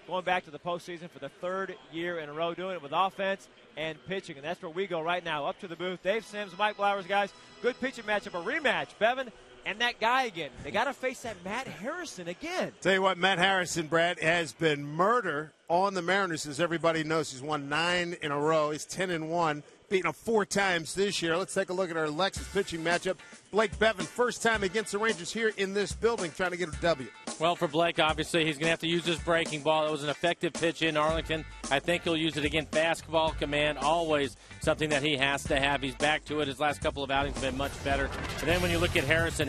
going back to the postseason for the third year in a row, doing it with offense and pitching. And that's where we go right now, up to the booth. Dave Sims, Mike Blowers, guys. Good pitching matchup, a rematch. Bevan and that guy again. They got to face that Matt Harrison again. Tell you what, Matt Harrison, Brad, has been murder on the Mariners, as everybody knows. He's won 9 in a row. He's 10-1, beating them 4 times this year. Let's take a look at our Lexus pitching matchup. Blake Bevan, first time against the Rangers here in this building, trying to get a W. Well, for Blake, obviously, he's going to have to use his breaking ball. It was an effective pitch in Arlington. I think he'll use it again. Fastball command, always something that he has to have. He's back to it. His last couple of outings have been much better. And then when you look at Harrison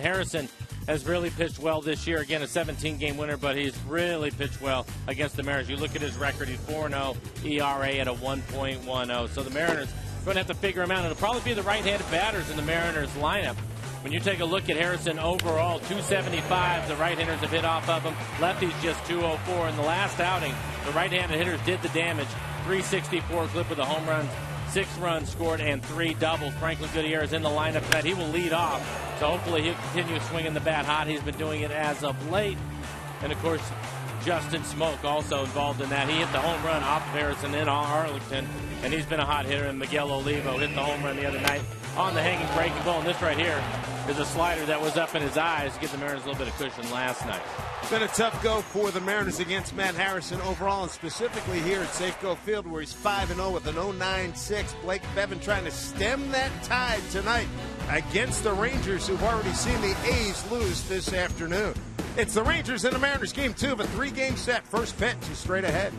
has really pitched well this year. Again, a 17-game winner, but he's really pitched well against the Mariners. You look at his record, he's 4-0, ERA at a 1.10. So the Mariners are going to have to figure him out. It'll probably be the right-handed batters in the Mariners lineup. When you take a look at Harrison overall, 275, the right-handers have hit off of him. Lefties just 204. In the last outing, the right-handed hitters did the damage. 364 clip with the home runs, 6 runs scored, and 3 doubles. Franklin Goodyear is in the lineup for that. He will lead off, so hopefully he'll continue swinging the bat hot. He's been doing it as of late. And, of course, Justin Smoke also involved in that. He hit the home run off of Harrison in Arlington, and he's been a hot hitter. And Miguel Olivo hit the home run the other night on the hanging breaking ball. And this right here is a slider that was up in his eyes to give the Mariners a little bit of cushion last night. It's been a tough go for the Mariners against Matt Harrison overall, and specifically here at Safeco Field, where he's 5-0 with an 0.96. Blake Bevan trying to stem that tide tonight against the Rangers, who've already seen the A's lose this afternoon. It's the Rangers and the Mariners, game 2 of a 3-game set. First pitch is straight ahead.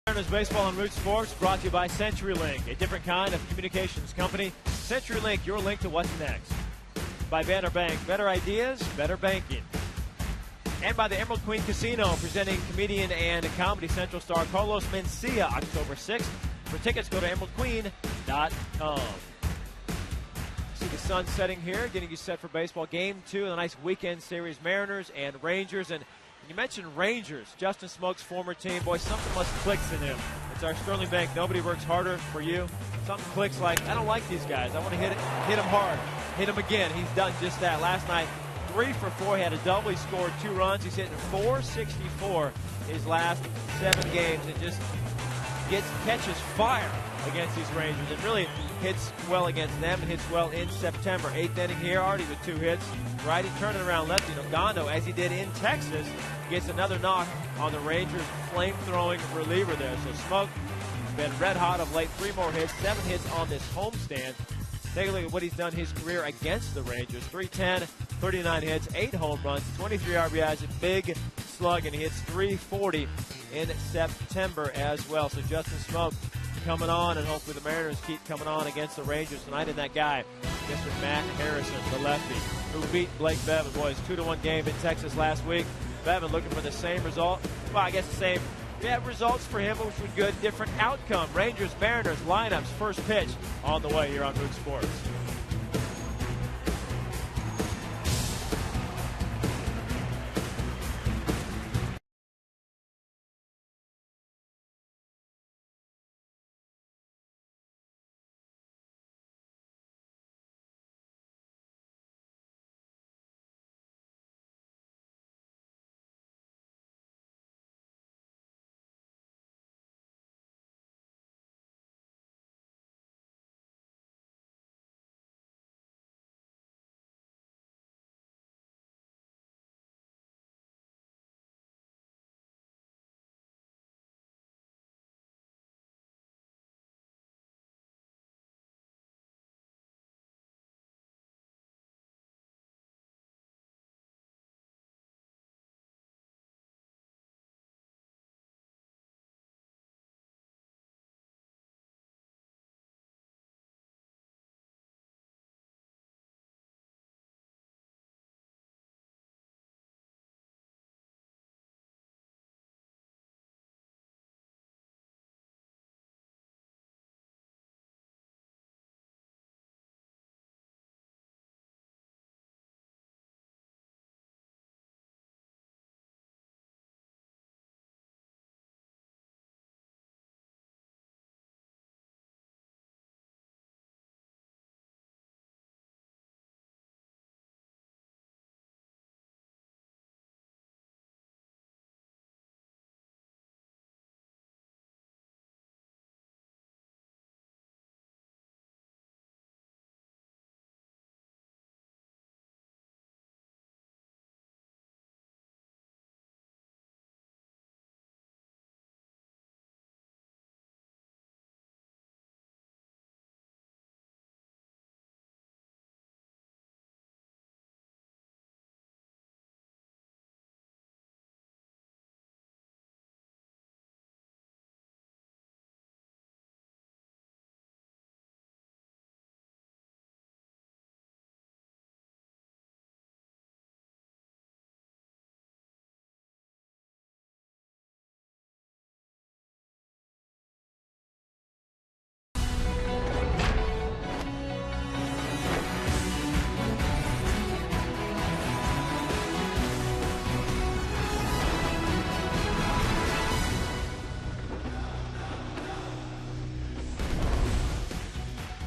Mariners Baseball and Root Sports brought to you by CenturyLink, a different kind of communications company. CenturyLink, your link to what's next. By Banner Bank, better ideas, better banking. And by the Emerald Queen Casino, presenting comedian and Comedy Central star Carlos Mencia, October 6th. For tickets, go to emeraldqueen.com. see the sun setting here, getting you set for baseball. Game 2 of the nice weekend series, Mariners and Rangers. And you mentioned Rangers, Justin Smoke's former team. Boy, something must click in him. It's our Sterling Bank. Nobody works harder for you. Something clicks like, I don't like these guys. I want to hit him hard, hit him again. He's done just that. Last night, 3 for 4. He had a double. He scored 2 runs. He's hitting .464 his last 7 games, and just catches fire against these Rangers. It really hits well against them and hits well in September. 8th inning here, already with 2 hits. Righty turning around lefty Nogando, as he did in Texas, gets another knock on the Rangers' flame-throwing reliever there. So Smoke been red hot of late. 3 more hits, 7 hits on this homestand. Take a look at what he's done his career against the Rangers. .310, 39 hits, 8 home runs, 23 RBIs, a big slug, and he hits .340 in September as well. So Justin Smoke coming on, and hopefully the Mariners keep coming on against the Rangers tonight. And that guy, Mr. Matt Harrison, the lefty, who beat Blake Bevan. Boys, 2-1 game in Texas last week. Bevan looking for the same result. Well, I guess the same. Yeah, results for him, which was good. Different outcome. Rangers, Mariners, lineups, first pitch on the way here on Root Sports.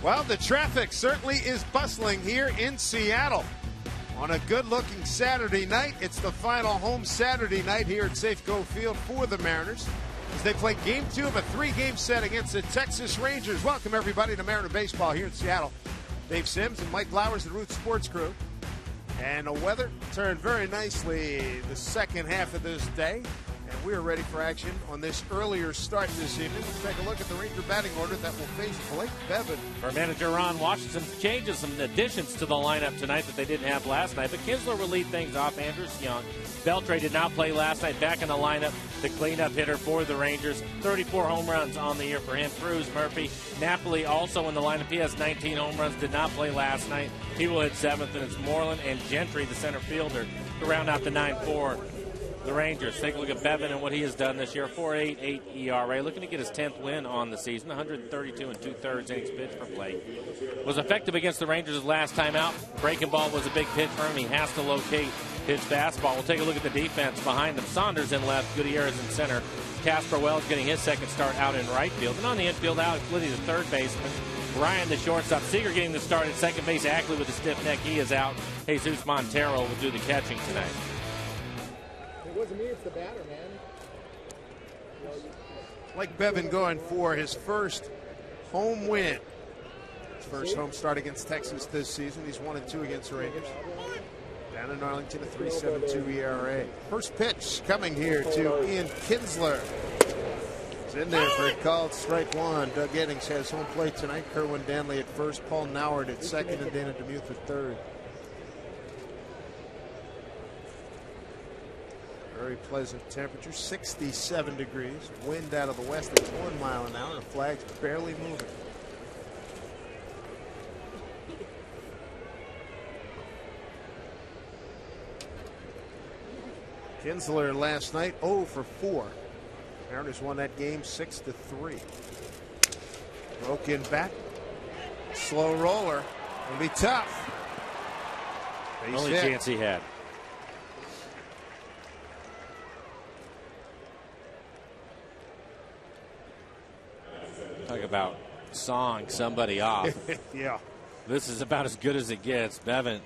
Well, the traffic certainly is bustling here in Seattle. On a good-looking Saturday night, it's the final home Saturday night here at Safeco Field for the Mariners as they play Game 2 of a 3-game set against the Texas Rangers. Welcome, everybody, to Mariner Baseball here in Seattle. Dave Sims and Mike Flowers, the Root Sports crew. And the weather turned very nicely the second half of this day. And we are ready for action on this earlier start this evening. Let's take a look at the Ranger batting order that will face Blake Bevan. For manager Ron Washington, changes, some additions to the lineup tonight that they didn't have last night. But Kinsler will lead things off. Andrews Young. Beltre did not play last night. Back in the lineup, the cleanup hitter for the Rangers. 34 home runs on the year for him. Cruz, Murphy, Napoli also in the lineup. He has 19 home runs. Did not play last night. He will hit 7th, and it's Moreland and Gentry, the center fielder, to round out the 9-4. the Rangers. Take a look at Bevan and what he has done this year. 4.88 ERA, looking to get his 10th win on the season. 132 2/3 innings pitched for Blake. Was effective against the Rangers his last time out. Breaking ball was a big pitch for him. He has to locate his fastball. We'll take a look at the defense behind them. Saunders in left, Gutierrez in center. Casper Wells getting his second start out in right field. And on the infield, Alex Liddy, the third baseman. Ryan, the shortstop. Seager getting the start at second base. Ackley with a stiff neck. He is out. Jesus Montero will do the catching tonight. It wasn't me, it's the batter, man. Blake Bevan going for his first home win. His first home start against Texas this season. He's 1-2 against the Rangers. Down in Arlington, a 3.72 ERA. First pitch coming here to Ian Kinsler. He's in there for a called strike one. Doug Eddings has home plate tonight. Kerwin Danley at first, Paul Nauert at second, and Dana DeMuth at third. Very pleasant temperature, 67 degrees. Wind out of the west at 1 mile an hour. The flag's barely moving. Kinsler last night 0 for 4. Mariners won that game 6-3. Broke in bat. Slow roller. It'll be tough. Base Only hit. chance he had. Talk about sawing somebody off. Yeah. This is about as good as it gets. Bevan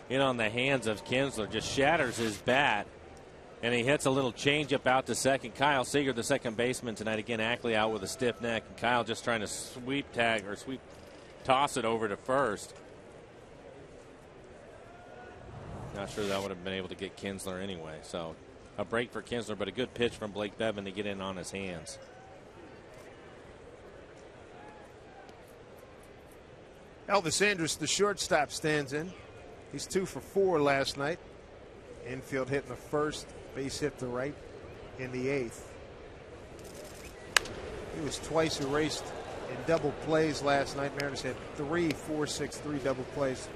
in on the hands of Kinsler, just shatters his bat, and he hits a little changeup out to second. Kyle Seager, the second baseman tonight, again Ackley out with a stiff neck, and Kyle just trying to sweep toss it over to first. Not sure that would have been able to get Kinsler anyway. So a break for Kinsler, but a good pitch from Blake Bevan to get in on his hands. Elvis Andrus, the shortstop, stands in. He's 2 for 4 last night. Infield hit in the first, base hit to right in the 8th. He was twice erased in double plays last night. Mariners had 3 4-6-3 double plays.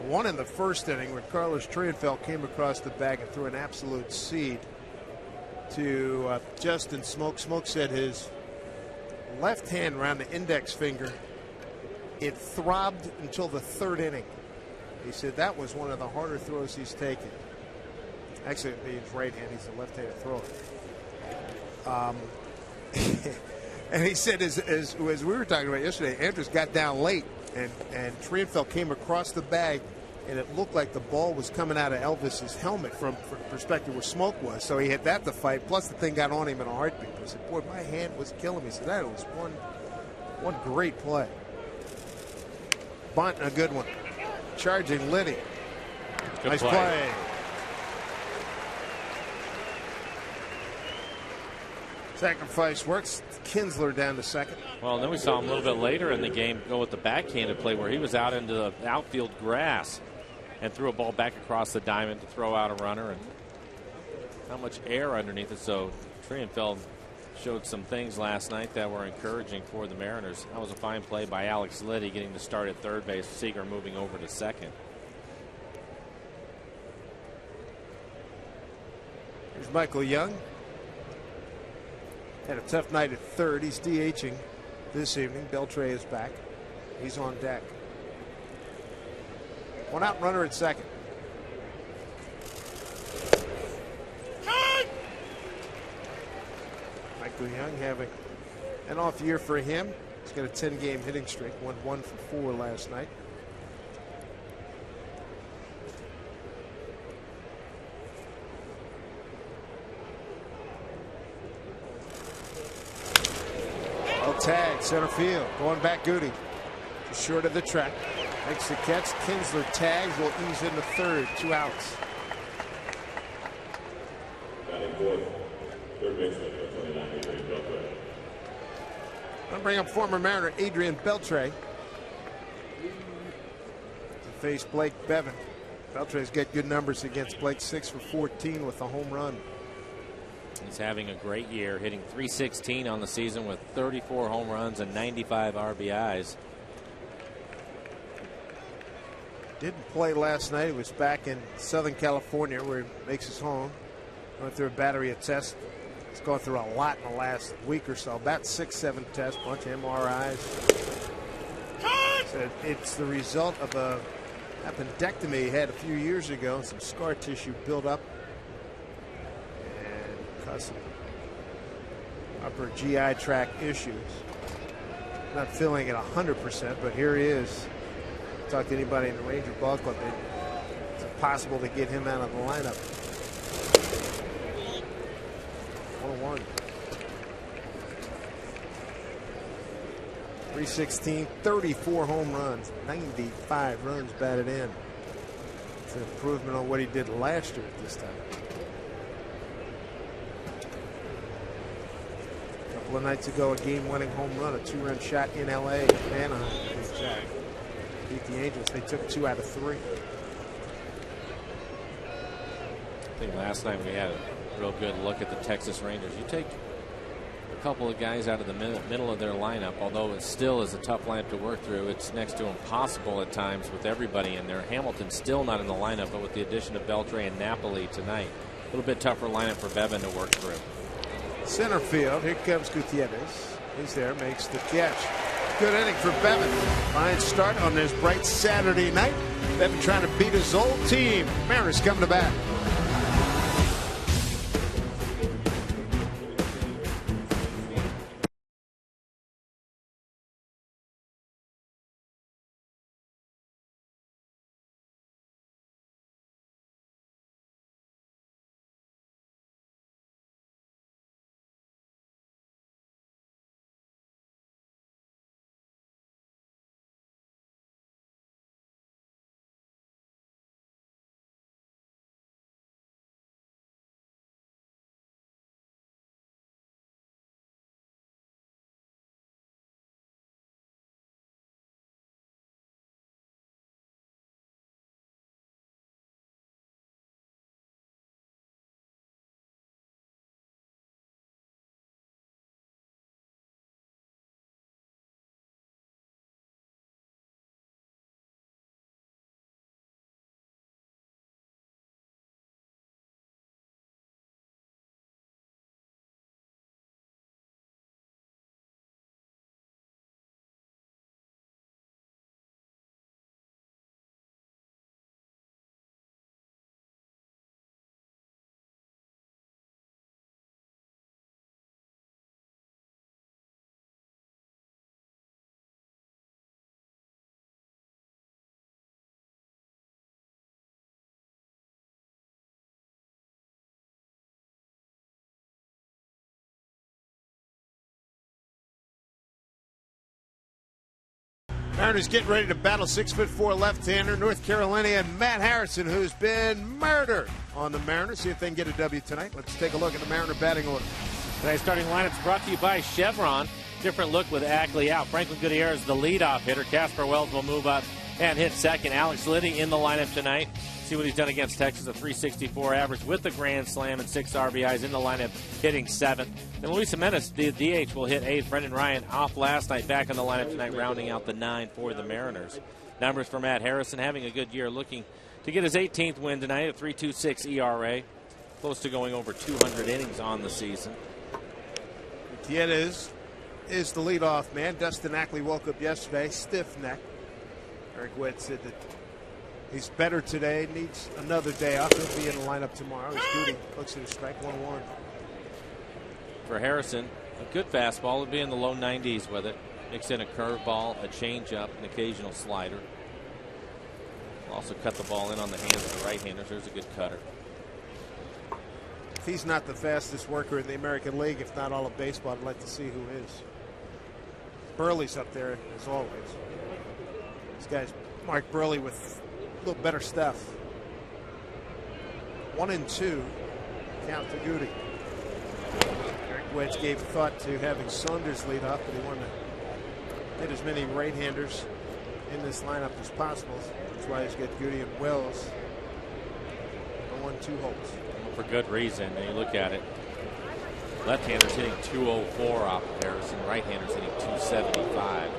One in the first inning when Carlos Trienfeld came across the bag and threw an absolute seed to Justin Smoke. Smoke said his left hand around the index finger, it throbbed until the 3rd inning. He said that was one of the harder throws he's taken. Actually, he's right hand. He's a left-handed thrower. And he said, as we were talking about yesterday, Andrus got down late, and Trienfeld came across the bag, and it looked like the ball was coming out of Elvis's helmet from perspective where Smoke was. So he had that to fight. Plus, the thing got on him in a heartbeat. He said, "Boy, my hand was killing me." He said, "That was one great play." Bunt, a good one. Charging Liddy. Good nice play. play. Sacrifice works. Kinsler down to second. Well, then we saw him a little bit later in the game go with the backhanded play where he was out into the outfield grass and threw a ball back across the diamond to throw out a runner, and not much air underneath it. So Trienfeld showed some things last night that were encouraging for the Mariners. That was a fine play by Alex Liddy getting the start at third base. Seager moving over to second. Here's Michael Young. Had a tough night at third. He's DHing this evening. Beltre is back. He's on deck. One out, runner at second. Michael Young having an off year for him. He's got a 10-game hitting streak. Went 1 for 4 last night. Well tagged, center field. Going back, Goody. Just short of the track. Makes the catch. Kinsler tags, will ease into third. 2 outs. I'm going to bring up former Mariner Adrian Beltre to face Blake Bevan. Beltre's got good numbers against Blake, 6 for 14 with a home run. He's having a great year, hitting .316 on the season with 34 home runs and 95 RBIs. Didn't play last night. He was back in Southern California where he makes his home. Went through a battery of tests. It's gone through a lot in the last week or so. About 6-7 tests, bunch of MRIs. So it's the result of a appendectomy he had a few years ago. Some scar tissue built up and caused some upper GI tract issues. Not feeling it 100%, but here he is. Talk to anybody in the Ranger Ball Club. It's impossible to get him out of the lineup. 1-1. 316, 34 home runs, 95 runs batted in. It's an improvement on what he did last year at this time. A couple of nights ago, a game-winning home run, a 2-run shot in L.A. Anaheim. Beat the Angels. They took 2 out of 3. I think last night we had a real good look at the Texas Rangers. You take a couple of guys out of the middle of their lineup, although it still is a tough lineup to work through. It's next to impossible at times with everybody in there. Hamilton's still not in the lineup, but with the addition of Beltre and Napoli tonight, a little bit tougher lineup for Bevan to work through. Center field, here comes Gutierrez. He's there, makes the catch. Good inning for Bevan. Fine start on this bright Saturday night. Bevan trying to beat his old team. Mariners coming to bat. Mariners getting ready to battle 6'4" left-hander North Carolinian Matt Harrison, who's been murdered on the Mariners. See if they can get a W tonight. Let's take a look at the Mariner batting order. Tonight's starting lineup brought to you by Chevron. Different look with Ackley out. Franklin Gutierrez, the leadoff hitter. Casper Wells will move up and hit second. Alex Liddy in the lineup tonight. See what he's done against Texas, a 364 average with the grand slam and 6 RBIs in the lineup, hitting 7th. Then Luis Jimenez, the DH, will hit 8th. Brendan Ryan off last night, back in the lineup tonight, rounding out the 9 for the Mariners. Numbers for Matt Harrison, having a good year, looking to get his 18th win tonight, a 3.26 ERA. Close to going over 200 innings on the season. Gutierrez is the leadoff man. Dustin Ackley woke up yesterday, stiff neck. Eric Witt said that he's better today, needs another day off. He'll be in the lineup tomorrow. His duty looks at a strike 1-1. For Harrison, a good fastball would be in the low 90s with it. Mix in a curveball, a changeup, an occasional slider. Will also cut the ball in on the hands of the right-handers. There's a good cutter. If he's not the fastest worker in the American League, if not all of baseball, I'd like to see who is. Burley's up there, as always. This guy's Mark Burley with a little better stuff. 1-2. Count to Goody. Eric Wedge gave thought to having Saunders lead off, but he wanted to get as many right-handers in this lineup as possible. That's why he's got Goody and Wells. The 1-2 holds. For good reason. And you look at it. Left-handers hitting 204 off of Harrison. Right-handers hitting 275.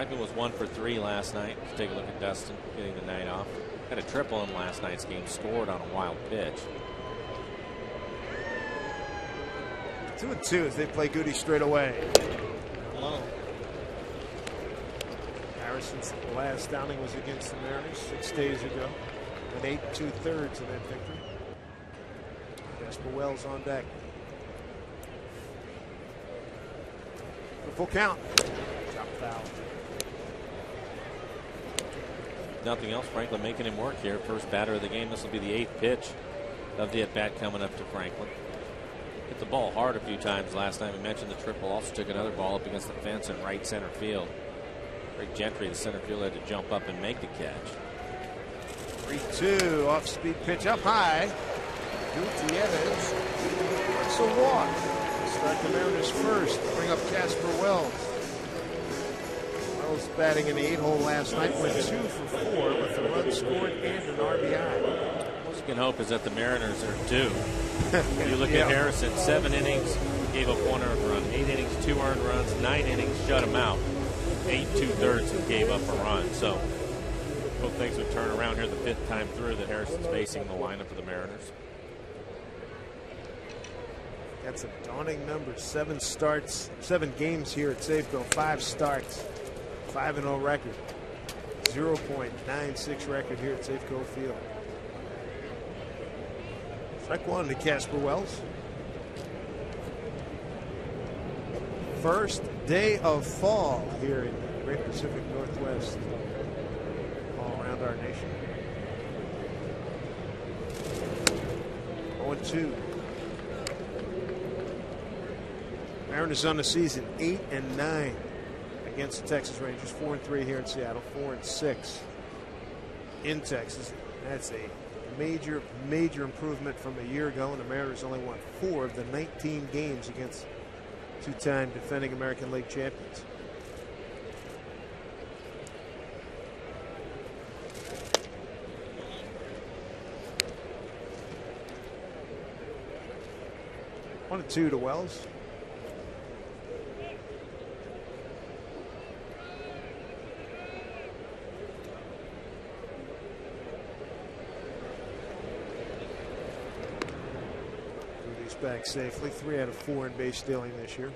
Franklin was 1 for 3 last night. Let's take a look at Dustin getting the night off. Had a triple in last night's game, scored on a wild pitch. 2-2 as they play Goody straight away. Hello. Harrison's last outing was against the Mariners 6 days ago. An 8 2/3 in that victory. Jasper Wells on deck. The full count. Drop foul. Nothing else. Franklin making him work here. First batter of the game. This will be the 8th pitch of the at-bat coming up to Franklin. Hit the ball hard a few times last time. We mentioned the triple. Also took another ball up against the fence in right center field. Rick Gentry, the center fielder, had to jump up and make the catch. 3-2 off-speed pitch up high. Gutierrez works a walk. Start the Mariners first. Bring up Jasper Wells. Wells batting in the 8-hole last night. Went 2 for 4 with a run scored and an RBI. What you can hope is that the Mariners are due. You look at Harrison, 7 innings, gave up 1 earned run. 8 innings, 2 earned runs. 9 innings, shut him out. 8 2/3 and gave up a run. So hope things would turn around here the 5th time through that Harrison's facing the lineup of the Mariners. That's a daunting number. 7 starts, 7 games here at Safeco. 5 starts, 5-0 record, 0.96 record here at Safeco Field. Strike 1 to Jasper Wells. First day of fall here in the Great Pacific Northwest, all around our nation. 0-2. Mariners on the season 8-9 against the Texas Rangers. 4-3 here in Seattle. 4-6 in Texas. That's a major improvement from a year ago, and the Mariners only won 4 of the 19 games against two-time defending American League champions. 1-2 to Wells. Back safely. 3 out of 4 in base stealing this year.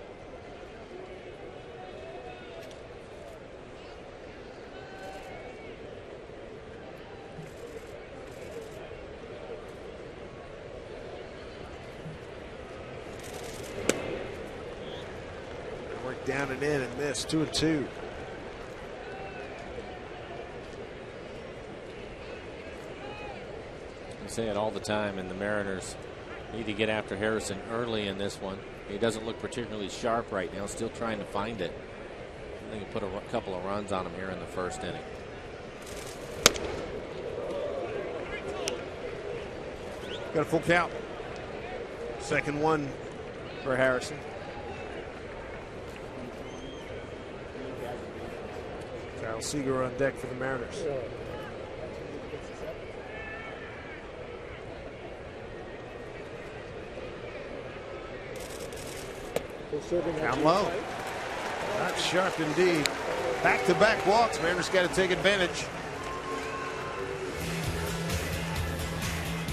Work down and in and miss. 2-2. I say it all the time, and the Mariners need to get after Harrison early in this one. He doesn't look particularly sharp right now. Still trying to find it. I think he put a couple of runs on him here in the first inning. Got a full count. Second one for Harrison. Kyle Seager on deck for the Mariners. Down low. Not sharp indeed. Back-to-back walks. Mariners got to take advantage.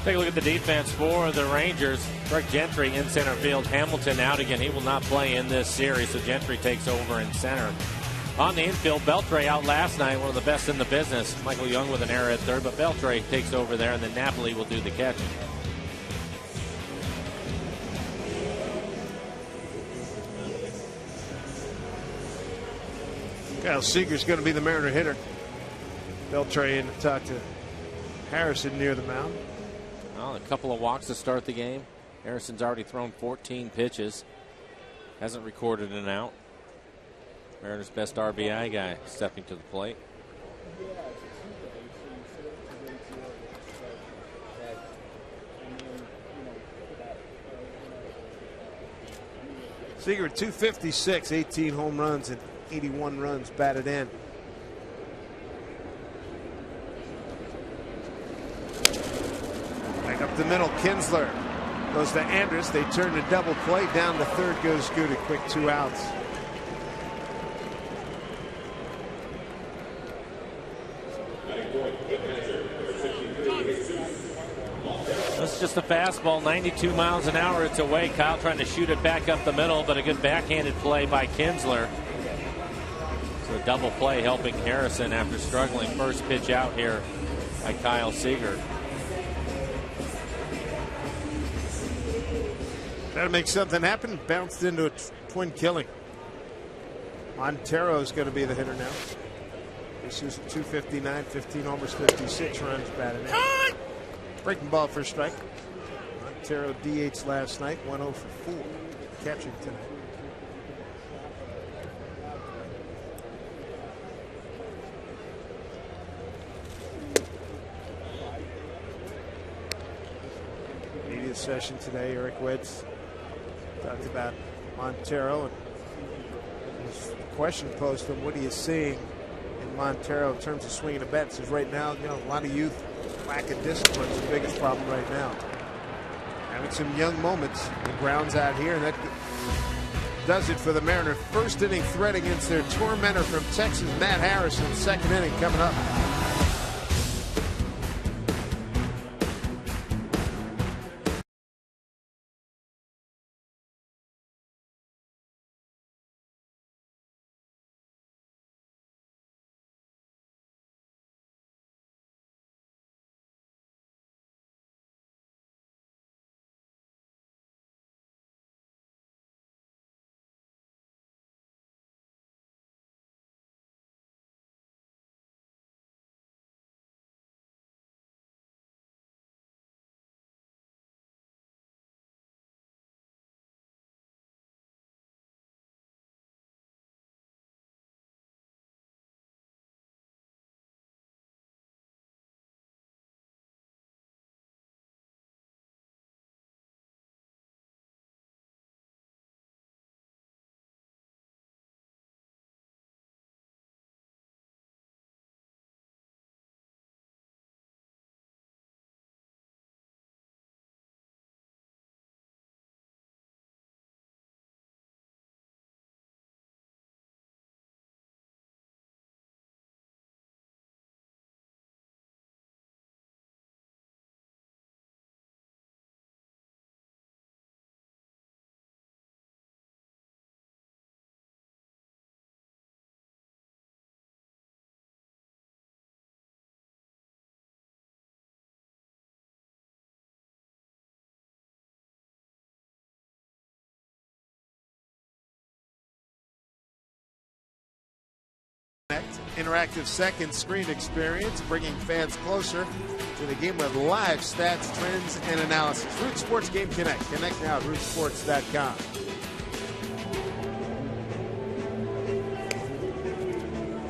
Take a look at the defense for the Rangers. Rick Gentry in center field. Hamilton out again. He will not play in this series, so Gentry takes over in center. On the infield, Beltre out last night, one of the best in the business. Michael Young with an error at third, but Beltre takes over there, and then Napoli will do the catching. Kyle Seager's going to be the Mariner hitter. Beltre in to talk to Harrison near the mound. Well, a couple of walks to start the game. Harrison's already thrown 14 pitches. Hasn't recorded an out. Mariners' best RBI guy stepping to the plate. Seager at 256, 18 home runs and 81 runs batted in. Back up the middle, Kinsler goes to Andrus. They turn to double play. Down to third goes Goody. Quick 2 outs. This is just a fastball, 92 miles an hour. It's away. Kyle trying to shoot it back up the middle, but a good backhanded play by Kinsler. So a double play helping Harrison after struggling. First pitch out here by Kyle Seager. Trying to make something happen. Bounced into a twin killing. Montero's going to be the hitter now. This is 259, 15 homers, 56 runs batted in. Breaking ball for a strike. Montero DH last night, 1-0 for 4. Catching tonight. Media session today, Eric Wetz talked about Montero, and the question posed to him, what are you seeing in Montero in terms of swinging a bat? Says right now, a lot of youth, lack of discipline is the biggest problem right now. Having some young moments. The ground's out here, and that does it for the Mariners. First inning threat against their tormentor from Texas, Matt Harrison. Second inning coming up. Interactive second screen experience, bringing fans closer to the game with live stats, trends, and analysis. Root Sports Game Connect. Connect now at rootsports.com.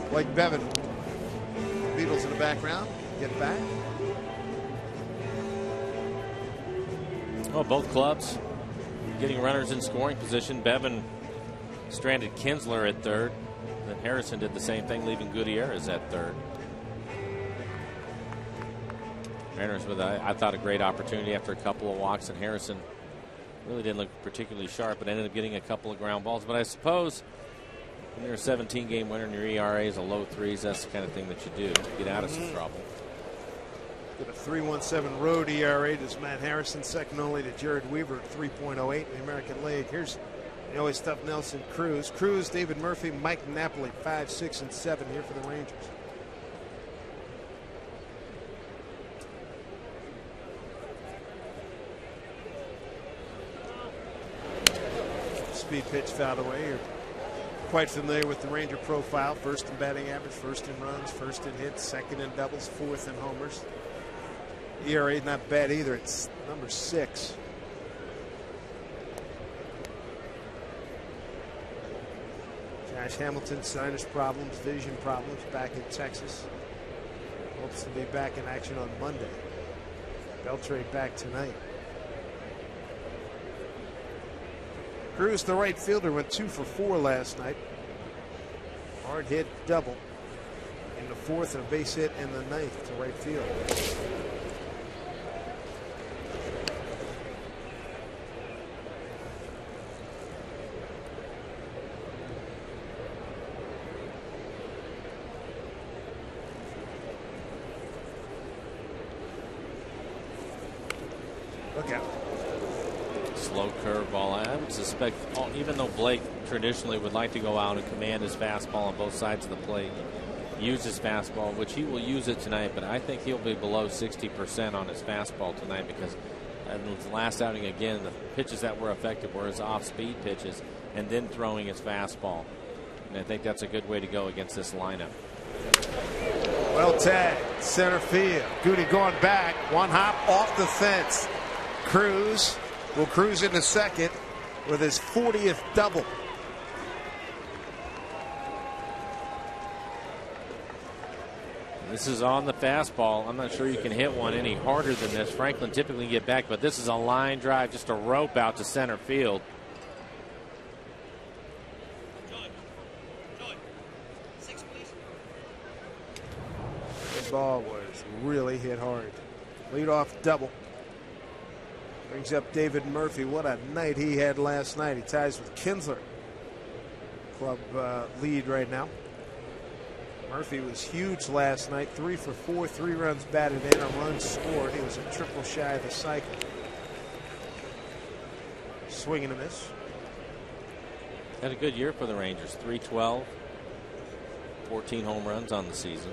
Blake Bevan. Beatles in the background. Get back. Well, both clubs getting runners in scoring position. Bevan stranded Kinsler at third. Then Harrison did the same thing, leaving Gutierrez at third. Mariners with, I thought, a great opportunity after a couple of walks, and Harrison really didn't look particularly sharp, but ended up getting a couple of ground balls. But I suppose when you're a 17-game winner and your ERA is a low threes, that's the kind of thing that you do to get out of some trouble. Got a 3.17 road ERA. Does Matt Harrison, second only to Jared Weaver at 3.08 in the American League. Here's the always tough Nelson Cruz. Cruz, David Murphy, Mike Napoli, 5, 6, and 7 here for the Rangers. Speed pitch fouled away. You're quite familiar with the Ranger profile. First in batting average, first in runs, first in hits, second in doubles, fourth in homers. ERA is not bad either. It's number 6. Josh Hamilton, sinus problems, vision problems, back in Texas. Hopes to be back in action on Monday. Beltre back tonight. Cruz, the right fielder, went 2 for 4 last night. Hard hit double in the 4th and a base hit in the 9th to right field. Look out. Slow curveball. I would suspect, even though Blake traditionally would like to go out and command his fastball on both sides of the plate, use his fastball, which he will use it tonight, but I think he'll be below 60% on his fastball tonight because in his last outing, again, the pitches that were effective were his off-speed pitches and then throwing his fastball. And I think that's a good way to go against this lineup. Well tagged, center field. Goody going back, one hop off the fence. Cruz will cruise into second with his 40th double. This is on the fastball. I'm not sure you can hit one any harder than this. Franklin typically get back, but this is a line drive, just a rope out to center field. The ball was really hit hard. Leadoff double. Brings up David Murphy. What a night he had last night. He ties with Kinsler. Club lead right now. Murphy was huge last night. 3 for 4, 3 runs batted in, a run scored. He was a triple shy of the cycle. Swing and a miss. Had a good year for the Rangers. 312, 14 home runs on the season.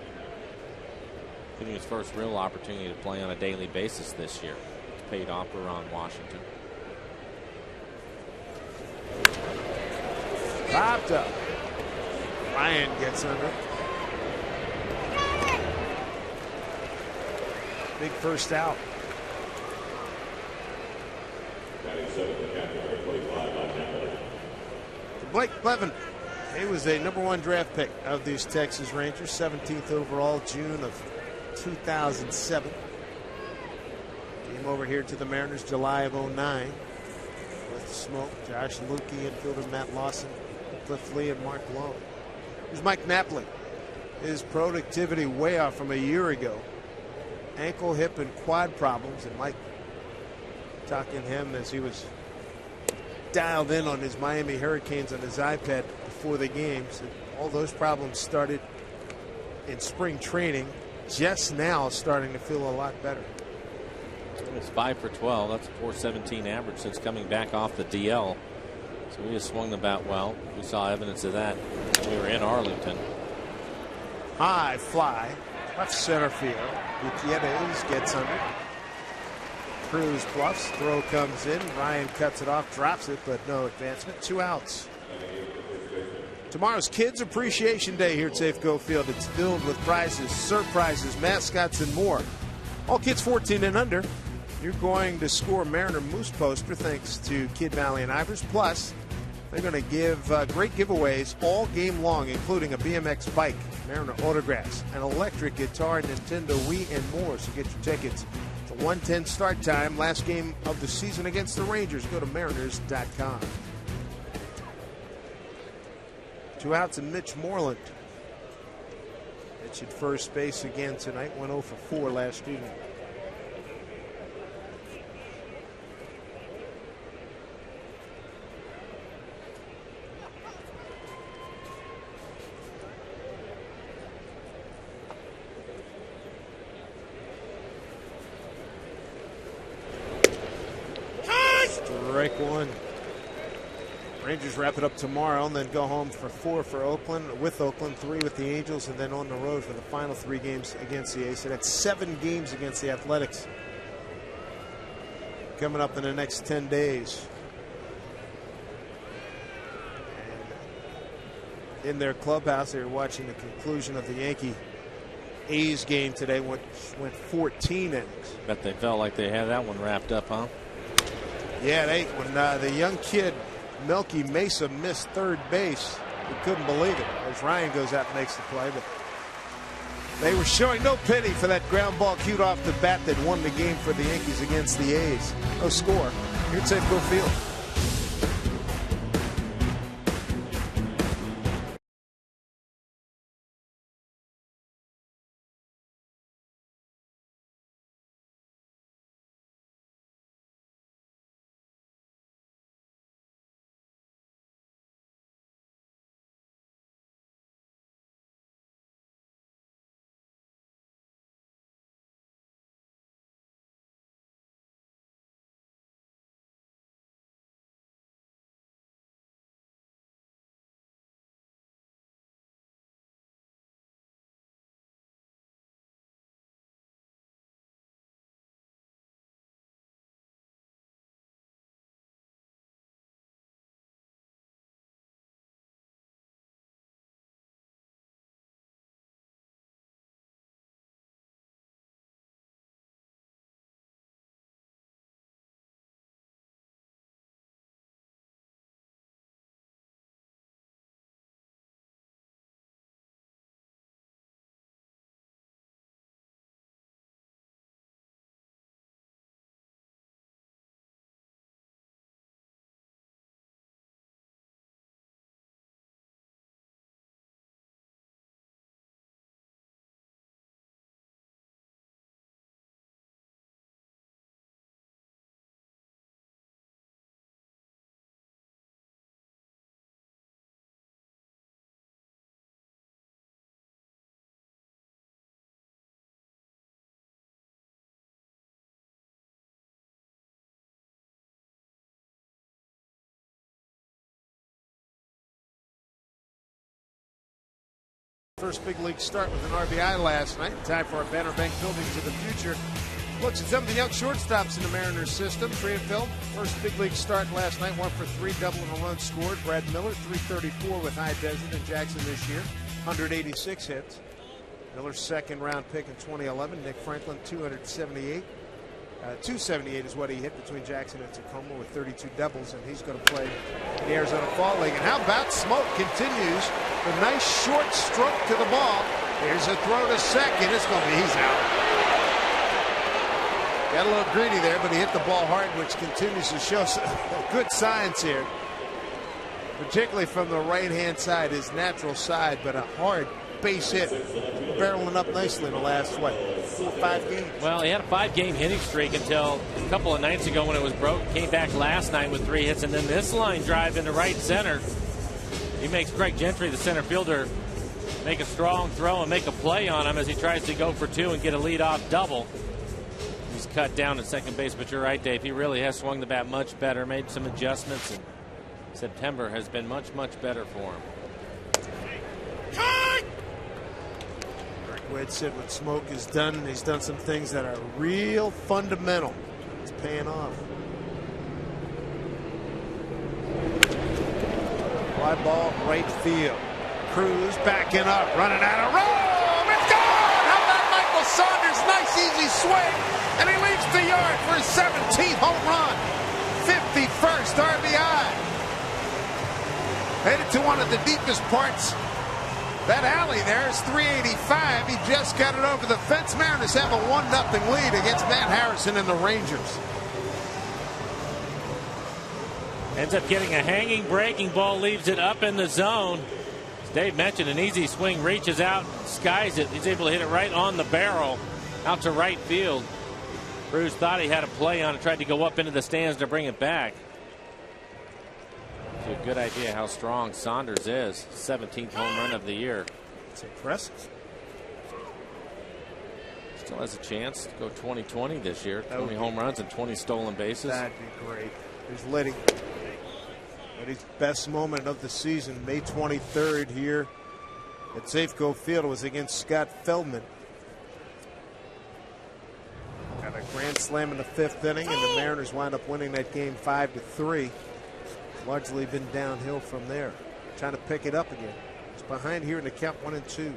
Getting his first real opportunity to play on a daily basis this year. It's paid off for Ron Washington. Popped up. Ryan gets under. Big first out. Blake Bevan. He was a #1 draft pick of these Texas Rangers, 17th overall, June of 2007. Came over here to the Mariners July of 09 with Smoke, Josh Lukey, infielder Matt Lawson, Cliff Lee, and Mark Lowe. Here's Mike Napoli. His productivity way off from a year ago. Ankle, hip, and quad problems, and Mike talking to him as he was dialed in on his Miami Hurricanes on his iPad before the games. All those problems started in spring training, just now starting to feel a lot better. It's 5 for 12. That's a 417 average since coming back off the DL. So he has swung the bat well. We saw evidence of that when we were in Arlington. High fly, left center field. Gutierrez gets under. Cruz bluffs, throw comes in. Ryan cuts it off, drops it, but no advancement. 2 outs. Tomorrow's Kids Appreciation Day here at Safeco Field. It's filled with prizes, surprises, mascots, and more. All kids 14 and under, you're going to score a Mariner Moose poster thanks to Kid Valley and Ivers. Plus, they're going to give great giveaways all game long, including a BMX bike, Mariner autographs, an electric guitar, Nintendo Wii, and more. So get your tickets. It's a 1:10 start time. Last game of the season against the Rangers. Go to mariners.com. 2 outs and Mitch Moreland. Mitch at first base again tonight. Went 0 for 4 last evening. Strike one. Rangers wrap it up tomorrow and then go home for 4 for Oakland, with Oakland, 3 with the Angels, and then on the road for the final 3 games against the A's. So that's 7 games against the Athletics coming up in the next 10 days. And in their clubhouse, they were watching the conclusion of the Yankee A's game today, went 14 innings. Bet they felt like they had that one wrapped up, huh? Yeah, when the young kid Melky Mesa missed third base, we couldn't believe it as Ryan goes out and makes the play. But they were showing no pity for that ground ball cued off the bat that won the game for the Yankees against the A's. No score. Here at Safeco Field. first big league start with an RBI last night. Time for our Banner Bank Building to the Future. Looks at some of the young shortstops in the Mariners system. Trey and Phil, first big league start last night, 1-for-3, double and a run scored. Brad Miller, 334 with High Desert and Jackson this year, 186 hits. Miller's second round pick in 2011. Nick Franklin, 278. 278 is what he hit between Jackson and Tacoma with 32 doubles, and he's going to play in the Arizona Fall League. And how about Smoke continues a nice short stroke to the ball. Here's a throw to second. It's going to be, he's out. Got a little greedy there, but he hit the ball hard, which continues to show some good signs here, particularly from the right-hand side, his natural side, but a hard base hit, barreling up nicely in the last, 4 or 5 games. Well, he had a 5-game hitting streak until a couple of nights ago when it was broke. Came back last night with 3 hits, and then this line drive into right center. He makes Craig Gentry, the center fielder, make a strong throw and make a play on him as he tries to go for 2 and get a leadoff double. He's cut down at second base, but you're right, Dave. He really has swung the bat much better, made some adjustments, and September has been much, much better for him. Ed said what Smoke has done. He's done some things that are real fundamental. It's paying off. Fly ball, right field. Cruz backing up, running out of room. It's gone! How about Michael Saunders? Nice easy swing. And he leaves the yard for his 17th home run. 51st RBI. Headed to one of the deepest parts. That alley there is 385. He just got it over the fence. Mariners have a 1-0 lead against Matt Harrison and the Rangers. Ends up getting a hanging breaking ball, leaves it up in the zone. As Dave mentioned, an easy swing, reaches out, skies it. He's able to hit it right on the barrel out to right field. Cruz thought he had a play on it, tried to go up into the stands to bring it back. It's a good idea how strong Saunders is. 17th home run of the year. It's impressive. Still has a chance to go 2020 this year. 20 home runs and 20 stolen bases. That'd be great. There's Liddy. Liddy's best moment of the season, May 23rd here at Safeco Field, was against Scott Feldman. Got a grand slam in the 5th inning, and the Mariners wind up winning that game 5-3. Largely been downhill from there. Trying to pick it up again. It's behind here in the count 1-2.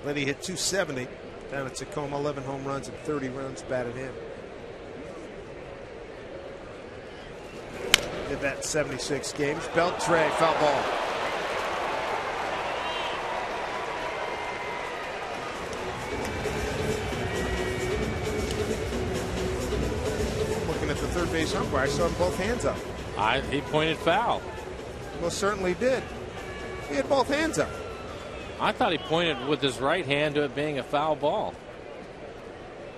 Liddy hit 270 down at Tacoma. 11 home runs and 30 runs batted in. Did that in 76 games. Beltre, foul ball. The third base umpire, I saw him both hands up. He pointed foul. Most certainly did. He had both hands up. I thought he pointed with his right hand to it being a foul ball.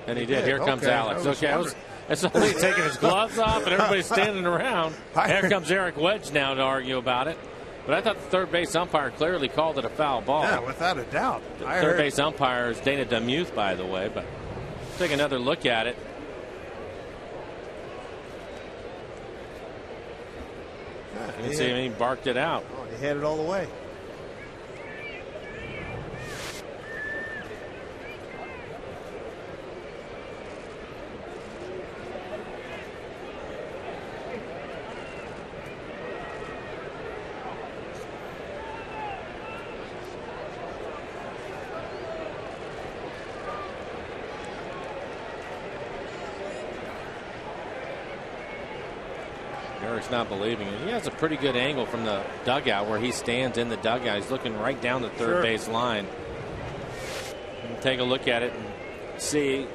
And he did. Here comes Alex. It's only taking his gloves off and everybody's standing around. Here comes Eric Wedge now to argue about it. But I thought the third base umpire clearly called it a foul ball. Yeah, without a doubt. The third base umpire is Dana Demuth, by the way. But take another look at it. You can see him, he barked it out. Oh, he had it all the way. Eric's not believing it. He has a pretty good angle from the dugout where he stands in the dugout. He's looking right down the third base line. And take a look at it and see.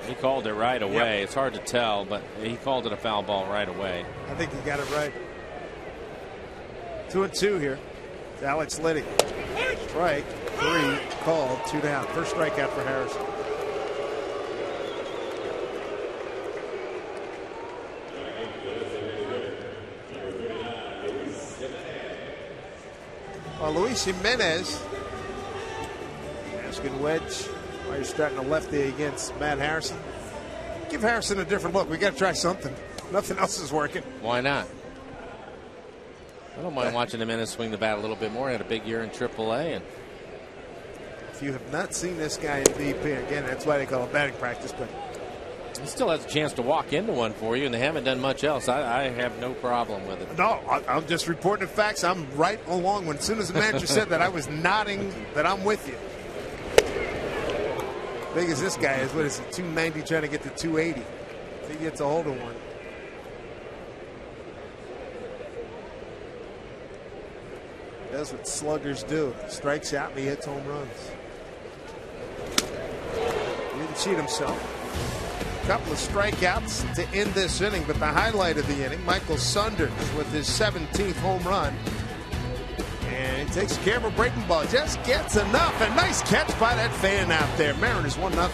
He called it right away. Yep. It's hard to tell, but he called it a foul ball right away. I think he got it right. 2-2 here. It's Alex Liddy. Strike 3 called, 2 down. First strikeout for Harrison. Luis Jimenez Asking wedge. While you're starting a lefty against Matt Harrison. Give Harrison a different look. We got to try something. Nothing else is working. Why not? I don't mind watching him swing the bat a little bit more. He had a big year in AAA. And if you have not seen this guy in BP, again, that's why they call it batting practice, but he still has a chance to walk into one for you, and they haven't done much else. I have no problem with it. No, I'm just reporting the facts. I'm right along. As soon as the manager said that, I was nodding that I'm with you. Big as this guy is, what is he, 290 trying to get to 280. If he gets a hold of one. Does what sluggers do. Strikes out and he hits home runs. Didn't cheat himself. A couple of strikeouts to end this inning, but the highlight of the inning, Michael Saunders with his 17th home run. And he takes care of a breaking ball. Just gets enough. A nice catch by that fan out there. Mariners 1-0.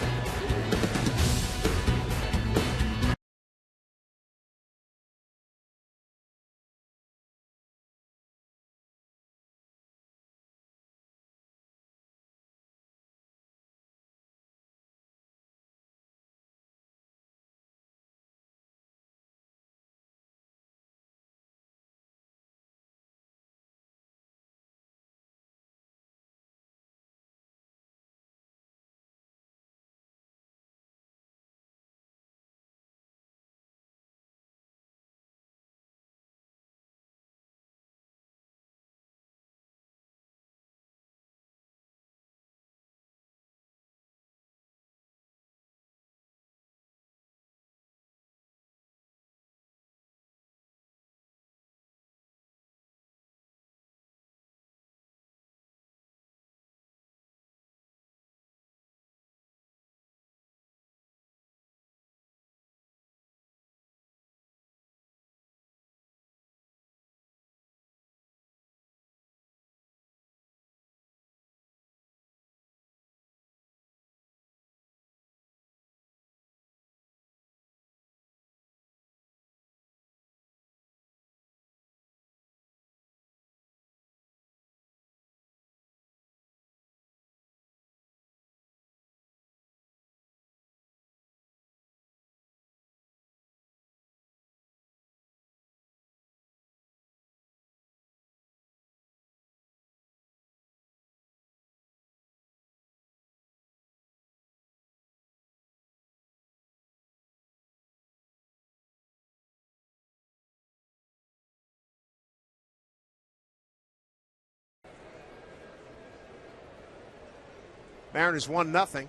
Mariners 1-0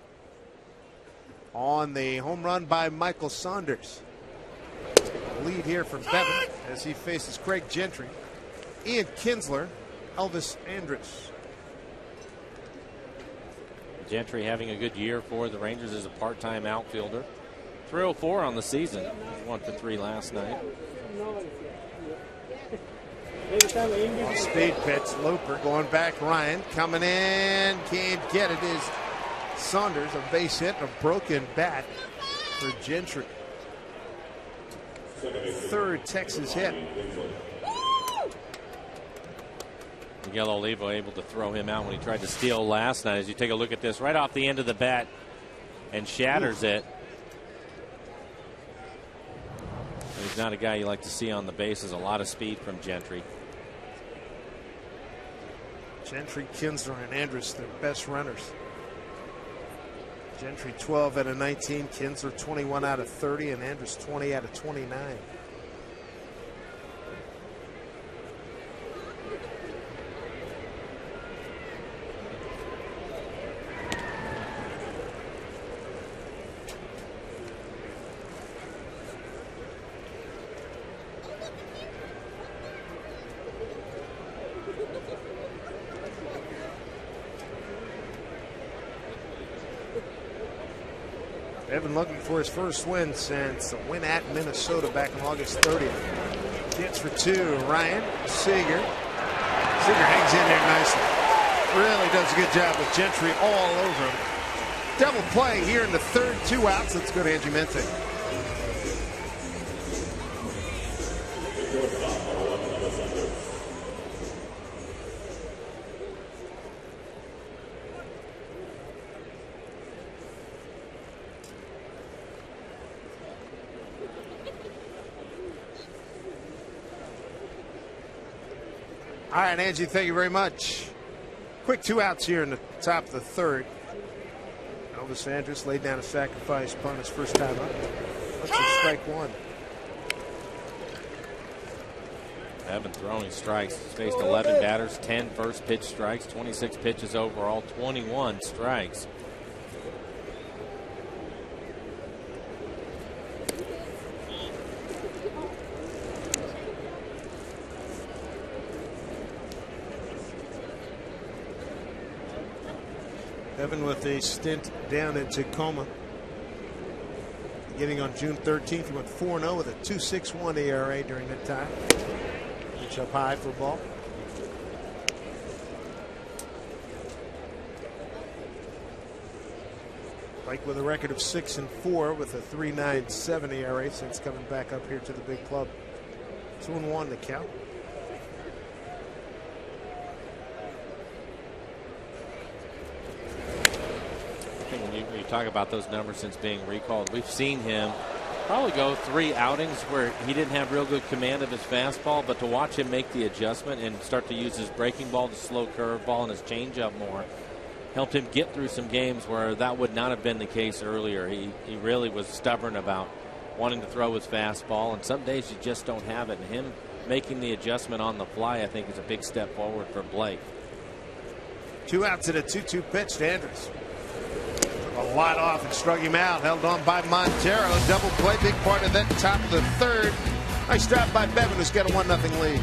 on the home run by Michael Saunders. Lead here from Bevan as he faces Craig Gentry, Ian Kinsler, Elvis Andrus. Gentry having a good year for the Rangers as a part-time outfielder. 304 on the season. 1 for 3 last night. Speed pitch, Looper going back. Ryan coming in, can't get it. Is Saunders, a base hit and a broken bat for Gentry. Third Texas hit. Miguel Olivo able to throw him out when he tried to steal last night. As you take a look at this, right off the end of the bat and shatters it. He's not a guy you like to see on the bases. A lot of speed from Gentry. Gentry, Kinsler, and Andrus, their best runners. Gentry 12 out of 19, Kinsler 21 out of 30, and Andrus 20 out of 29. Evan looking for his first win since the win at Minnesota back on August 30th. Gets for 2. Ryan Seager. Seager hangs in there nicely. Really does a good job with Gentry all over him. Double play here in the third. 2 outs. Let's go to Andrew Mente. All right, Angie, thank you very much. Quick 2 outs here in the top of the third. Elvis Andrus laid down a sacrifice punt his first time up. That's a strike one. Evan throwing strikes. He's faced 11 batters, 10 first pitch strikes, 26 pitches overall, 21 strikes. Evan with a stint down in Tacoma. Beginning on June 13th, he went 4-0 with a 2.61 ERA during that time. Reach up high for a ball. Blake with a record of 6-4 with a 3.97 ERA since coming back up here to the big club. 2-1 the count. When you talk about those numbers since being recalled, we've seen him probably go 3 outings where he didn't have real good command of his fastball, but to watch him make the adjustment and start to use his breaking ball, the slow curveball, and his changeup more helped him get through some games where that would not have been the case earlier. He really was stubborn about wanting to throw his fastball, and some days you just don't have it. And him making the adjustment on the fly, I think, is a big step forward for Blake. 2 outs at a 2-2 pitch to Andrus. A lot off and struck him out. Held on by Montero. Double play, big part of that top of the third. Nice job by Bevan, who's got a 1-0 lead.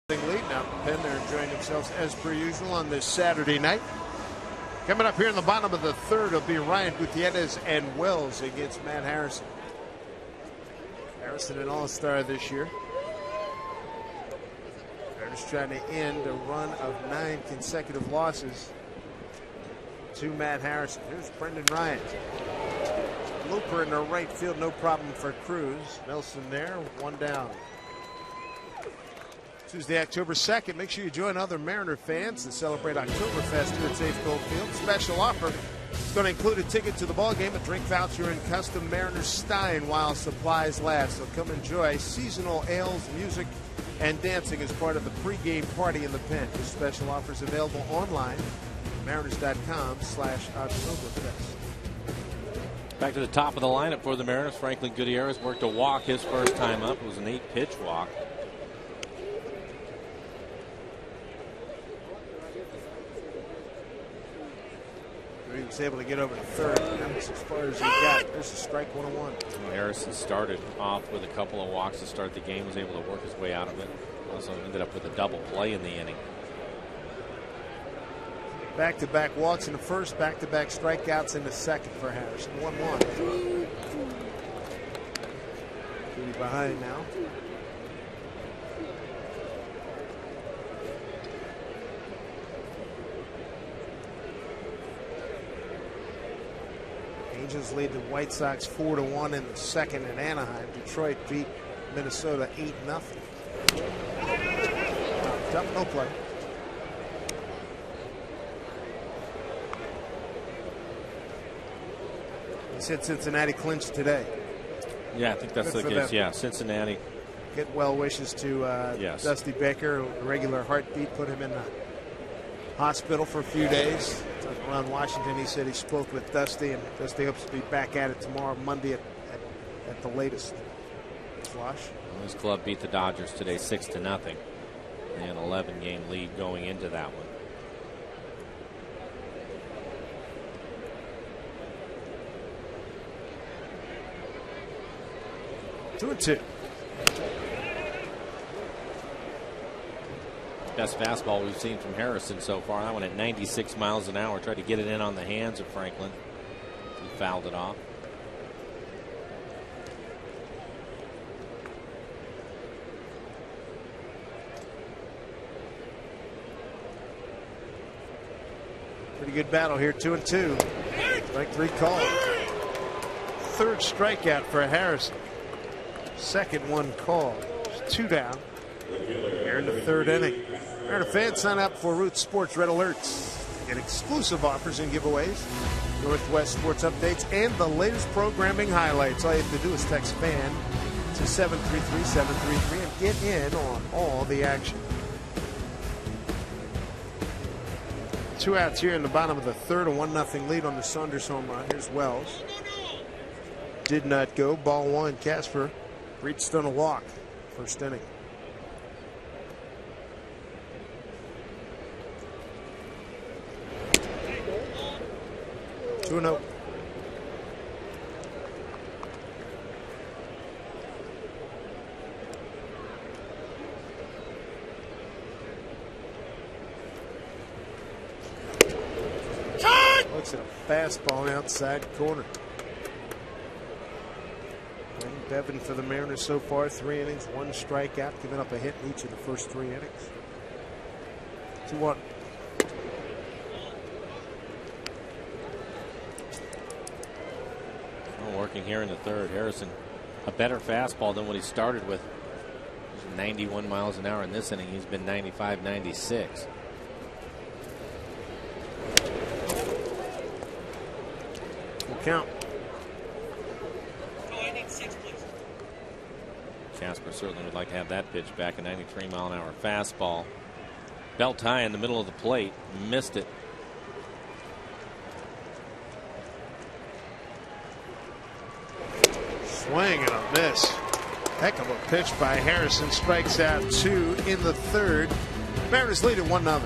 Lead now. Penn, they're enjoying themselves as per usual on this Saturday night. Coming up here in the bottom of the third will be Ryan Gutierrez and Wells against Matt Harrison. Harrison an all-star this year. They're just trying to end a run of 9 consecutive losses to Matt Harrison. Here's Brendan Ryan. Looper in the right field, no problem for Cruz. Nelson there, 1 down. Tuesday, October 2nd. Make sure you join other Mariner fans to celebrate Oktoberfest here at Safeco Field. Special offer. It's going to include a ticket to the ball game, a drink voucher, and custom Mariner Stein while supplies last. So come enjoy seasonal ales, music, and dancing as part of the pregame party in the pen. This special offer is available online, mariners.com/Oktoberfest. Back to the top of the lineup for the Mariners. Franklin Gutierrez worked a walk his first time up. It was an 8-pitch walk. He was able to get over to third. That's as far as he got. There's a strike 1-1. Harrison started off with a couple of walks to start the game. Was able to work his way out of it. Also ended up with a double play in the inning. Back-to-back walks in the first, back-to-back strikeouts in the second for Harrison. 1-1. Duty behind now. Angels lead the White Sox 4-1 in the second in Anaheim. Detroit beat Minnesota 8-0. No play. He said Cincinnati clinched today. Yeah, I think that's the case. Yeah, Cincinnati. Get well wishes to yes. Dusty Baker. A regular heartbeat put him in the hospital for a few days. Around Washington, he said he spoke with Dusty, and Dusty hopes to be back at it tomorrow, Monday at the latest. Flush. Well, his club beat the Dodgers today 6-0. They had an 11-game lead going into that one. 2-2. Best fastball we've seen from Harrison so far. That one at 96 miles an hour. Tried to get it in on the hands of Franklin. He fouled it off. Pretty good battle here. 2-2. Strike three call. Third strikeout for Harrison. Second one called. 2 down. Here in the third inning. Remember, fans sign up for Root Sports Red Alerts. Get exclusive offers and giveaways, Northwest sports updates, and the latest programming highlights. All you have to do is text FAN to 733-733 and get in on all the action. 2 outs here in the bottom of the third, a 1-0 lead on the Saunders home run. Here's Wells. Did not go. Ball one. Casper reached on a walk. First inning. 2-0. Looks at a fastball outside corner. And Bevan for the Mariners so far, 3 innings, 1 strikeout, giving up a hit in each of the first 3 innings. 2-1. Working here in the third. Harrison, a better fastball than what he started with. 91 miles an hour in this inning. He's been 95, 96. Full count. Casper certainly would like to have that pitch back. A 93 mile an hour fastball. Belt high in the middle of the plate. Missed it. Swing and a miss. Heck of a pitch by Harrison. Strikes out 2 in the third. Mariners lead at 1-0.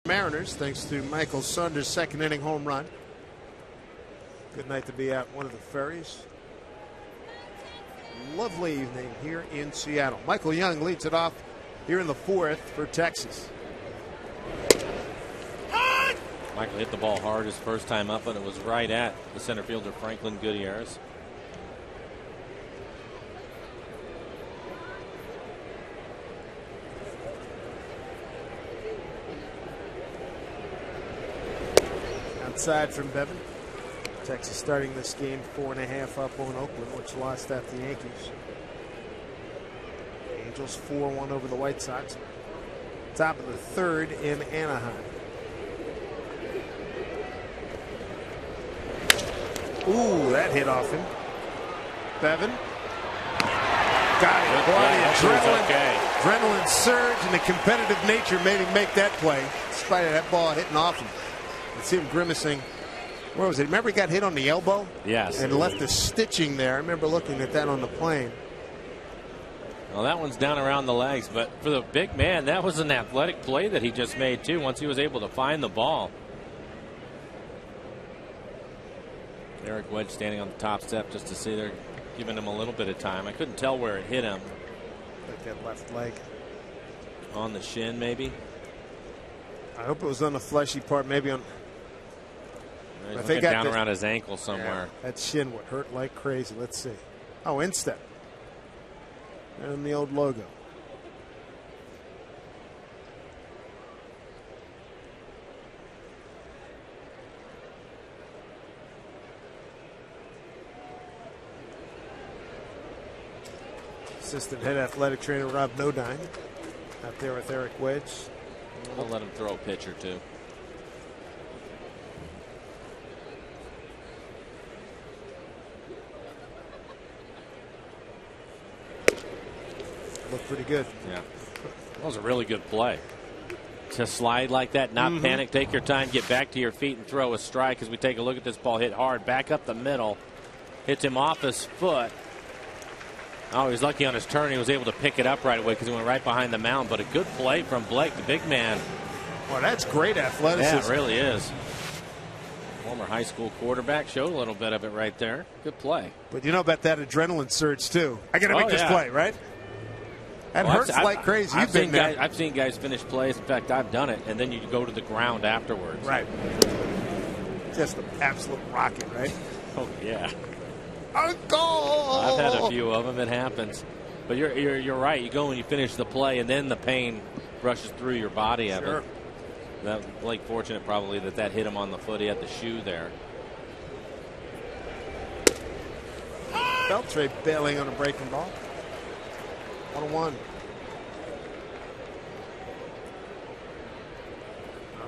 Mariners, thanks to Michael Saunders' second inning home run. Good night to be at one of the ferries. Lovely evening here in Seattle. Michael Young leads it off here in the fourth for Texas. Michael hit the ball hard his first time up, and it was right at the center fielder Franklin Gutierrez. Outside from Bevan. Texas starting this game 4.5 up on Oakland, which lost at the Yankees. Angels 4-1 over the White Sox. Top of the third in Anaheim. Ooh, that hit off him. Bevan. Got it. Boy, the adrenaline surge and the competitive nature made him make that play, despite that ball hitting off him. You see him grimacing. Where was it? Remember he got hit on the elbow? Yes. And left the stitching there. I remember looking at that on the plane. Well, that one's down around the legs, but for the big man, that was an athletic play that he just made, too, once he was able to find the ball. Eric Wedge standing on the top step just to see they're giving him a little bit of time. I couldn't tell where it hit him. Like that left leg. On the shin, maybe? I hope it was on the fleshy part, maybe on. I think down around his ankle somewhere. Yeah, that shin would hurt like crazy. Let's see. Oh, instep. And the old logo. Assistant head athletic trainer Rob Nodine out there with Eric Wedge. We'll let him throw a pitch or two. Looked pretty good. Yeah. That was a really good play. To slide like that, not panic, take your time, get back to your feet and throw a strike. As we take a look at this ball, hit hard, back up the middle. Hits him off his foot. Oh, he's lucky on his turn. He was able to pick it up right away because he went right behind the mound. But a good play from Blake, the big man. Well, that's great athleticism. Yeah, it really is. Former high school quarterback, showed a little bit of it right there. Good play. But you know about that adrenaline surge, too. I got to make this play, right? That hurts like crazy. You've been there. I've seen guys finish plays. In fact, I've done it. And then you go to the ground afterwards. Right. Just an absolute rocket, right? Oh, yeah. Uncle! I've had a few of them. It happens. But you're right. You go and you finish the play, and then the pain rushes through your body. Sure. That Blake fortunate probably that hit him on the foot. He had the shoe there. Beltre bailing on a breaking ball. 1-1.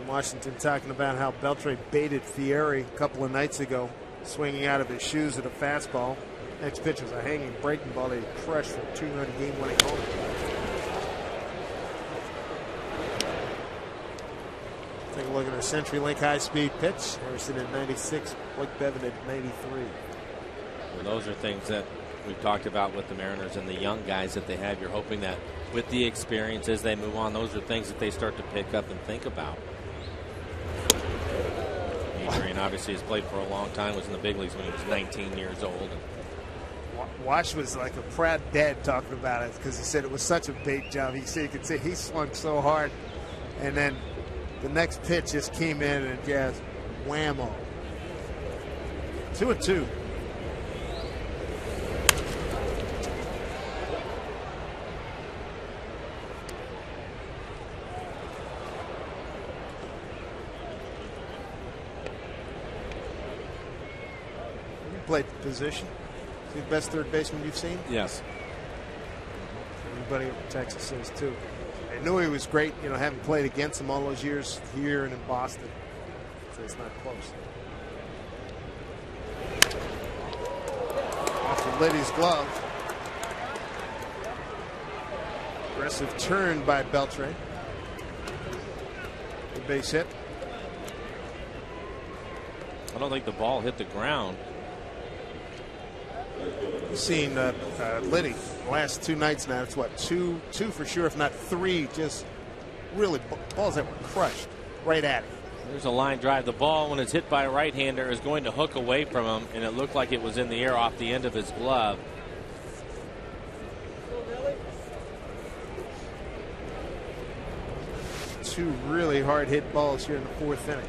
Washington talking about how Beltre baited Fieri a couple of nights ago, swinging out of his shoes at a fastball. Next pitch was a hanging breaking ball that he crushed for a 2-run game-winning home. Take a look at a CenturyLink high-speed pitch. Harrison at 96, Blake Bevan at 93. Well, those are things that we've talked about with the Mariners and the young guys that they have. You're hoping that with the experience as they move on, those are things that they start to pick up and think about. Adrian obviously has played for a long time, was in the big leagues when he was 19 years old. Wash was like a proud dad talking about it because he said it was such a big job. He said you could see he swung so hard, and then the next pitch just came in and just whammo. 2-2. Played the position. Is he the best third baseman you've seen? Yes. Everybody in Texas says too. I knew he was great, you know, having played against him all those years here and in Boston. So it's not close. Off of Liddy's glove. Aggressive turn by Beltre. The base hit. I don't think the ball hit the ground. We've seen Liddy the last two nights now. It's what, two for sure, if not three, just really balls that were crushed. right at him. There's a line drive. The ball, when it's hit by a right-hander, is going to hook away from him, and it looked like it was in the air off the end of his glove. Two really hard hit balls here in the fourth inning.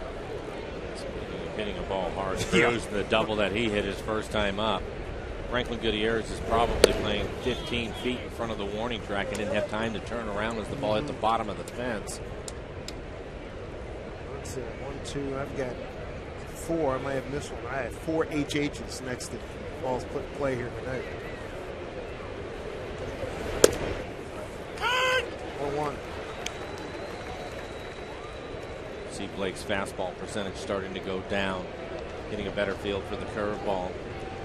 Hitting a ball hard. Cruz, the double that he hit his first time up. Franklin Gutierrez is probably playing 15 feet in front of the warning track and didn't have time to turn around as the ball hit the bottom of the fence. Let's see, 1, 2. I've got 4. I might have missed one. I have 4 HHs next to balls put in play here tonight. 4-1. See Blake's fastball percentage starting to go down, getting a better feel for the curveball.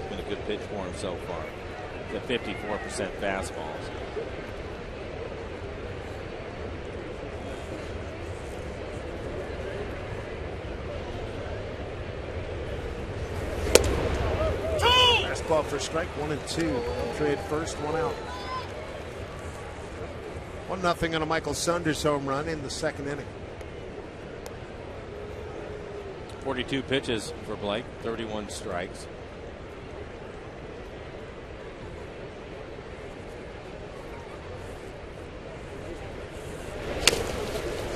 It's been a good pitch for him so far. The 54% fastballs. Fastball for strike 1 and 2. Trade first, 1 out. 1-0 on a Michael Sunders home run in the second inning. 42 pitches for Blake, 31 strikes.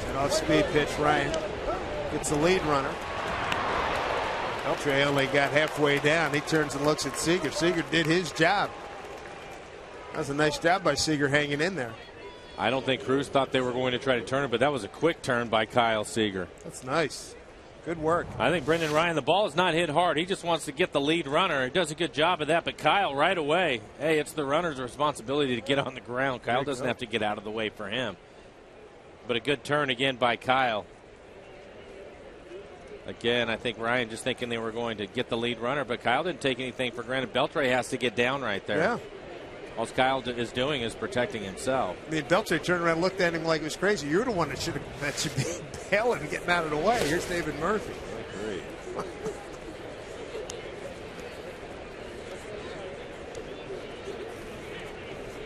An off-speed pitch, Ryan gets the lead runner. Beltre only got halfway down. He turns and looks at Seager. Seager did his job. That was a nice job by Seager hanging in there. I don't think Cruz thought they were going to try to turn it, but that was a quick turn by Kyle Seager. That's nice. Good work. I think Brendan Ryan, the ball is not hit hard. He just wants to get the lead runner. He does a good job of that. But Kyle, right away, hey, it's the runner's responsibility to get on the ground. Kyle doesn't have to get out of the way for him. But a good turn again by Kyle. Again, I think Ryan just thinking they were going to get the lead runner, but Kyle didn't take anything for granted. Beltre has to get down right there. Yeah. All Kyle is doing is protecting himself. I mean, Beltre turned around and looked at him like it was crazy. You're the one that should be bailing and getting out of the way. Here's David Murphy. I agree.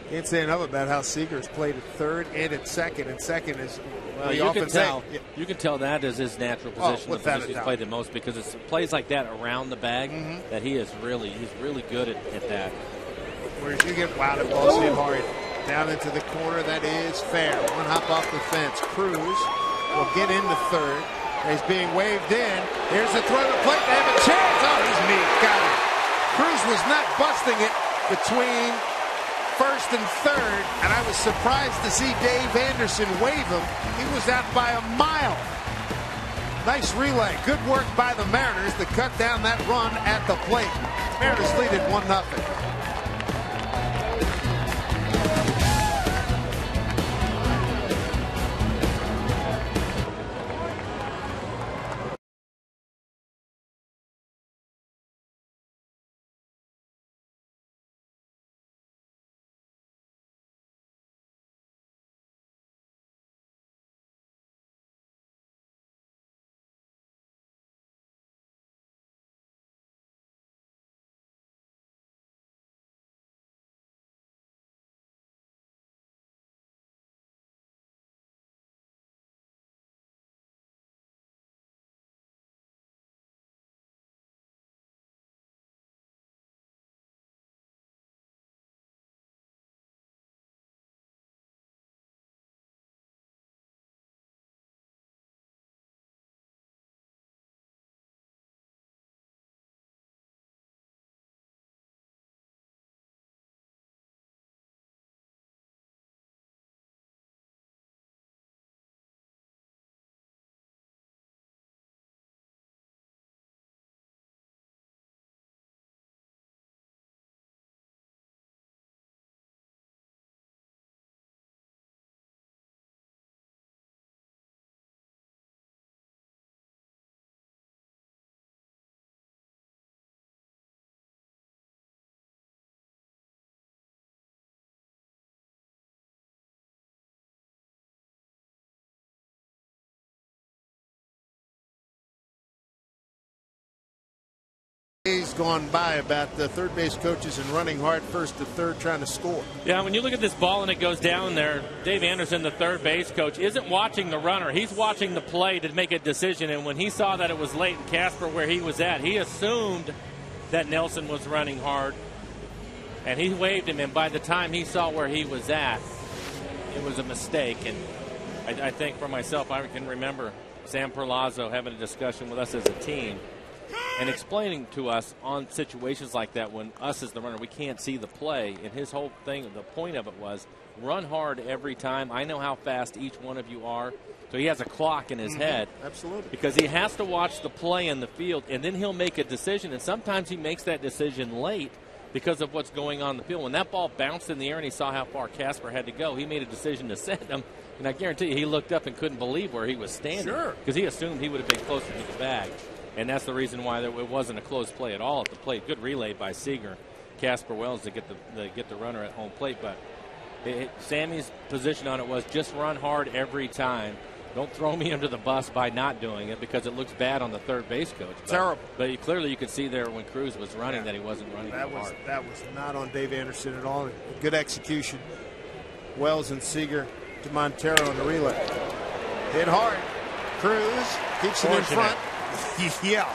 Can't say enough about how Seager's played at third and at second. And second is, well, you can tell. You can tell that is his natural position. The position he's played the most, because it's plays like that around the bag that he's really good at that. Whereas you get the ball hit hard down into the corner. That is fair. One hop off the fence. Cruz will get into third. He's being waved in. Here's the throw to the plate. They have a chance. Oh, he's mean. Got it. Cruz was not busting it between first and third, and I was surprised to see Dave Anderson wave him. He was out by a mile. Nice relay. Good work by the Mariners to cut down that run at the plate. Mariners lead at 1-0. has gone by about the third base coaches and running hard first to third trying to score. Yeah, when you look at this ball and it goes down there, Dave Anderson, the third base coach, isn't watching the runner. He's watching the play to make a decision. And when he saw that it was late and Casper where he was at, he assumed that Nelson was running hard. And he waved him. And by the time he saw where he was at, it was a mistake. And I think for myself, I can remember Sam Perlazzo having a discussion with us as a team and explaining to us on situations like that when us as the runner, we can't see the play. And his whole thing, the point of it was run hard every time. I know how fast each one of you are. So he has a clock in his head. Absolutely. Because he has to watch the play in the field, and then he'll make a decision. And sometimes he makes that decision late because of what's going on in the field. When that ball bounced in the air and he saw how far Casper had to go, he made a decision to send him. And I guarantee you he looked up and couldn't believe where he was standing. Sure. Because he assumed he would have been closer to the bag. And that's the reason why it wasn't a close play at all at the plate. Good relay by Seager, Casper Wells to get the runner at home plate. But Sammy's position on it was just run hard every time. Don't throw me under the bus by not doing it because it looks bad on the third base coach. Terrible. But clearly you could see there when Cruz was running that he wasn't running hard. That was not on Dave Anderson at all. Good execution. Wells and Seager to Montero on the relay. Hit hard. Cruz keeps it in front. Yeah.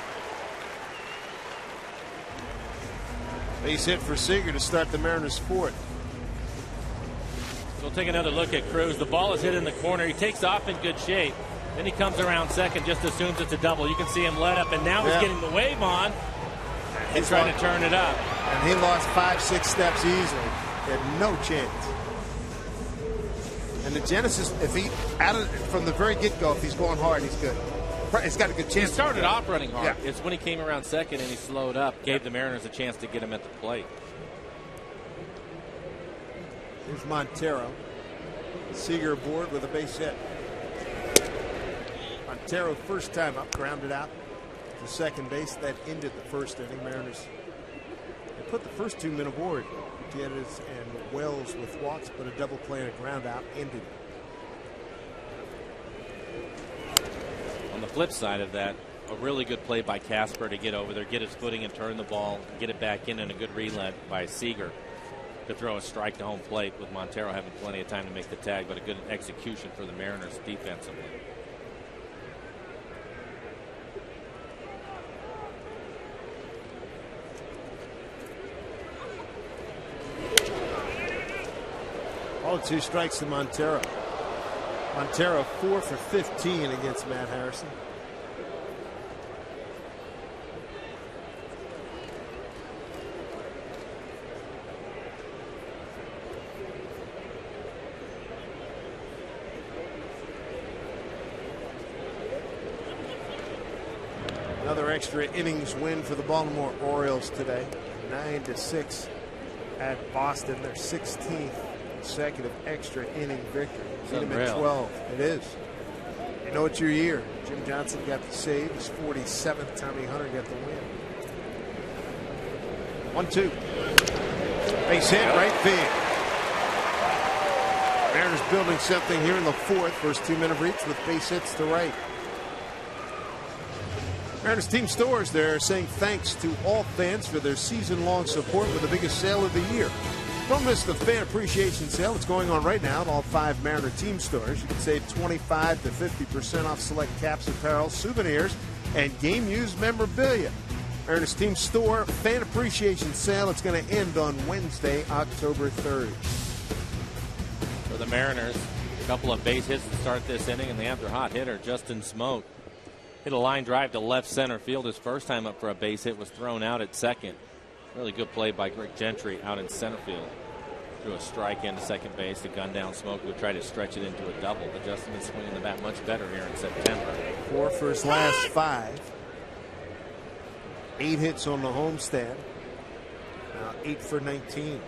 Base hit for Seager to start the Mariners' fourth. So we'll take another look at Cruz. The ball is hit in the corner. He takes off in good shape. Then he comes around second, just assumes it's a double. You can see him let up, and now he's getting the wave on and trying to turn it up. And he lost 5-6 steps easily. He had no chance. And the Genesis, if he from the very get-go, if he's going hard, he's good. He's got a good chance. He started off running hard. Yeah. It's when he came around second and he slowed up, gave the Mariners a chance to get him at the plate. Here's Montero. Seager aboard with a base hit. Montero first time up, grounded out to second base. That ended the first inning. Mariners, they put the first two men aboard. Gutierrez and Wells with walks, but a double play and a ground out ended. On the flip side of that, a really good play by Casper to get over there, get his footing and turn the ball, get it back in, and a good relet by Seager to throw a strike to home plate with Montero having plenty of time to make the tag, but a good execution for the Mariners defensively. All 2 strikes to Montero. Montero 4 for 15 against Matt Harrison. Another extra innings win for the Baltimore Orioles today. 9-6 at Boston. Their 16th consecutive extra inning victory. Beat them at 12. It is. You know it's your year. Jim Johnson got the save. His 47th. Tommy Hunter got the win. 1-2. Base hit, right field. Mariners building something here in the fourth. First 2 men of reach with base hits to right. Mariners team stores there saying thanks to all fans for their season-long support with the biggest sale of the year. Don't miss the fan appreciation sale. It's going on right now at all 5 Mariner team stores. You can save 25 to 50% off select caps, apparel, souvenirs, and game-used memorabilia. Mariners team store fan appreciation sale. It's going to end on Wednesday, October 3rd. For the Mariners, a couple of base hits to start this inning, and they have their hot hitter, Justin Smoke. Hit a line drive to left center field. His first time up for a base hit was thrown out at second. Really good play by Greg Gentry out in center field. Threw a strike into second base. The gun down Smoke would try to stretch it into a double. But Justin is swinging the bat much better here in September. 4 for his last 5. 8 hits on the homestand. Now 8 for 19.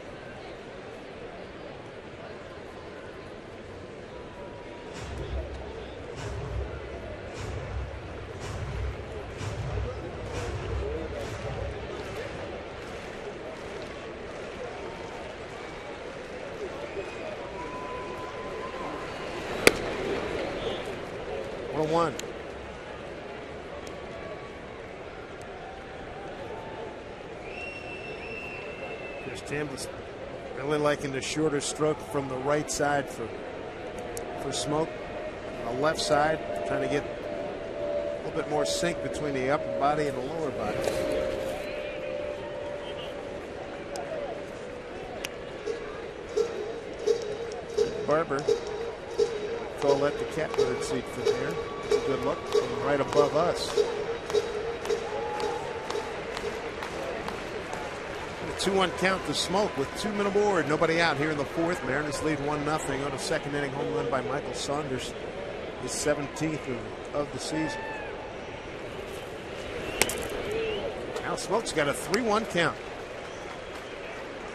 Chris Chambliss really liking the shorter stroke from the right side for Smoke. On the left side, trying to get a little bit more sync between the upper body and the lower body. Barber, Colette the catbird seat from here. Good look from right above us. A 2-1 count to Smoke with 2 men aboard. Nobody out here in the fourth. Mariners lead 1-0 on a second inning home run by Michael Saunders. His 17th of the season. Now Smoke's got a 3-1 count.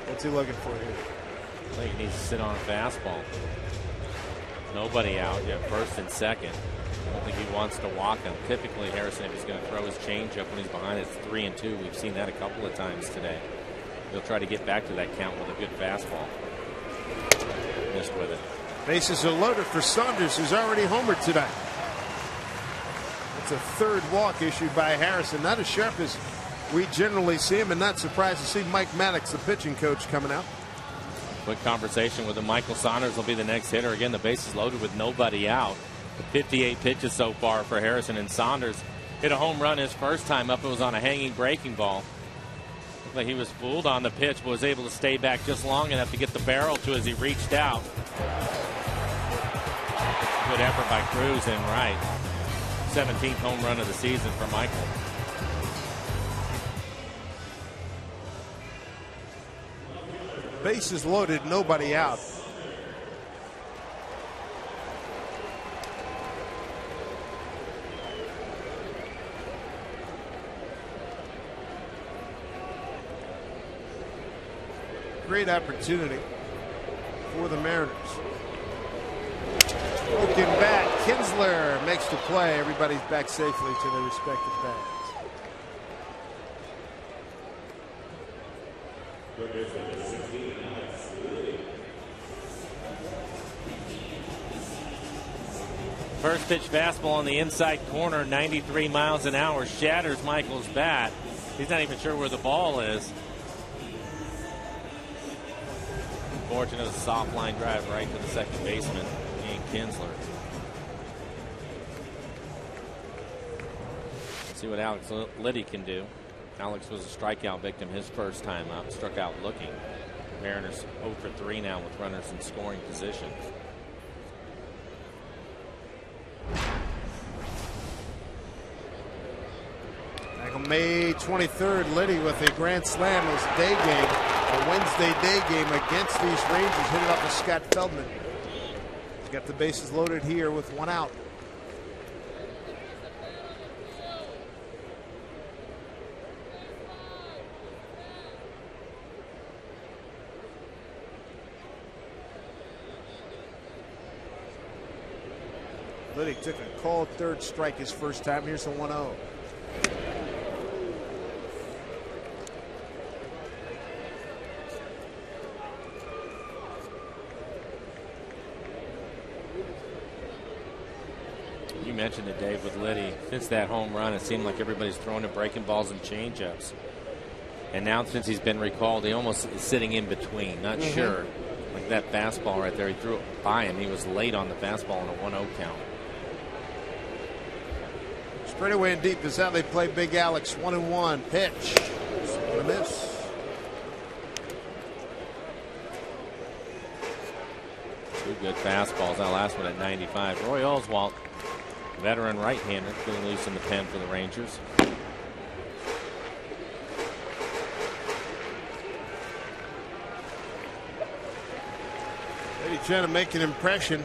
What's he looking for here? I think he needs to sit on a fastball. Nobody out yet, first and second. I don't think he wants to walk him. Typically, Harrison, if he's going to throw his changeup when he's behind, it's 3-2. We've seen that a couple of times today. He'll try to get back to that count with a good fastball. Missed with it. Bases are loaded for Saunders, who's already homered tonight. It's a third walk issued by Harrison. Not as sharp as we generally see him, and not surprised to see Mike Maddox, the pitching coach, coming out. Quick conversation with him. Michael Saunders will be the next hitter. Again, the bases loaded with nobody out. 58 pitches so far for Harrison, and Saunders hit a home run his first time up. It was on a hanging breaking ball. Looked like he was fooled on the pitch, but was able to stay back just long enough to get the barrel to as he reached out. Good effort by Cruz and right. 17th home run of the season for Michael. Bases loaded, nobody out. Great opportunity for the Mariners. Looking back, Kinsler makes the play. Everybody's back safely to their respective bags. First pitch fastball on the inside corner, 93 miles an hour, shatters Michael's bat. He's not even sure where the ball is. Fortunate, a soft line drive right to the second baseman, Ian Kinsler. Let's see what Alex Liddy can do. Alex was a strikeout victim his first time up, struck out looking. Mariners 0 for 3 now with runners in scoring position. Back on May 23rd, Liddy with a grand slam his day game, a Wednesday day game against these Rangers, hit it off of Scott Feldman. He's got the bases loaded here with 1 out. Liddy took a called third strike his first time. Here's the 1-0. You mentioned it, Dave, with Liddy. Since that home run, it seemed like everybody's throwing him breaking balls and changeups. And now, since he's been recalled, he almost is sitting in between. Not sure. Like that fastball right there, he threw it by him. He was late on the fastball on a 1-0 count. Straight away and deep is how they play Big Alex. 1-1 pitch. Swing and a miss. Two good fastballs. That last one at 95. Roy Oswalt, veteran right-hander, getting loose in the pen for the Rangers. Eddie trying to make an impression.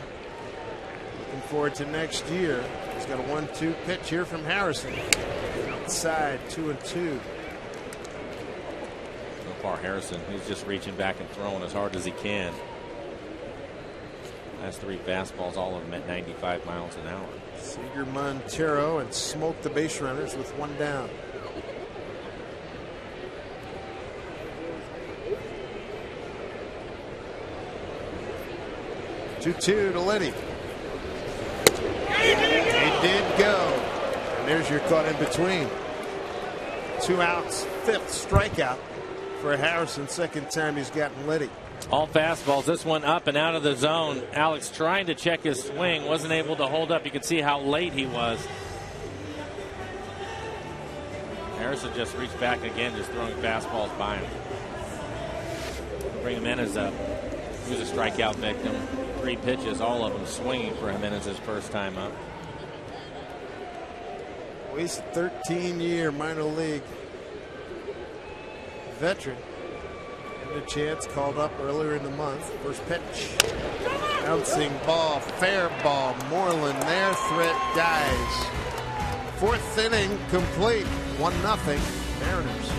Looking forward to next year. He's got a 1-2 pitch here from Harrison. Outside, 2-2. So far, Harrison, he's just reaching back and throwing as hard as he can. Last 3 fastballs, all of them at 95 miles an hour. Seager, Montero, and Smoke the base runners with 1 down. Two-two to Liddy. He did go. And there's your caught in between. 2 outs, 5th strikeout for Harrison. Second time he's gotten litty. All fastballs. This one up and out of the zone. Alex trying to check his swing. Wasn't able to hold up. You could see how late he was. Harrison just reached back again, just throwing fastballs by him. Bring Jimenez up. He was a strikeout victim. 3 pitches, all of them swinging for Jimenez his first time up. Well, he's a 13-year minor league veteran. And a chance called up earlier in the month. First pitch. Bouncing ball, fair ball. Moreland there, threat dies. 4th inning complete. 1-0 Mariners.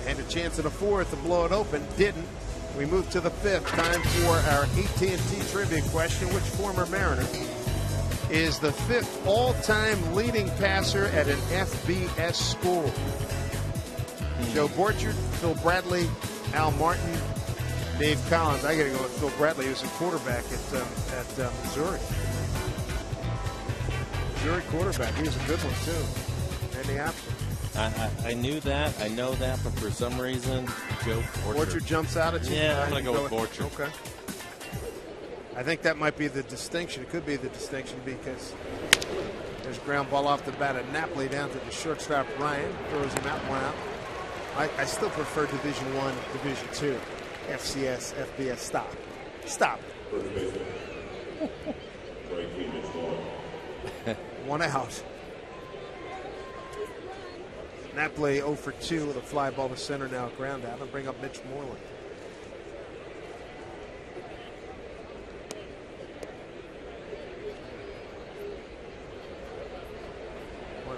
And a chance in the 4th to blow it open. Didn't. We move to the 5th. Time for our AT&T trivia question. Which former Mariner is the 5th all-time leading passer at an FBS school? Joe Borchard, Phil Bradley, Al Martin, Dave Collins. I got to go with Phil Bradley, who's a quarterback at Missouri. Missouri quarterback. He was a good one, too. And the option. I knew that. I know that, but for some reason, Joe Borchard jumps out at you? Yeah, I'm going to go with Borchard. Okay. I think that might be the distinction. It could be the distinction because there's ground ball off the bat at Napoli down to the shortstop Ryan. Throws him out, 1 out. I still prefer Division I, Division II, FCS, FBS. Stop. 1 out. Napoli 0 for 2 with a fly ball to center now, ground out. I'll bring up Mitch Moreland.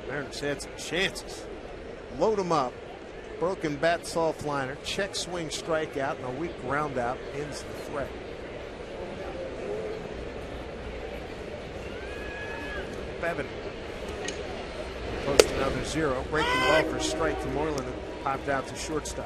Mariners had some chances. Load him up. Broken bat, soft liner. Check swing, strikeout, and a weak ground out ends the threat. Bevan. Post another 0. Breaking ball for strike to Moreland and popped out to shortstop.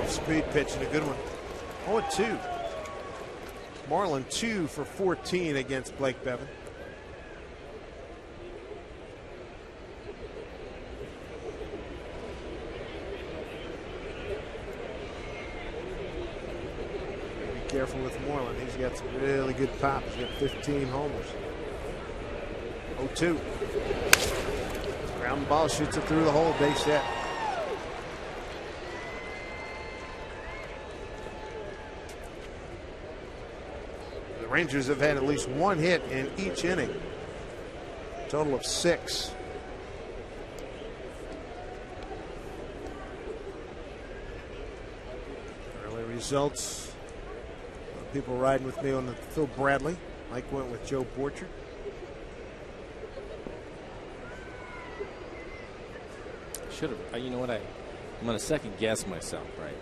Off-speed pitch and a good one. 0-2. Moreland 2 for 14 against Blake Bevan. Careful with Moreland. He's got some really good pop. He's got 15 homers. 0-2. Ground ball shoots it through the hole. Base hit. The Rangers have had at least one hit in each inning. Total of 6. Early results. People riding with me on the Phil Bradley. Mike went with Joe Borchard. Should have. You know what? I'm going to second guess myself right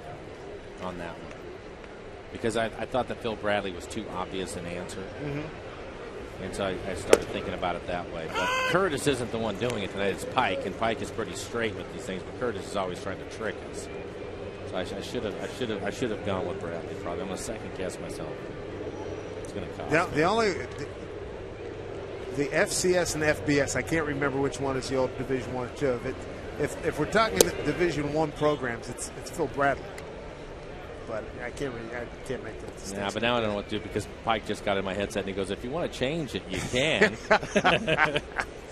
now on that one, because I thought that Phil Bradley was too obvious an answer. And so I started thinking about it that way. But Curtis isn't the one doing it tonight. It's Pike, and Pike is pretty straight with these things. But Curtis is always trying to trick us. So I should have gone with Bradley. Probably. I'm going to second guess myself. It's going to cost. Now, the FCS and FBS. I can't remember which one is the old Division I and II. If we're talking Division I programs, it's Phil Bradley. But I can't make that distinction. Yeah, but now I don't know what to do, because Pike just got in my headset and he goes, "If you want to change it, you can."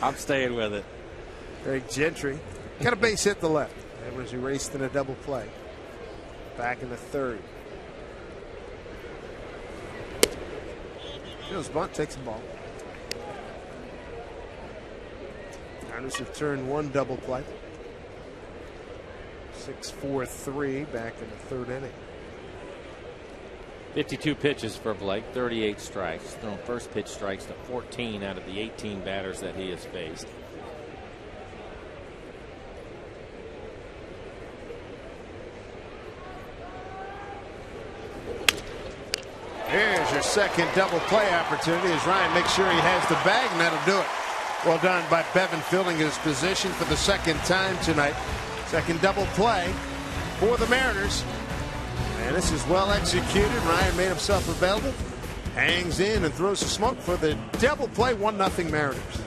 I'm staying with it. Greg Gentry got a base hit to left. That was erased in a double play. Back in the third. Fields bunt, takes the ball. Mariners have turned one double play. 6-4-3 back in the third inning. 52 pitches for Blake, 38 strikes. Thrown first pitch strikes to 14 out of the 18 batters that he has faced. Here's your second double play opportunity as Ryan makes sure he has the bag, and that'll do it. Well done by Bevan, filling his position for the second time tonight. Second double play for the Mariners. And this is well executed. Ryan made himself available. Hangs in and throws the smoke for the double play. 1-0 Mariners.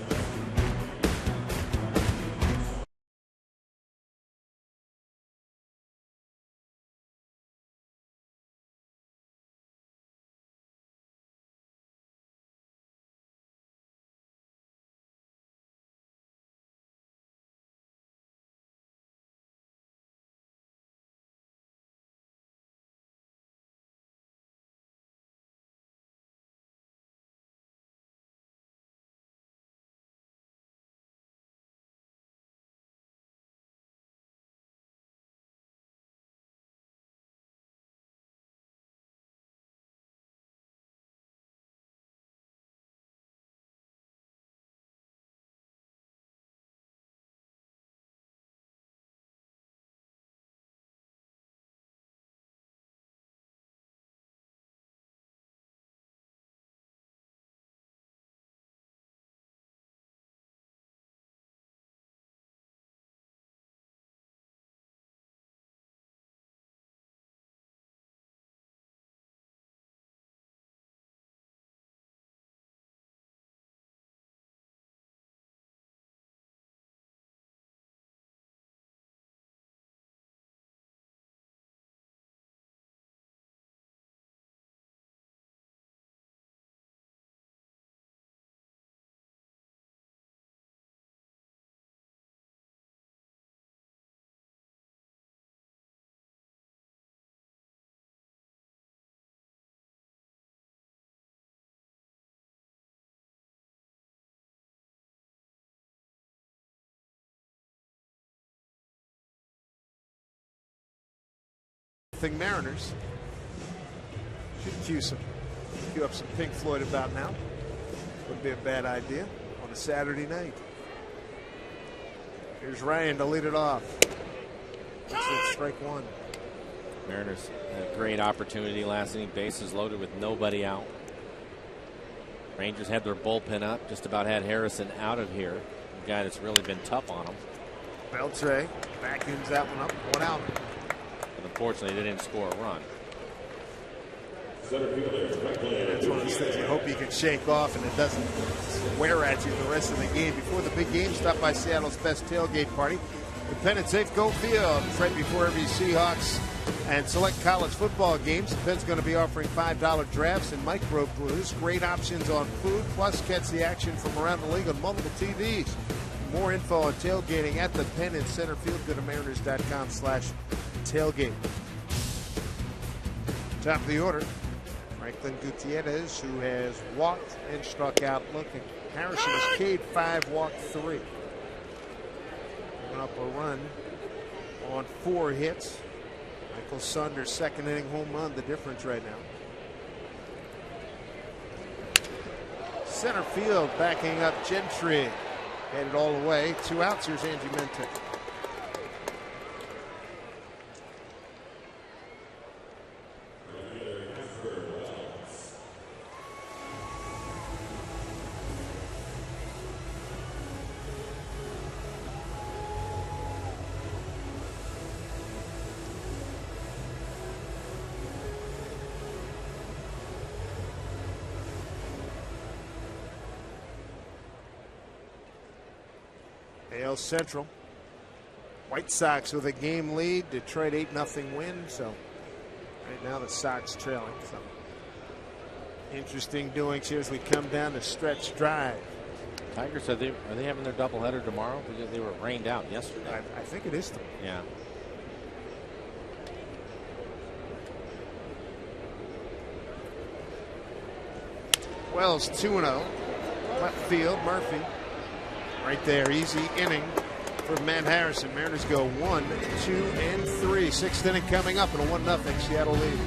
Mariners. Should cue up some Pink Floyd about now. Wouldn't be a bad idea on a Saturday night. Here's Ryan to lead it off. That's strike one. Mariners had a great opportunity last inning. Bases loaded with nobody out. Rangers had their bullpen up. Just about had Harrison out of here. A guy that's really been tough on them. Beltre vacuums that one up. One out. But unfortunately, they didn't score a run. That's one of those things you hope you can shake off and it doesn't wear at you the rest of the game. Before the big game, stop by Seattle's best tailgate party. The Penn and Safeco Field. It's right before every Seahawks and select college football games. Penn's going to be offering $5 drafts and micro blues. Great options on food, plus catch the action from around the league on multiple TVs. More info on tailgating at the Penn and Center Field. Go to Mariners.com/tailgate. Top of the order. Franklin Gutierrez, who has walked and struck out looking. Harrison has K'd 5, walked 3. Giving up a run on 4 hits. Michael Saunders' second inning home run, the difference right now. Center field backing up Gentry. Headed all the way. 2 outs. Here's Angie Mente. AL Central. White Sox with a game lead. Detroit 8-0 win. So right now the Sox trailing. So interesting doings here as we come down the stretch drive. Tigers, are they having their doubleheader tomorrow? Because they were rained out yesterday. I think it is tomorrow. Yeah. Wells 2-0. Left field, Murphy. Right there, easy inning for Matt Harrison. Mariners go 1, 2, and 3. 6th inning coming up in a 1-0 Seattle lead.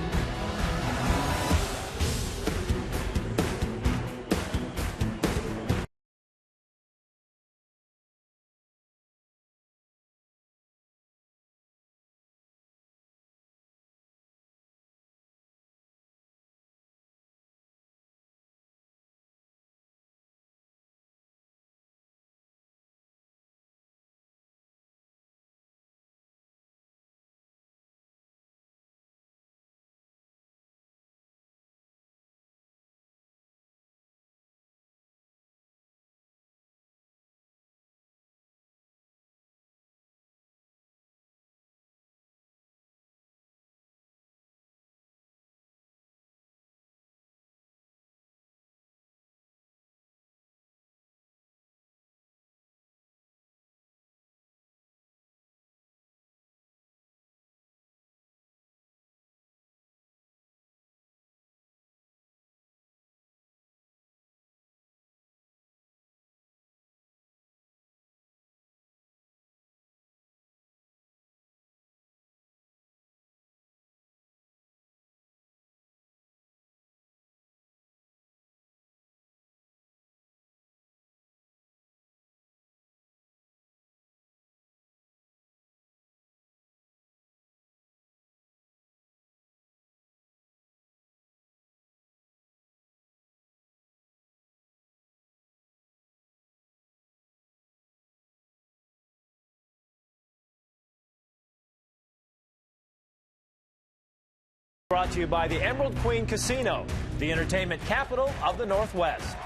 Brought to you by the Emerald Queen Casino, the entertainment capital of the Northwest.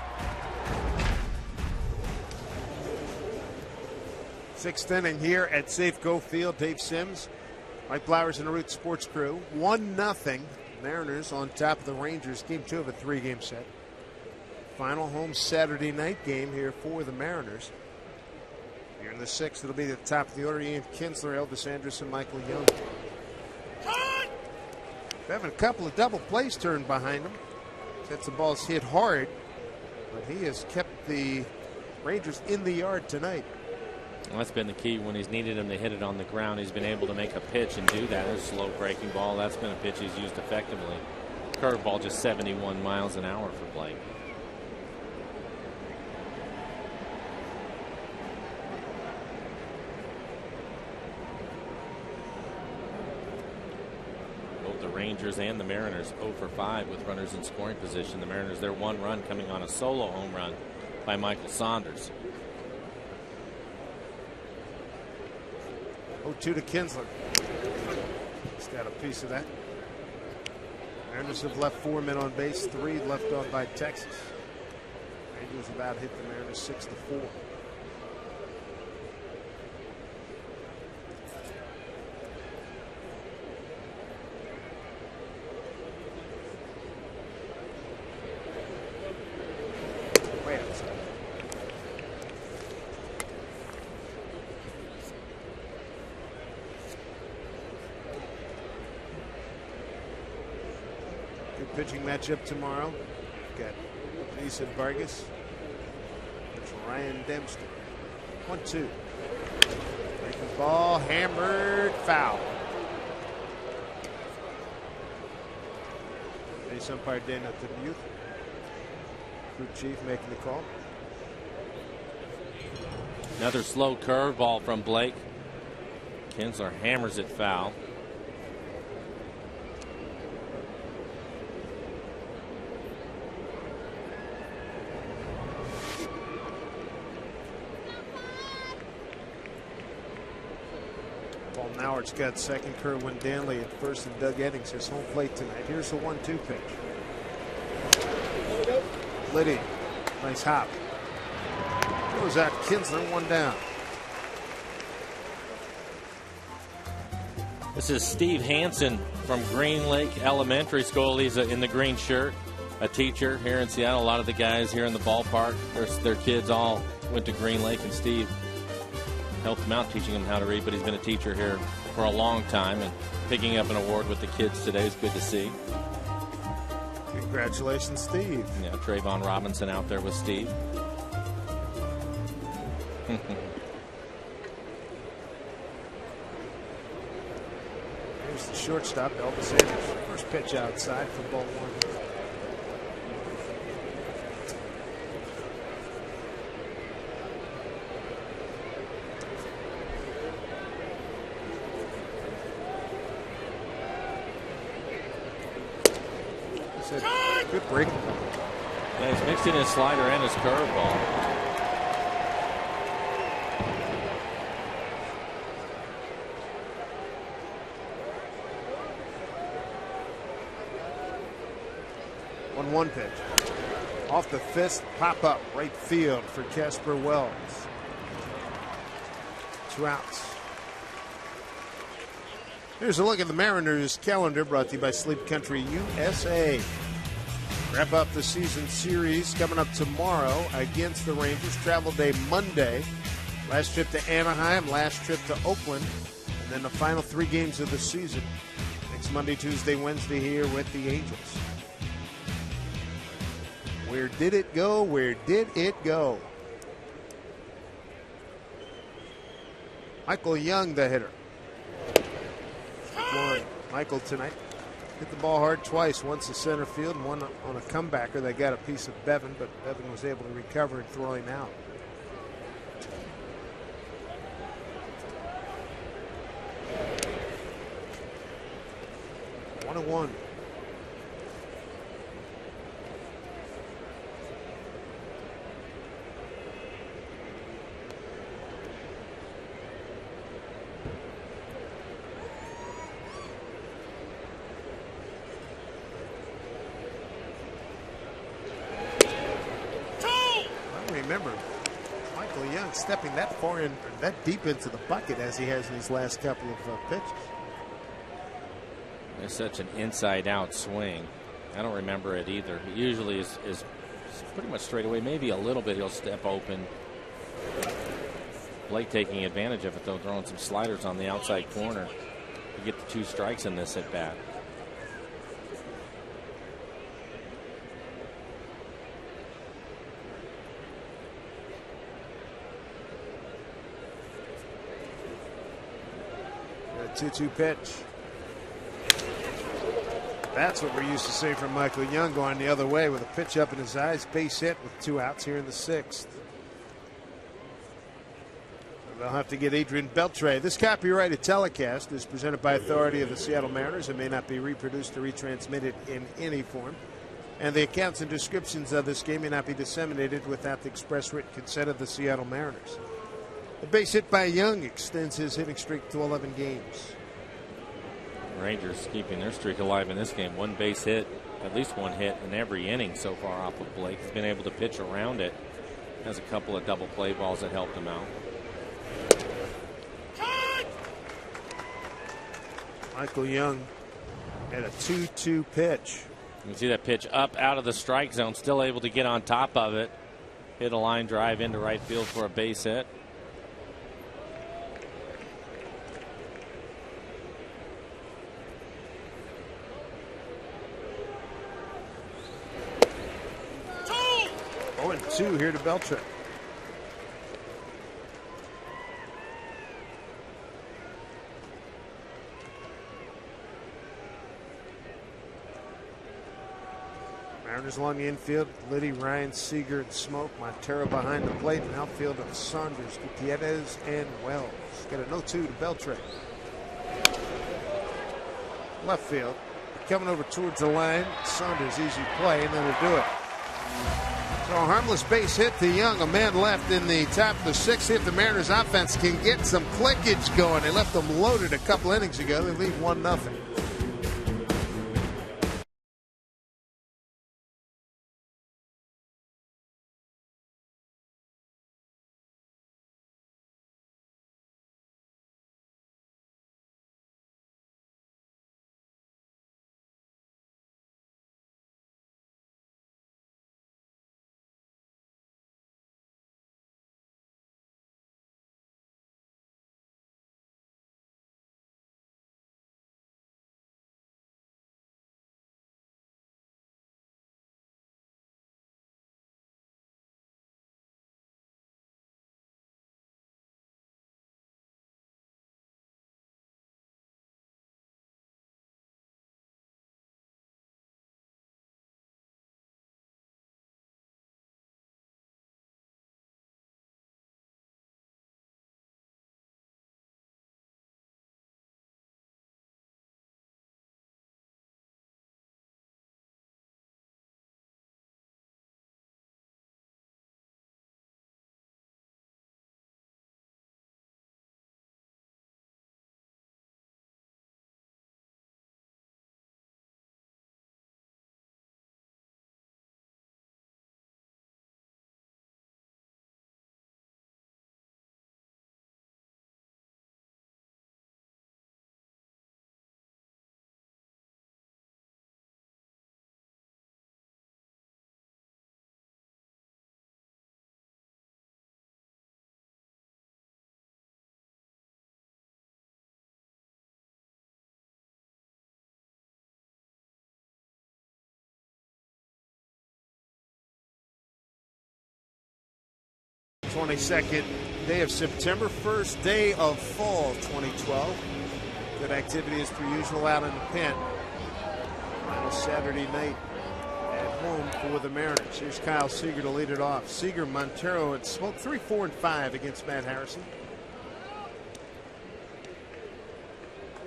6th inning here at Safeco Field. Dave Sims, Mike Blowers, and the Root Sports crew. 1-0. Mariners on top of the Rangers. Game 2 of a 3-game set. Final home Saturday night game here for the Mariners. Here in the 6th, it'll be at the top of the order. Ian Kinsler, Elvis Anderson, Michael Young. Having a couple of double plays turned behind him. Sets the balls hit hard, but he has kept the Rangers in the yard tonight. Well, that's been the key. When he's needed him to hit it on the ground, he's been able to make a pitch and do that. A slow breaking ball. That's been a pitch he's used effectively. Curveball just 71 miles an hour for Blake. Rangers and the Mariners 0 for 5 with runners in scoring position. The Mariners, their 1 run coming on a solo home run by Michael Saunders. 0-2 to Kinsler. He's got a piece of that. Mariners have left 4 men on base, 3 left on by Texas. Rangers about hit the Mariners 6-4. Good pitching matchup tomorrow. Got Jason Vargas. It's Ryan Dempster. 1-2. Breaking ball, hammered, foul. Base umpire Daniel Youth. Crew chief making the call. Another slow curveball from Blake. Kinsler hammers it foul. Paul Nauert's got second. Kerwin Danley at first, and Doug Eddings has home plate tonight. Here's the 1-2 pitch. Liddy, nice hop. Goes out Kinsler, one down. This is Steve Hansen from Green Lake Elementary School. He's in the green shirt, a teacher here in Seattle. A lot of the guys here in the ballpark, their kids all went to Green Lake, and Steve helped them out teaching them how to read, but he's been a teacher here for a long time, and picking up an award with the kids today is good to see. Congratulations, Steve. Yeah, Trayvon Robinson out there with Steve. Here's the shortstop, Elvis Sanders. First pitch outside for ball one. Good break. Yeah, he's mixed in his slider and his curveball. One pitch. Off the fist, pop up right field for Casper Wells. 2 outs. Here's a look at the Mariners calendar brought to you by Sleep Country USA. Wrap up the season series coming up tomorrow against the Rangers. Travel day Monday. Last trip to Anaheim, last trip to Oakland, and then the final 3 games of the season. Next Monday, Tuesday, Wednesday here with the Angels. Where did it go? Where did it go? Michael Young, the hitter. Michael tonight hit the ball hard twice, once to center field and one on a comebacker. They got a piece of Bevan, but Bevan was able to recover and throw him out. One and one. Remember, Michael Young stepping that far in, that deep into the bucket as he has in these last couple of pitches. It's such an inside-out swing. I don't remember it either. It usually is pretty much straight away. Maybe a little bit he'll step open. Blake taking advantage of it, though, throwing some sliders on the outside corner to get the 2 strikes in this at bat. A 2-2 pitch. That's what we're used to seeing from Michael Young, going the other way with a pitch up in his eyes. Base hit with 2 outs here in the 6th. They'll have to get Adrian Beltre. This copyrighted telecast is presented by authority of the Seattle Mariners and may not be reproduced or retransmitted in any form. And the accounts and descriptions of this game may not be disseminated without the express written consent of the Seattle Mariners. The base hit by Young extends his hitting streak to 11 games. Rangers keeping their streak alive in this game. 1 base hit, at least 1 hit in every inning so far off of Blake. He's been able to pitch around it. Has a couple of double play balls that helped him out. Michael Young at a 2-2 pitch. You can see that pitch up out of the strike zone, still able to get on top of it. Hit a line drive into right field for a base hit. 2-2 here to Beltran. Mariners along the infield, Liddy, Ryan, Seager, and Smoke. Montero behind the plate. And outfield of Saunders, Gutierrez, and Wells. Got a 0-2 to Beltran. Left field. Coming over towards the line. Saunders, easy play, and that'll do it. So a harmless base hit to Young. A man left in the top of the sixth. If the Mariners offense can get some clickage going. They left them loaded a couple innings ago. They lead 1-0. '22nd day of September, first day of fall 2012. Good activity as per usual out in the pen. Final Saturday night at home for the Mariners. Here's Kyle Seager to lead it off. Seager, Montero, and Smoke 3, 4, and 5 against Matt Harrison.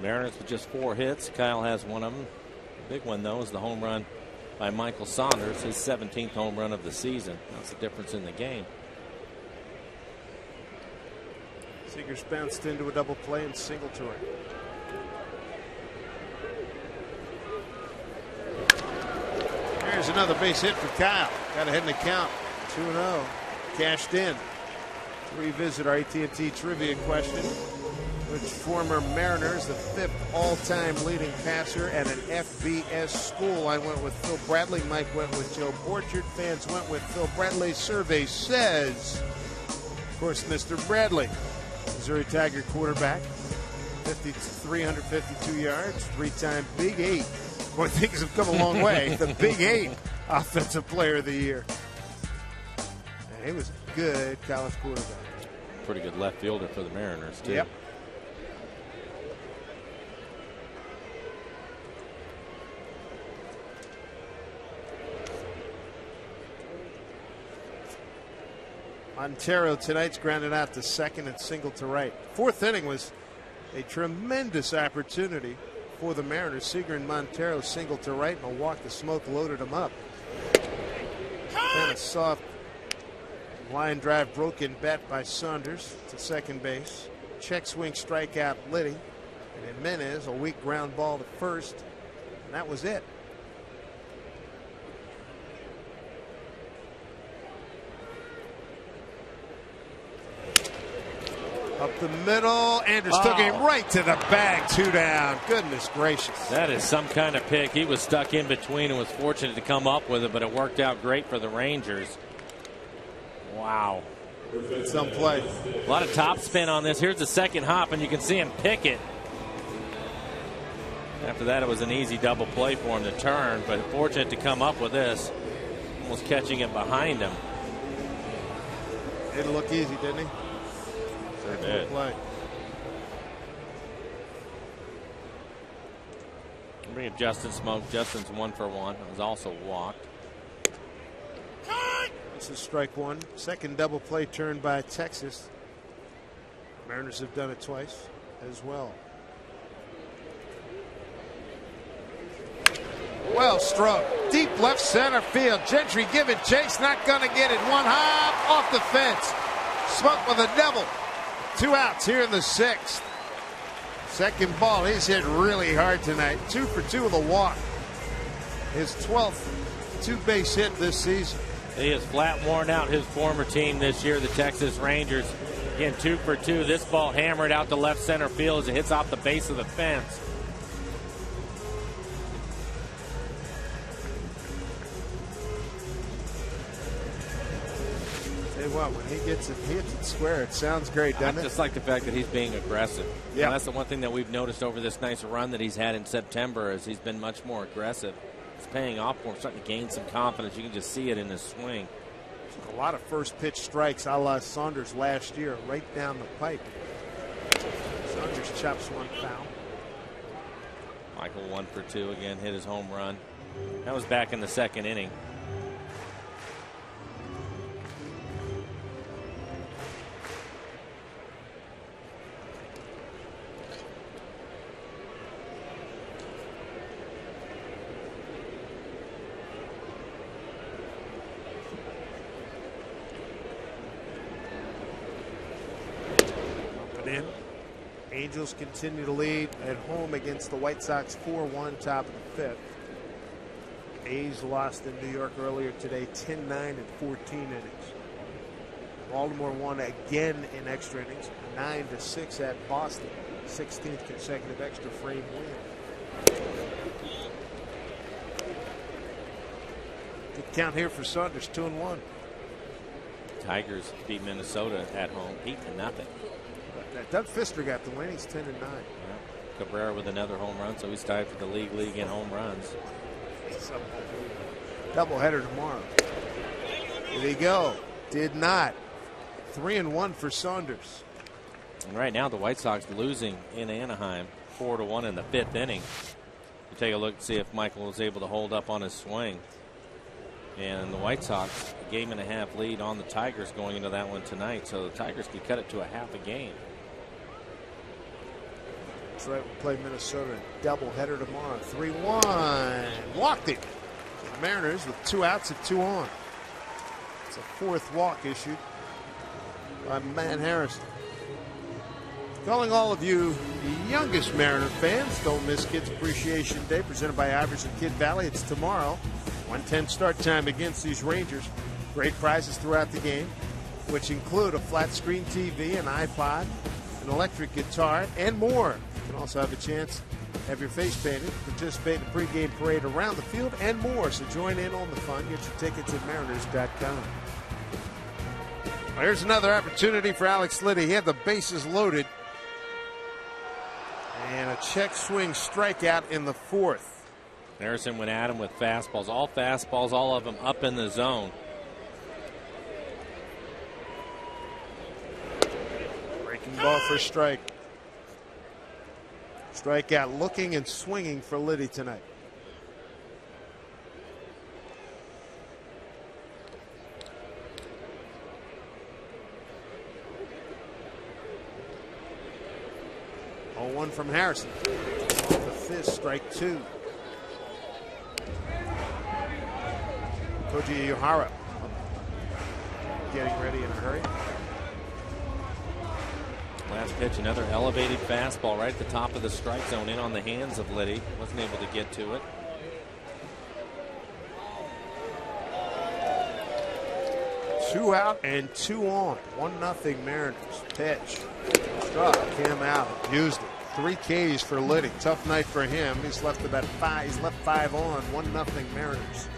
Mariners with just 4 hits. Kyle has one of them. The big one, though, is the home run by Michael Saunders, his 17th home run of the season. That's the difference in the game. Seager's bounced into a double play and single to it. There's another base hit for Kyle. Got ahead in the count. 2-0. Cashed in. Revisit our AT&T trivia question. Which former Mariners, the 5th all-time leading passer at an FBS school? I went with Phil Bradley. Mike went with Joe Borchard. Fans went with Phil Bradley. Survey says, of course, Mr. Bradley. Missouri Tiger quarterback, 352 yards, 3-time Big 8. Boy, things have come a long way. The Big 8 Offensive Player of the Year. And he was a good college quarterback. Pretty good left fielder for the Mariners, too. Yep. Montero tonight's grounded out to second and single to right. Fourth inning was a tremendous opportunity for the Mariners. Seager and Montero single to right, and a walk to Smoke loaded them up. Then a soft line drive broken bat by Saunders to second base. Check swing strikeout Liddy. And Jimenez a weak ground ball to first. And that was it. Up the middle, Anders took him right to the bag, 2 down. Goodness gracious. That is some kind of pick. He was stuck in between and was fortunate to come up with it, but it worked out great for the Rangers. Wow. Some play. A lot of top spin on this. Here's the second hop, and you can see him pick it. After that, it was an easy double play for him to turn, but fortunate to come up with this. Almost catching it behind him. Didn't look easy, didn't he? Sure Second did. play. Bring up Justin Smoke. Justin's 1 for 1. Was also walked. This is strike one. Second double play turn by Texas. Mariners have done it twice as well. Well struck. Deep left center field. Gentry giving chase. Not going to get it. One hop off the fence. Smoke with a double. 2 outs here in the 6th. Second ball. He's hit really hard tonight. 2 for 2 with a walk. His 12th 2-base hit this season. He has flat worn out his former team this year, the Texas Rangers. Again, 2 for 2. This ball hammered out to left center field as it hits off the base of the fence. Tell you what, when he hits it square, it sounds great, doesn't I it? just like the fact that he's being aggressive. Yeah. And that's the one thing that we've noticed over this nice run that he's had in September is he's been much more aggressive. It's paying off for him, starting to gain some confidence. You can just see it in his swing. A lot of first pitch strikes a la Saunders last year, right down the pipe. Saunders chops one foul. Michael 1 for 2 again, hit his home run. That was back in the 2nd inning. In. Angels continue to lead at home against the White Sox 4-1, top of the 5th. A's lost in New York earlier today, 10-9 in 14 innings. Baltimore won again in extra innings, 9-6 at Boston, 16th consecutive extra frame win. Good count here for Saunders, 2-1. Tigers beat Minnesota at home, 8-0. Doug Fister got the win. He's 10-9. Yeah. Cabrera with another home run, so he's tied for the league in home runs. Doubleheader tomorrow. Did he go? Did not. 3-1 for Saunders. And right now the White Sox losing in Anaheim 4-1 in the 5th inning. You take a look and see if Michael was able to hold up on his swing. And the White Sox, a 1.5 lead on the Tigers going into that one tonight. So the Tigers could cut it to a half a game. That's right. We'll play Minnesota in doubleheader tomorrow. 3-1. Walked it. The Mariners with 2 outs and 2 on. It's a 4th walk issued by Matt Harrison. Calling all of you the youngest Mariner fans, don't miss Kids Appreciation Day presented by Iverson Kid Valley. It's tomorrow. 1:10 start time against these Rangers. Great prizes throughout the game, which include a flat screen TV, an iPod, an electric guitar, and more. You can also have a chance to have your face painted, participate in the pregame parade around the field, and more. So join in on the fun. Get your tickets at mariners.com. Well, here's another opportunity for Alex Liddy. He had the bases loaded. And a check swing strikeout in the 4th. Harrison went at him with fastballs, all of them up in the zone. Breaking ball for a strike. Strikeout looking and swinging for Liddy tonight. Oh, 1 from Harrison. Off the fist, strike 2. Koji Uehara getting ready in a hurry. Last pitch, another elevated fastball right at the top of the strike zone in on the hands of Liddy. Wasn't able to get to it. Two out and 2 on. 1-0 Mariners. Pitch. Struck him out. Used it. 3 Ks for Liddy. Tough night for him. He's left about 5. He's left 5 on. 1-0 Mariners.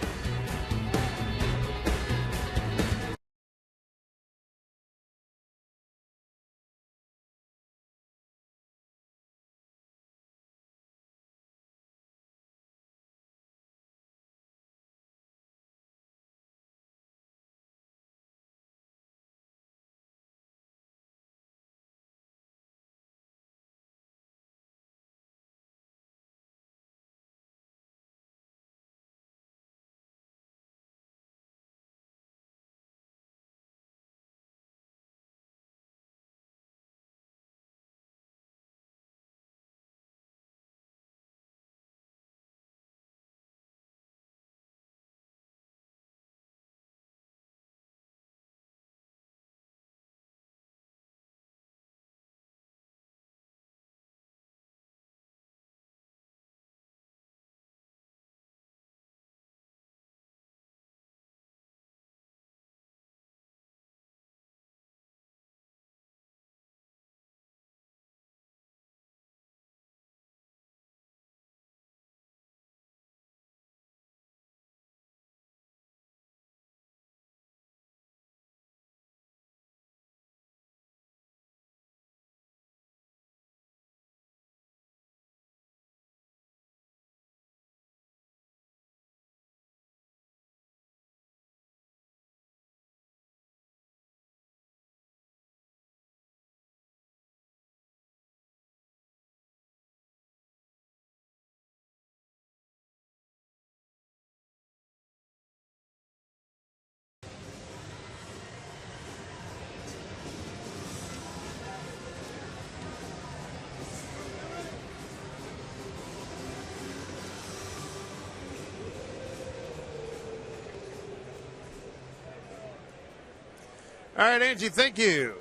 All right, Angie, thank you.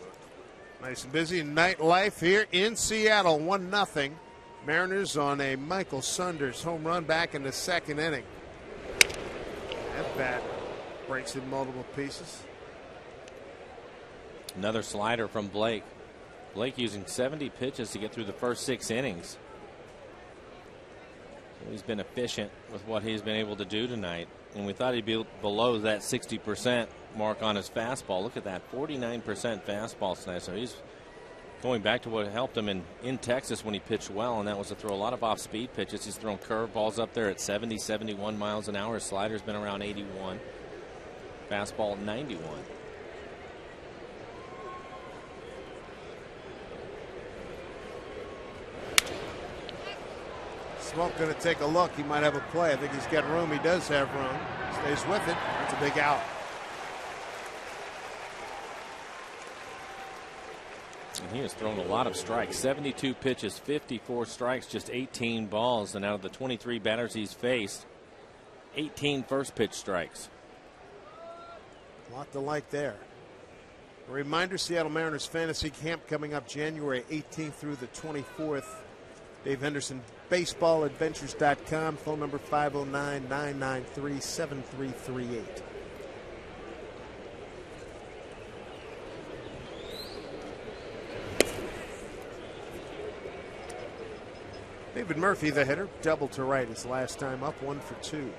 Nice and busy nightlife here in Seattle. 1-0. Mariners on a Michael Sunders home run back in the second inning. That bat breaks in multiple pieces. Another slider from Blake. Blake using 70 pitches to get through the first 6 innings. So he's been efficient with what he's been able to do tonight. And we thought he'd be below that 60% mark on his fastball. Look at that, 49% fastball tonight. So he's going back to what helped him in Texas when he pitched well, and that was to throw a lot of off-speed pitches. He's thrown curveballs up there at 70, 71 miles an hour. His slider's been around 81. Fastball 91. Smoke going to take a look. He might have a play. I think he's got room. He does have room. Stays with it. That's a big out. And he has thrown a lot of strikes. 72 pitches, 54 strikes, just 18 balls. And out of the 23 batters he's faced, 18 first pitch strikes. A lot to like there. A reminder, Seattle Mariners Fantasy Camp coming up January 18th through the 24th. Dave Henderson, baseballadventures.com. Phone number 509-993-7338. David Murphy, the hitter, double to right his last time up, 1 for 2.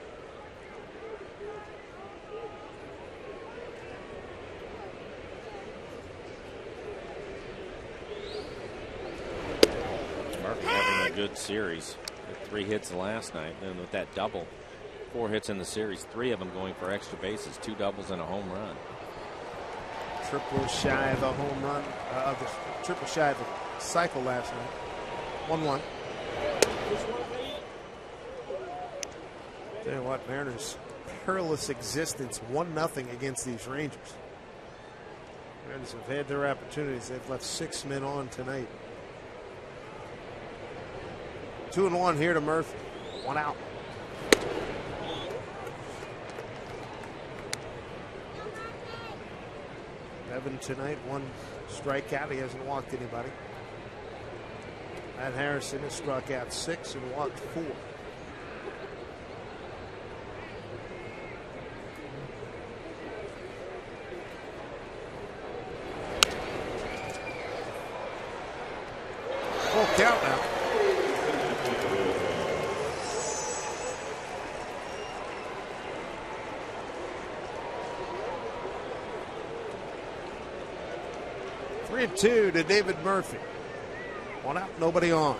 Murphy having a good series. Had 3 hits last night, and with that double, 4 hits in the series, 3 of them going for extra bases, 2 doubles and a home run. Triple shy of a home run, triple shy of a cycle last night. 1-1. Tell you what, Mariners perilous existence, 1-0 against these Rangers. Mariners have had their opportunities. They've left 6 men on tonight. 2-1 here to Murphy. 1 out. Bevan tonight, 1 strikeout. He hasn't walked anybody. Matt Harrison has struck out 6 and walked 4. Full count now. Three and 2 to David Murphy. 1 out, nobody on.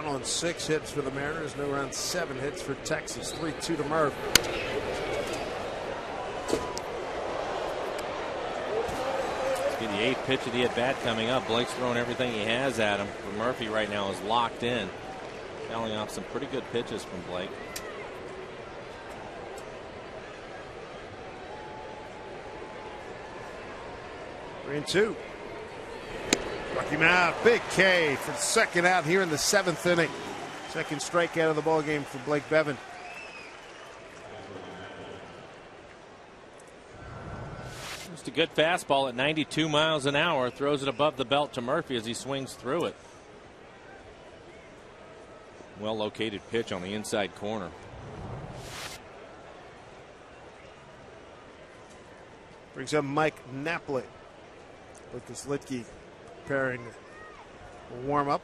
On 6 hits for the Mariners, no run, 7 hits for Texas. 3-2 to Murphy. It's the 8th pitch of the at bat coming up. Blake's throwing everything he has at him. But Murphy right now is locked in, fouling off some pretty good pitches from Blake. Three and 2. Struck him out. Big K for the second out here in the 7th inning. Second strikeout of the ball game for Blake Bevan. Just a good fastball at 92 miles an hour. Throws it above the belt to Murphy as he swings through it. Well located pitch on the inside corner. Brings up Mike Napoli. Lucas Litke preparing a warm-up.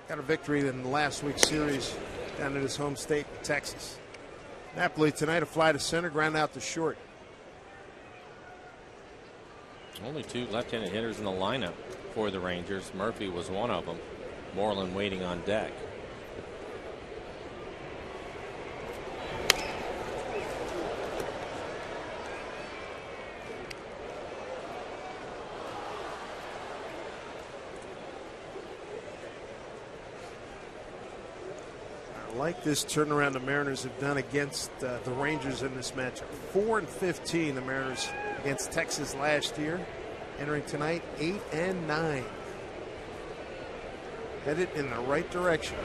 Got a victory in last week's series down in his home state, Texas. Napoli tonight, a fly to center, ground out to short. Only 2 left-handed hitters in the lineup for the Rangers. Murphy was one of them. Moreland waiting on deck. like this turnaround the Mariners have done against the Rangers in this matchup. 4-15 the Mariners against Texas last year. Entering tonight 8-9. Headed in the right direction.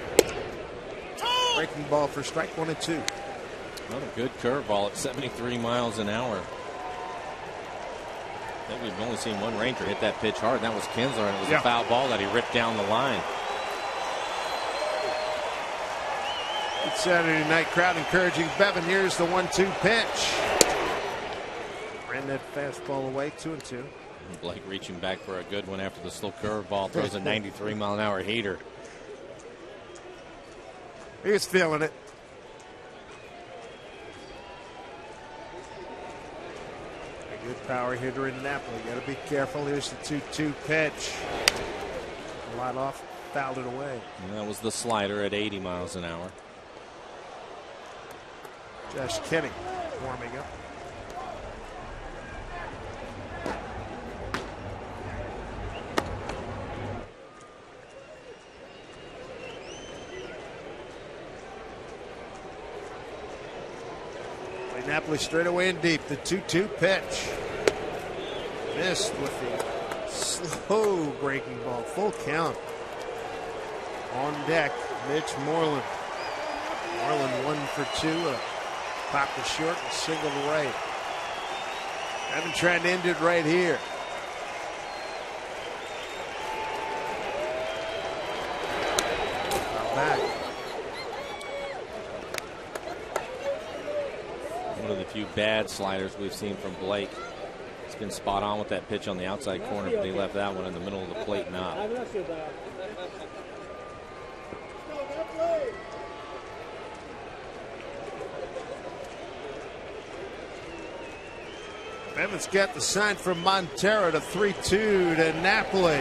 Breaking ball for strike 1 and 2. What a good curveball at 73 miles an hour. I think we've only seen one Ranger hit that pitch hard, and that was Kinsler, and it was a foul ball that he ripped down the line. Good Saturday night crowd encouraging Bevan. Here's the 1-2 pitch. Ran that fastball away, 2-2. Blake reaching back for a good one after the slow curveball. Throws a 93-mile-an-hour heater. He was feeling it. A good power hitter in Napoli. Got to be careful. Here's the 2-2 pitch. A lot off, fouled it away. And that was the slider at 80 miles an hour. Josh Kenny warming up. Napoli straight away and deep. The 2-2 pitch. Missed with the slow breaking ball. Full count. On deck, Mitch Moreland. Moreland 1 for 2. Popped to short and single to right. Evan trying to end it right here. Back. One of the few bad sliders we've seen from Blake. He's been spot on with that pitch on the outside corner, but he left that one in the middle of the plate knob. Evans got the sign from Montero to 3-2 to Napoli.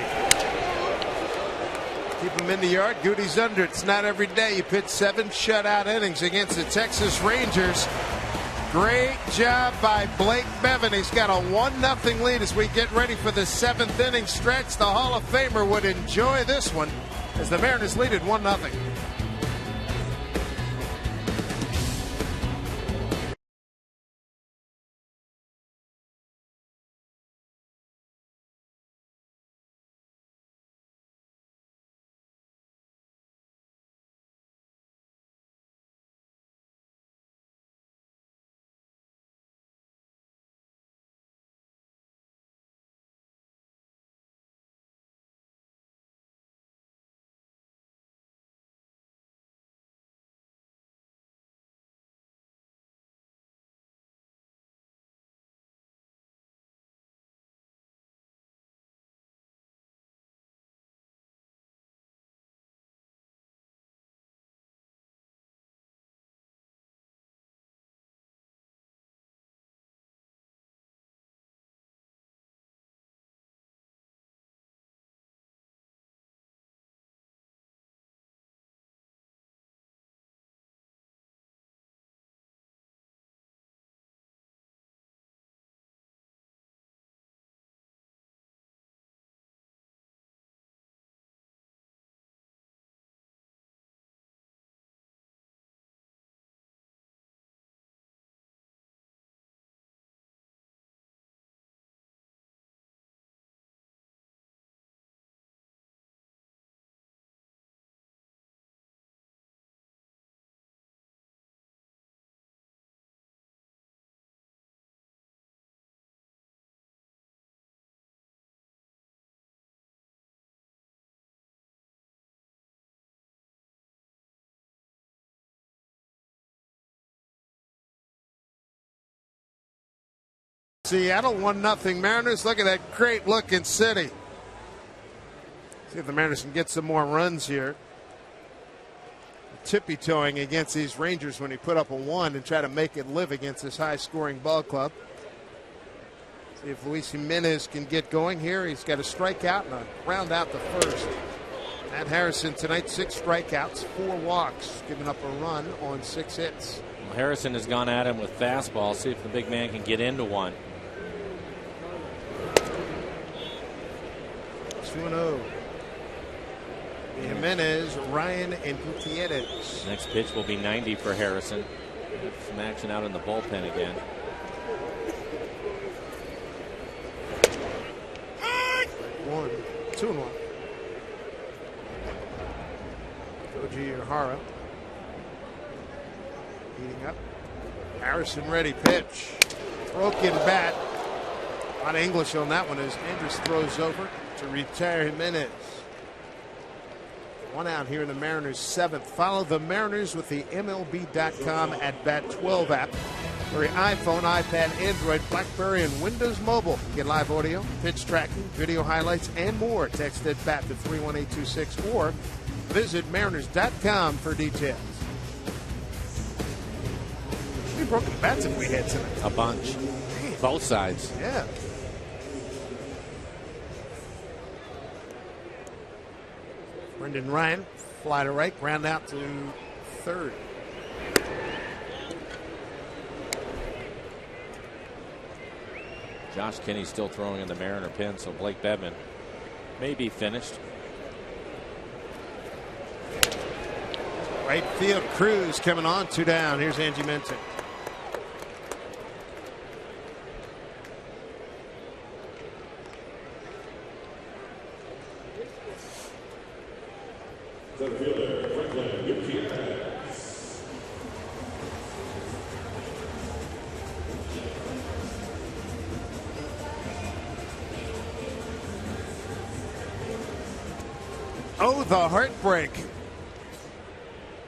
Keep him in the yard. Goody's under. It's not every day you pitch 7 shutout innings against the Texas Rangers. Great job by Blake Bevan. He's got a 1-0 lead as we get ready for the 7th inning stretch. The Hall of Famer would enjoy this one as the Mariners lead at 1-0. Seattle 1-0 Mariners. Look at that great looking city. See if the Mariners can get some more runs here. Tippy-toeing against these Rangers when he put up a 1 and try to make it live against this high-scoring ball club. See if Luis Jimenez can get going here. He's got a strikeout and a round out the first. Matt Harrison tonight, 6 strikeouts, 4 walks, giving up a run on 6 hits. Well, Harrison has gone at him with fastball. See if the big man can get into one. 2-0. Jimenez, Ryan, and Gutierrez. Next pitch will be 90 for Harrison. Some action out in the bullpen again. One, 2-1. Koji Ihara heating up. Harrison ready, pitch. Broken bat. A lot of English on that one as Andrus throws over to retire Jimenez. One out here in the Mariners' 7th. Follow the Mariners with the MLB.com at Bat 12 app for your iPhone, iPad, Android, BlackBerry, and Windows Mobile. Get live audio, pitch tracking, video highlights, and more. Text at BAT to 31826 or visit Mariners.com for details. How many broken bats have we had tonight? A bunch. Man. Both sides. Yeah. Brendan Ryan, fly to right, ground out to third. Josh Kinney still throwing in the Mariner pen, so Blake Bevan may be finished. Right field, Cruz coming on, 2 down. Here's Angie Minton. Oh, the heartbreak.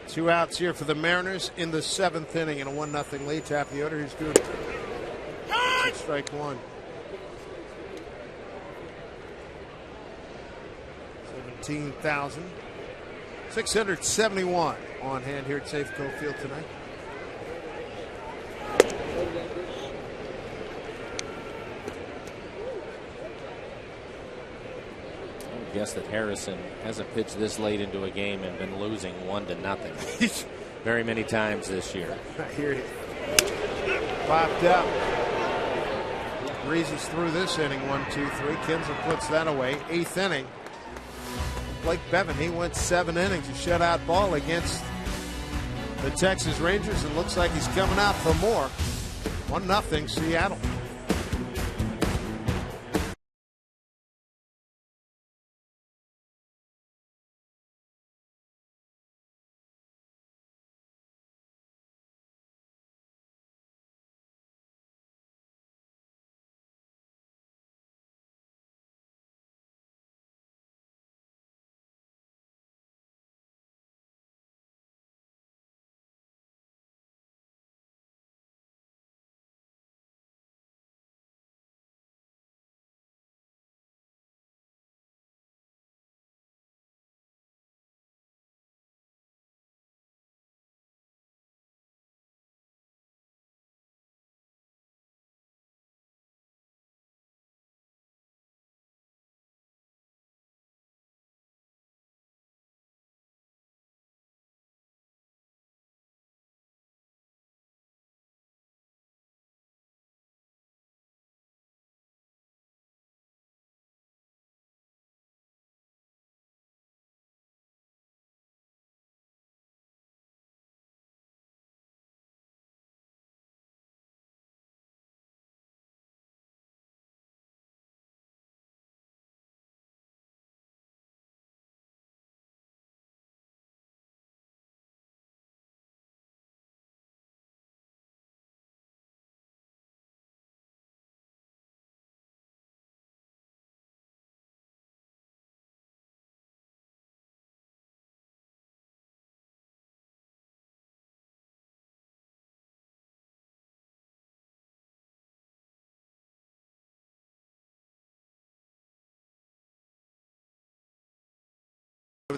2 outs here for the Mariners in the 7th inning in a 1-0 lead. Tap the order. He's good. Strike one. 17,671 on hand here at Safeco Field tonight. I guess that Harrison hasn't pitched this late into a game and been losing 1-0 very many times this year. I hear you. Popped up. Breezes through this inning. 1-2-3. Kinsler puts that away. 8th inning. Blake Bevan, he went 7 innings, a shutout ball against the Texas Rangers, and looks like he's coming out for more. 1-0 Seattle.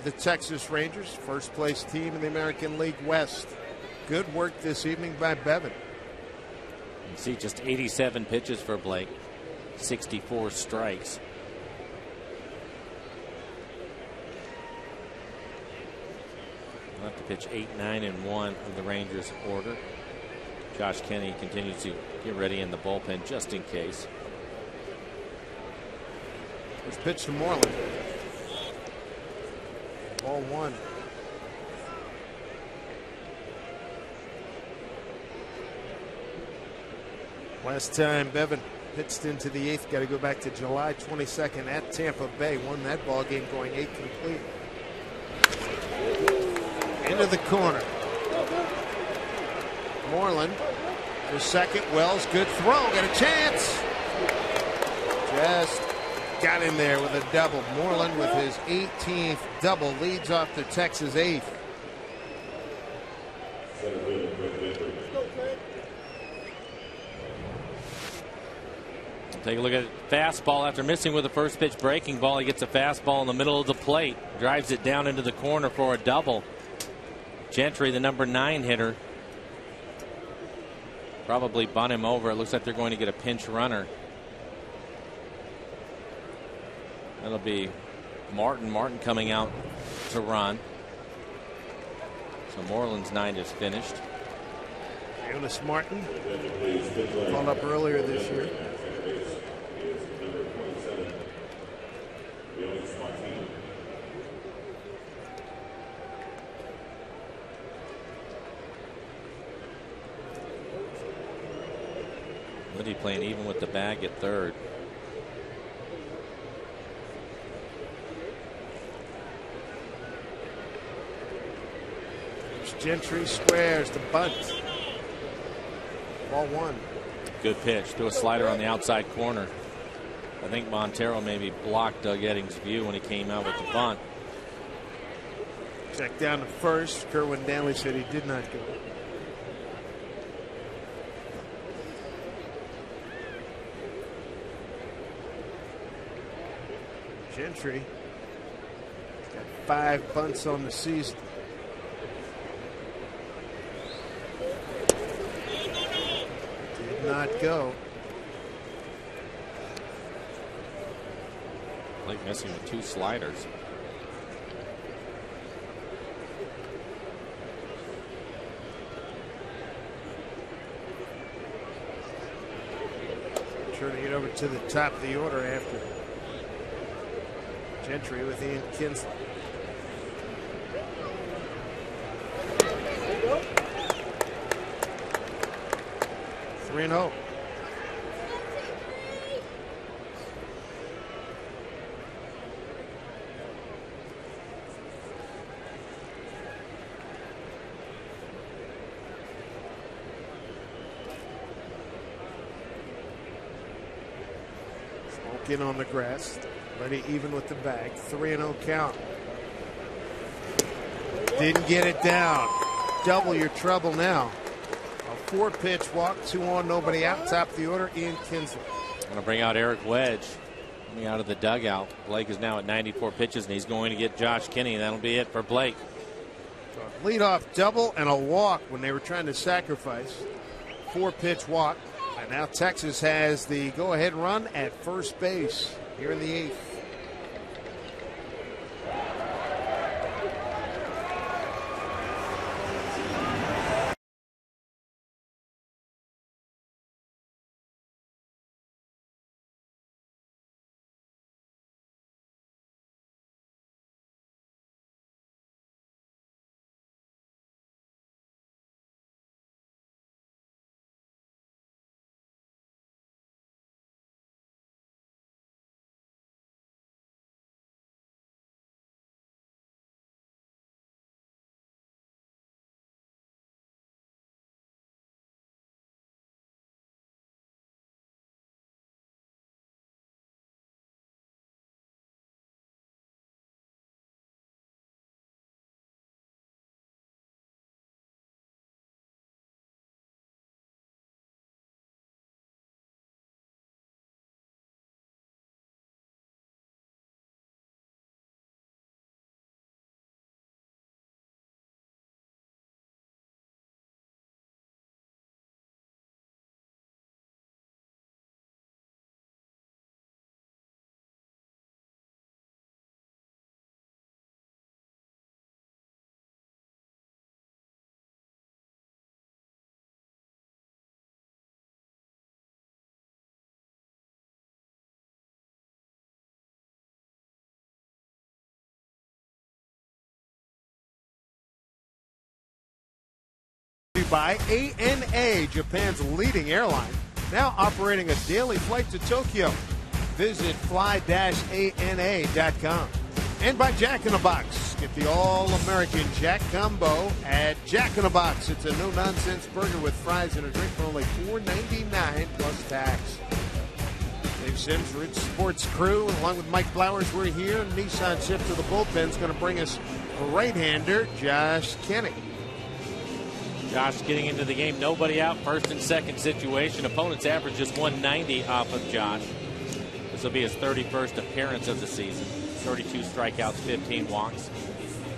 The Texas Rangers, first place team in the American League West. Good work this evening by Bevan. You see just 87 pitches for Blake, 64 strikes. We'll have to pitch 8, 9, and 1 of the Rangers order. Josh Kinney continues to get ready in the bullpen just in case. First pitch to Moreland. Ball one. Last time Bevan pitched into the eighth, got to go back to July 22nd at Tampa Bay. Won that ball game going 8 complete. Into the corner. Moreland for second. Wells, good throw. Got a chance. Just got in there with a double. Moreland with his 18th double leads off the Texas eighth. Take a look at it. Fastball after missing with the first pitch breaking ball. He gets a fastball in the middle of the plate. Drives it down into the corner for a double. Gentry, the number 9 hitter. Probably bunt him over. It looks like they're going to get a pinch runner. That'll be Martin. Martin coming out to run. So Moreland's 9 is finished. Jonas Martin called up earlier this year. Liddy playing even with the bag at third. Gentry squares the bunt. Ball one. Good pitch. Threw a slider on the outside corner. I think Montero maybe blocked Doug Eddings' view when he came out with the bunt. Check down to first. Kerwin Danley said he did not go. Gentry got 5 bunts on the season. Did not go. Blake missing with 2 sliders. Turning it over to the top of the order after Gentry with Ian Kinsler. Three and 0. Smoke in on the grass. Ready even with the bag. 3-0 count. Didn't get it down. Double your trouble now. A 4-pitch walk, 2 on, nobody out. Top of the order, Ian Kinsler. Going to bring out Eric Wedge coming out of the dugout. Blake is now at 94 pitches, and he's going to get Josh Kinney. That'll be it for Blake. Leadoff double and a walk when they were trying to sacrifice. 4-pitch walk. And now Texas has the go-ahead run at first base here in the 8th. by ANA, Japan's leading airline, now operating a daily flight to Tokyo. Visit fly-ana.com. And by Jack in the Box. Get the all-American Jack Combo at Jack in the Box. It's a no-nonsense burger with fries and a drink for only $4.99 plus tax. Dave Sims, Rich Sports Crew, along with Mike Flowers, we're here. Nissan shift to the bullpen is going to bring us right-hander Josh Kenny. Josh getting into the game, nobody out, first and second situation. Opponent's average just 190 off of Josh. This will be his 31st appearance of the season. 32 strikeouts, 15 walks.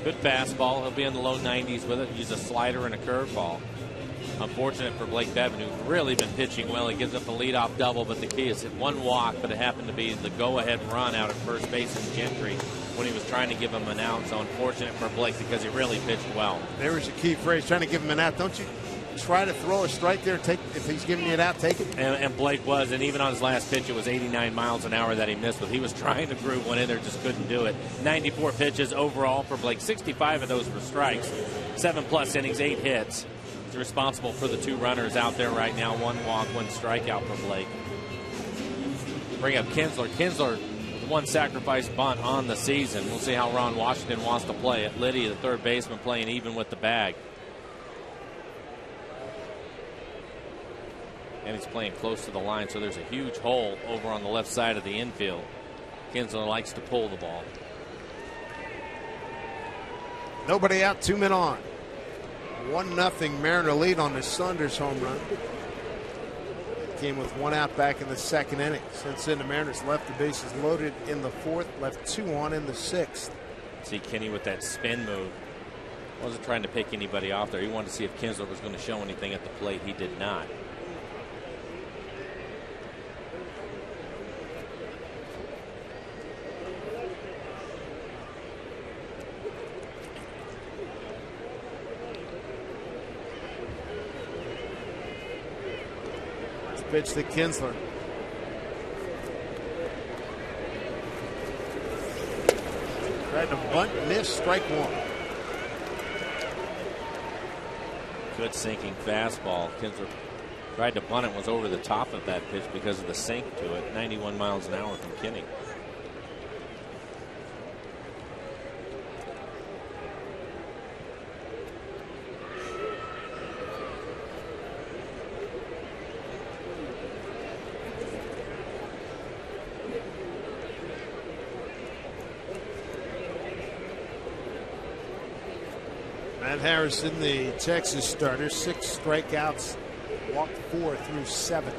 Good fastball. He'll be in the low 90s with it. Use a slider and a curveball. Unfortunate for Blake Bevan, who's really been pitching well. He gives up the leadoff double, but the key is hit one walk, but it happened to be the go-ahead run out at first base in Gentry when he was trying to give him an out. So unfortunate for Blake because he really pitched well. There was a key phrase, trying to give him an out. Don't you try to throw a strike there, take if he's giving you it out, take it. And Blake was, and even on his last pitch, it was 89 miles an hour that he missed with. He was trying to groove one in there, just couldn't do it. 94 pitches overall for Blake. 65 of those were strikes. 7+ innings, 8 hits. He's responsible for the 2 runners out there right now. 1 walk, 1 strikeout for Blake. Bring up Kinsler. Kinsler with 1 sacrifice bunt on the season. We'll see how Ron Washington wants to play it. Liddy, the third baseman, playing even with the bag. And he's playing close to the line, so there's a huge hole over on the left side of the infield. Kinsler likes to pull the ball. Nobody out, 2 men on. 1-0 Mariner lead on the Saunders home run. Came with 1 out back in the second inning. Since then, the Mariners left the bases loaded in the 4th, left 2 on in the 6th. See Kenny with that spin move. Wasn't trying to pick anybody off there. He wanted to see if Kinsler was going to show anything at the plate. He did not. Pitch to Kinsler. Tried to bunt, miss, strike 1. Good sinking fastball. Kinsler tried to bunt it, was over the top of that pitch because of the sink to it. 91 miles an hour from Kinney. Matt Harrison, the Texas starter, 6 strikeouts, walked 4 through 7.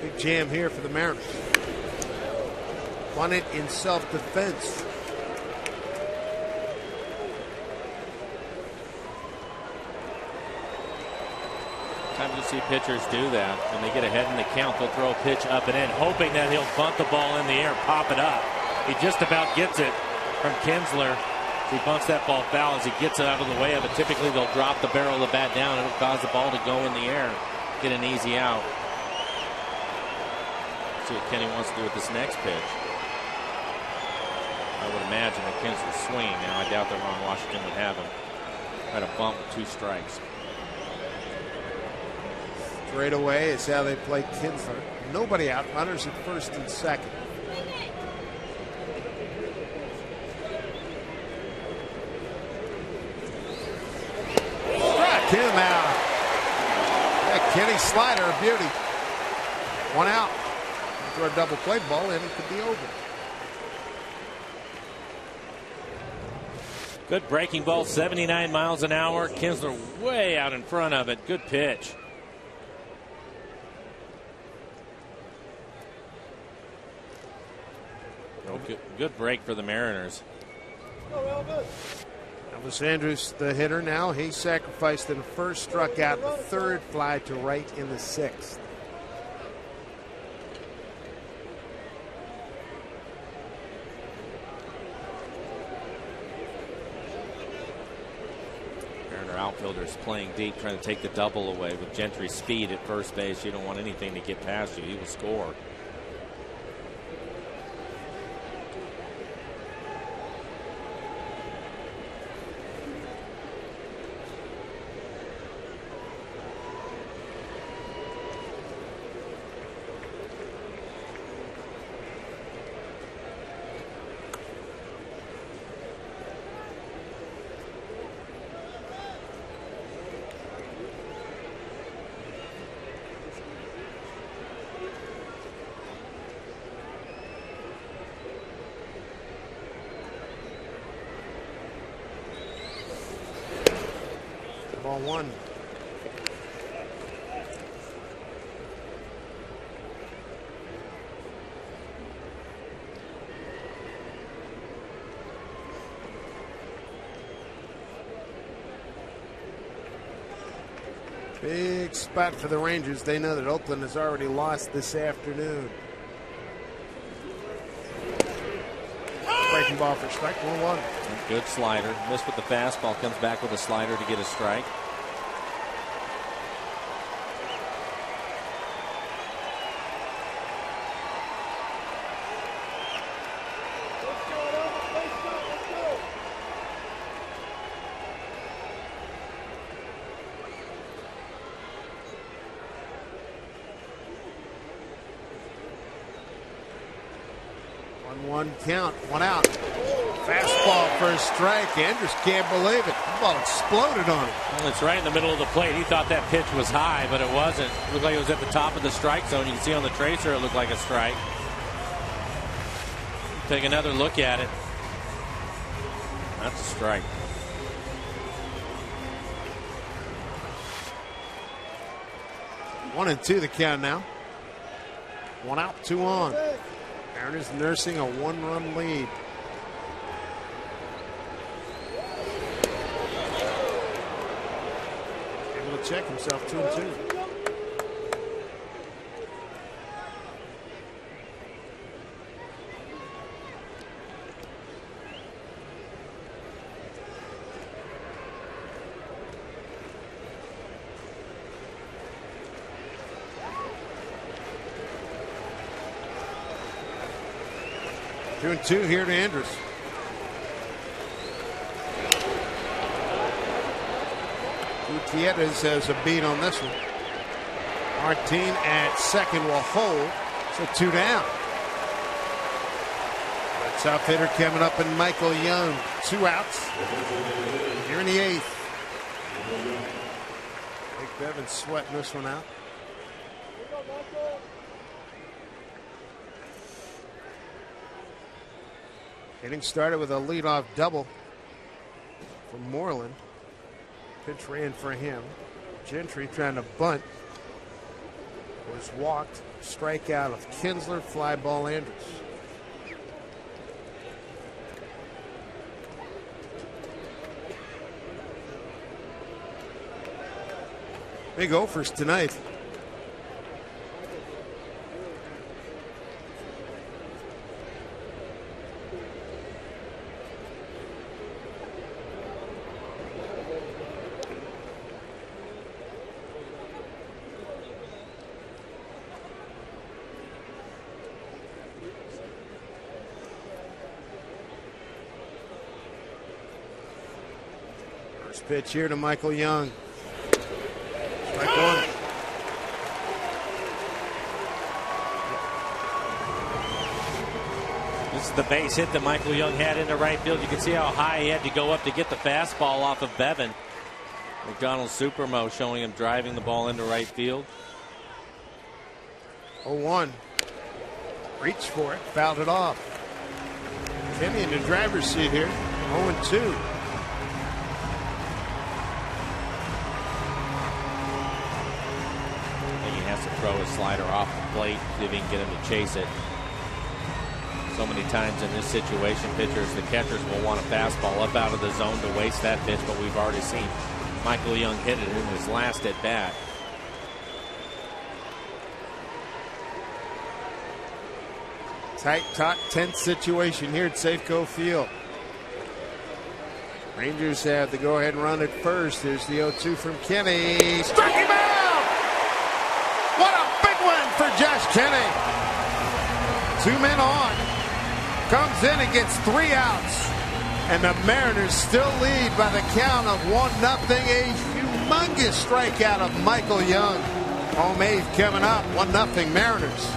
Big jam here for the Mariners. Won it in self-defense. Sometimes you see pitchers do that. When they get ahead in the count, they'll throw a pitch up and in, hoping that he'll bunt the ball in the air, pop it up. He just about gets it from Kinsler. He bunts that ball foul as he gets it out of the way of it. Typically, they'll drop the barrel of the bat down. It'll cause the ball to go in the air, get an easy out. See what Kenny wants to do with this next pitch. I would imagine that Kinsler's swing. Now, I doubt that Ron Washington would have him. Try to bump with 2 strikes. Straight away is how they play Kinsler. Nobody out. Runners at first and second. Him out. Yeah, Kenny slider, a beauty. 1 out. For a double play ball, and it could be over. Good breaking ball, 79 miles an hour. Kinsler way out in front of it. Good pitch. Oh, good break for the Mariners. Elvis Andrus, the hitter now. He sacrificed in the first, struck out the 3rd, fly to right in the 6th. Mariner outfielders playing deep, trying to take the double away. With Gentry's speed at first base, you don't want anything to get past you. He will score. Ball one. Big spot for the Rangers. They know that Oakland has already lost this afternoon. Breaking ball for strike, 1-1. Good slider. Missed with the fastball. Comes back with a slider to get a strike. One count, one out. Fastball for a strike. Andrus can't believe it. The ball exploded on him. Well, it's right in the middle of the plate. He thought that pitch was high, but it wasn't. It looked like it was at the top of the strike zone. You can see on the tracer it looked like a strike. Take another look at it. That's a strike. One and two the count now. One out, two on. Mariners nursing a one-run lead. Able to check himself, 2-2. Two and two here to Andrus. Gutierrez has a beat on this one. Martin at second will hold. So two down. That tough hitter coming up in Michael Young. Two outs. Here in the eighth. Big Bevan sweating this one out. Inning started with a leadoff double from Moreland. Pitch ran for him. Gentry trying to bunt. Was walked. Strikeout of Kinsler. Fly ball Andrus. Big offers tonight. Pitch here to Michael Young. Strike one. This is the base hit that Michael Young had into right field. You can see how high he had to go up to get the fastball off of Bevan. McDonald Supermo showing him driving the ball into right field. 0-1. Reached for it. Fouled it off. Kenny in the driver's seat here. 0-2. To throw his slider off the plate, see if he can get him to chase it. So many times in this situation, pitchers, the catchers will want a fastball up out of the zone to waste that pitch, but we've already seen Michael Young hit it in his last at bat. Tight, taut, tense situation here at Safeco Field. Rangers have the go-ahead run at first. Here's the 0-2 from Kenny. Struck him out! What a big win for Josh Kenny. 2 men on. Comes in and gets 3 outs. And the Mariners still lead by the count of 1-0. A humongous strikeout of Michael Young. Home eighth coming up. 1-0 Mariners.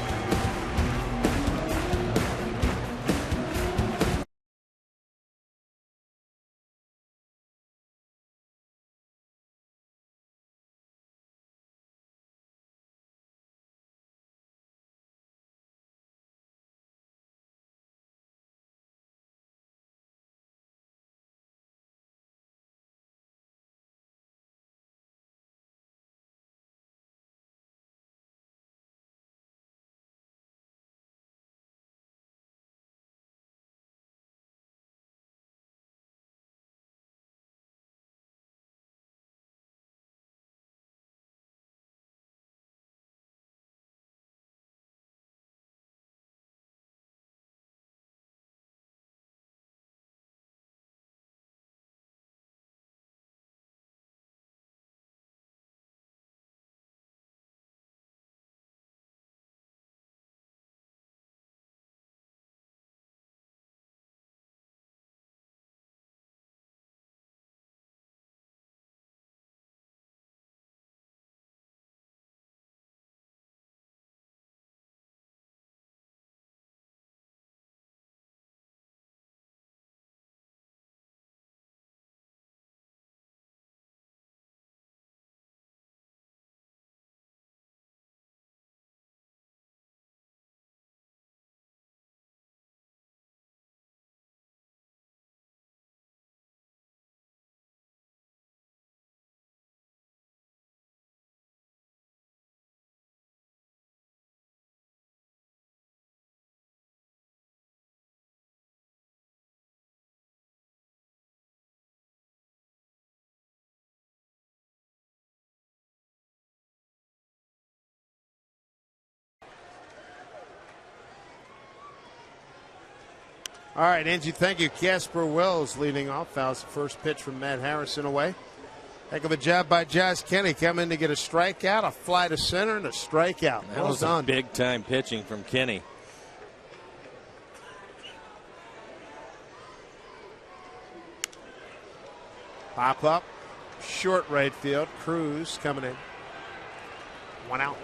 All right, Angie, thank you. Casper Wells leading off. Fouls the first pitch from Matt Harrison away. Heck of a job by Josh Kenny. Come in to get a strikeout, a fly to center, and a strikeout. That was some big-time pitching from Kenny. Pop up, short right field. Cruz coming in. 1 out.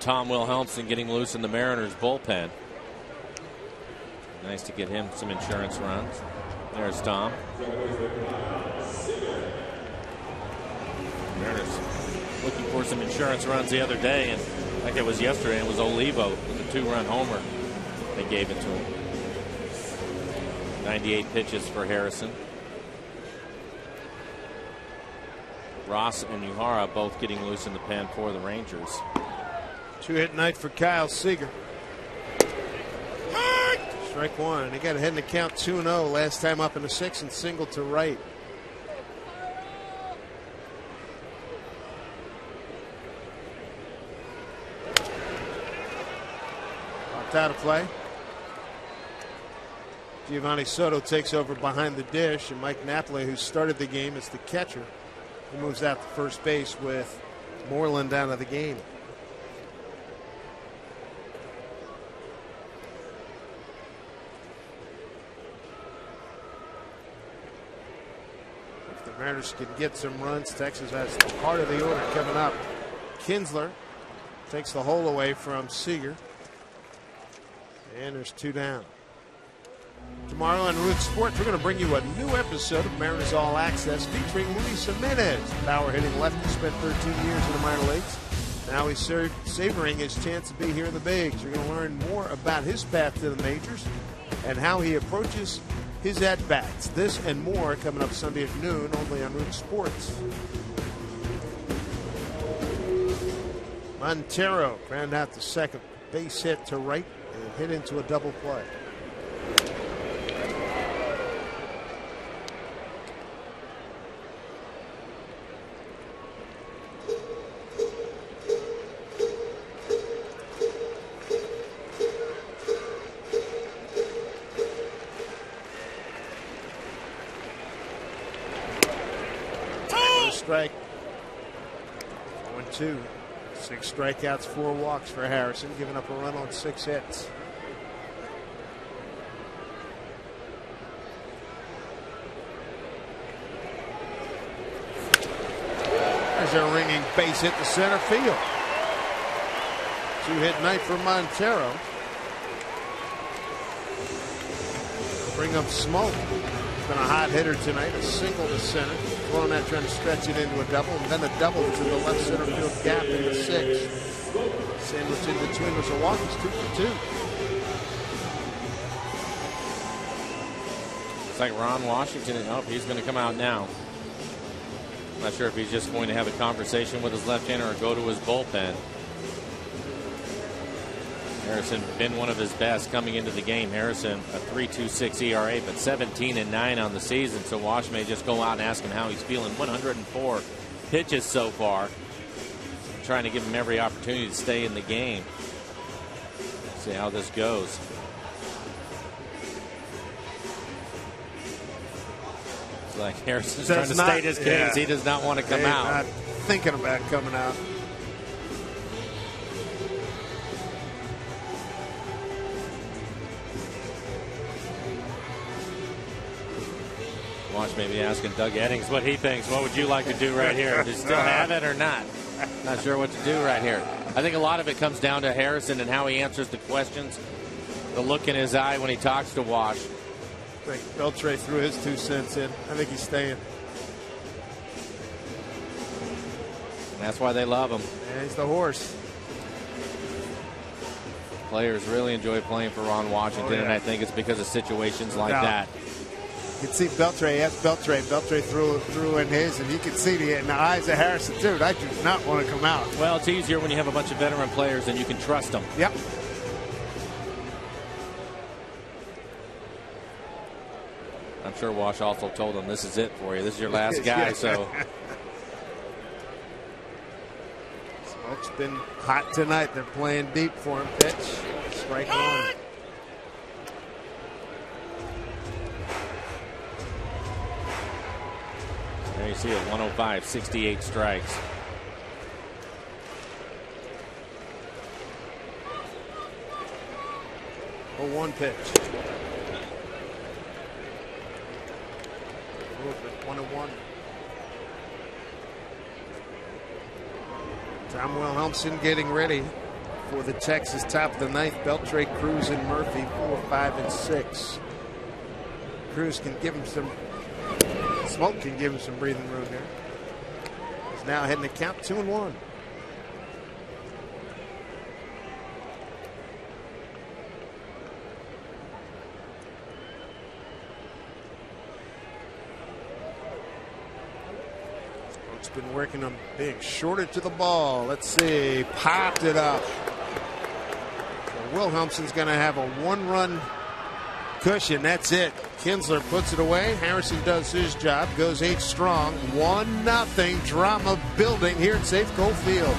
Tom Wilhelmsen getting loose in the Mariners bullpen. Nice to get him some insurance runs. There's Tom. Mariners looking for some insurance runs the other day, and I think it was yesterday, it was Olivo with a 2-run homer. They gave it to him. 98 pitches for Harrison. Ross and Uhara both getting loose in the pen for the Rangers. 2-hit night for Kyle Seager. Strike one. He got ahead in the count 2-0 last time up in the 6th and single to right. Popped out of play. Giovanni Soto takes over behind the dish, and Mike Napoli, who started the game as the catcher, he moves out to first base with Moreland out of the game. If the Mariners can get some runs, Texas has part of the order coming up. Kinsler takes the hole away from Seager. And there's 2 down. Tomorrow on Root Sports, we're going to bring you a new episode of Mariners All Access featuring Luis Jimenez. Power-hitting lefty, spent 13 years in the minor leagues. Now he's savoring his chance to be here in the bigs. You're going to learn more about his path to the majors and how he approaches his at-bats. This and more coming up Sunday at noon only on Root Sports. Montero ground out the second. Base hit to right and hit into a double play. Strike. 1-2. 6 strikeouts, 4 walks for Harrison, giving up a run on 6 hits. There's a ringing base hit to center field. 2-hit night for Montero. Bring up smoke. Been a hot hitter tonight. A single to center. Throwing that, trying to stretch it into a double, and then a double to the left center field gap in the 6th. Sandwich in between was a walk. He's 2 for 2. It's like Ron Washington. Oh, he's going to come out now. Not sure if he's just going to have a conversation with his left-hander or go to his bullpen. Harrison been one of his best coming into the game. Harrison a 3.26 ERA, but 17-9 on the season. So Wash may just go out and ask him how he's feeling. 104 pitches so far. Trying to give him every opportunity to stay in the game. See how this goes. It's like Harrison's trying to state his case. He does not want to come out. Not thinking about coming out. Wash may be asking Doug Eddings what he thinks. What would you like to do right here? Do you still have it or not? Not sure what to do right here. I think a lot of it comes down to Harrison and how he answers the questions. The look in his eye when he talks to Wash. I think Beltre threw his 2 cents in. I think he's staying. And that's why they love him. Yeah, he's the horse. Players really enjoy playing for Ron Washington, and I think it's because of situations like that. You can see Beltre. Yes, Beltre. Beltre threw in his, and you can see in the eyes of Harrison, dude, I do not want to come out. Well, it's easier when you have a bunch of veteran players and you can trust them. Yep. I'm sure Wash also told him, this is it for you. This is your last guy, so. Smoke's been hot tonight. They're playing deep for him. Pitch. Strike one. There you see it, 105, 68 strikes. Oh, 1 pitch. 1-1. Tom Wilhelmsen getting ready for the Texas top of the ninth. Beltre, Cruz, and Murphy 4, 5, and 6. Cruz can give him some. Smoke can give him some breathing room here. He's now heading to count 2-1. Smoke's been working on being shorter to the ball. Let's see. Popped it up. So Wilhelmsen's going to have a 1-run cushion. That's it. Kinsler puts it away. Harrison does his job. Goes 8 strong. 1-0 drama building here at Safeco Field.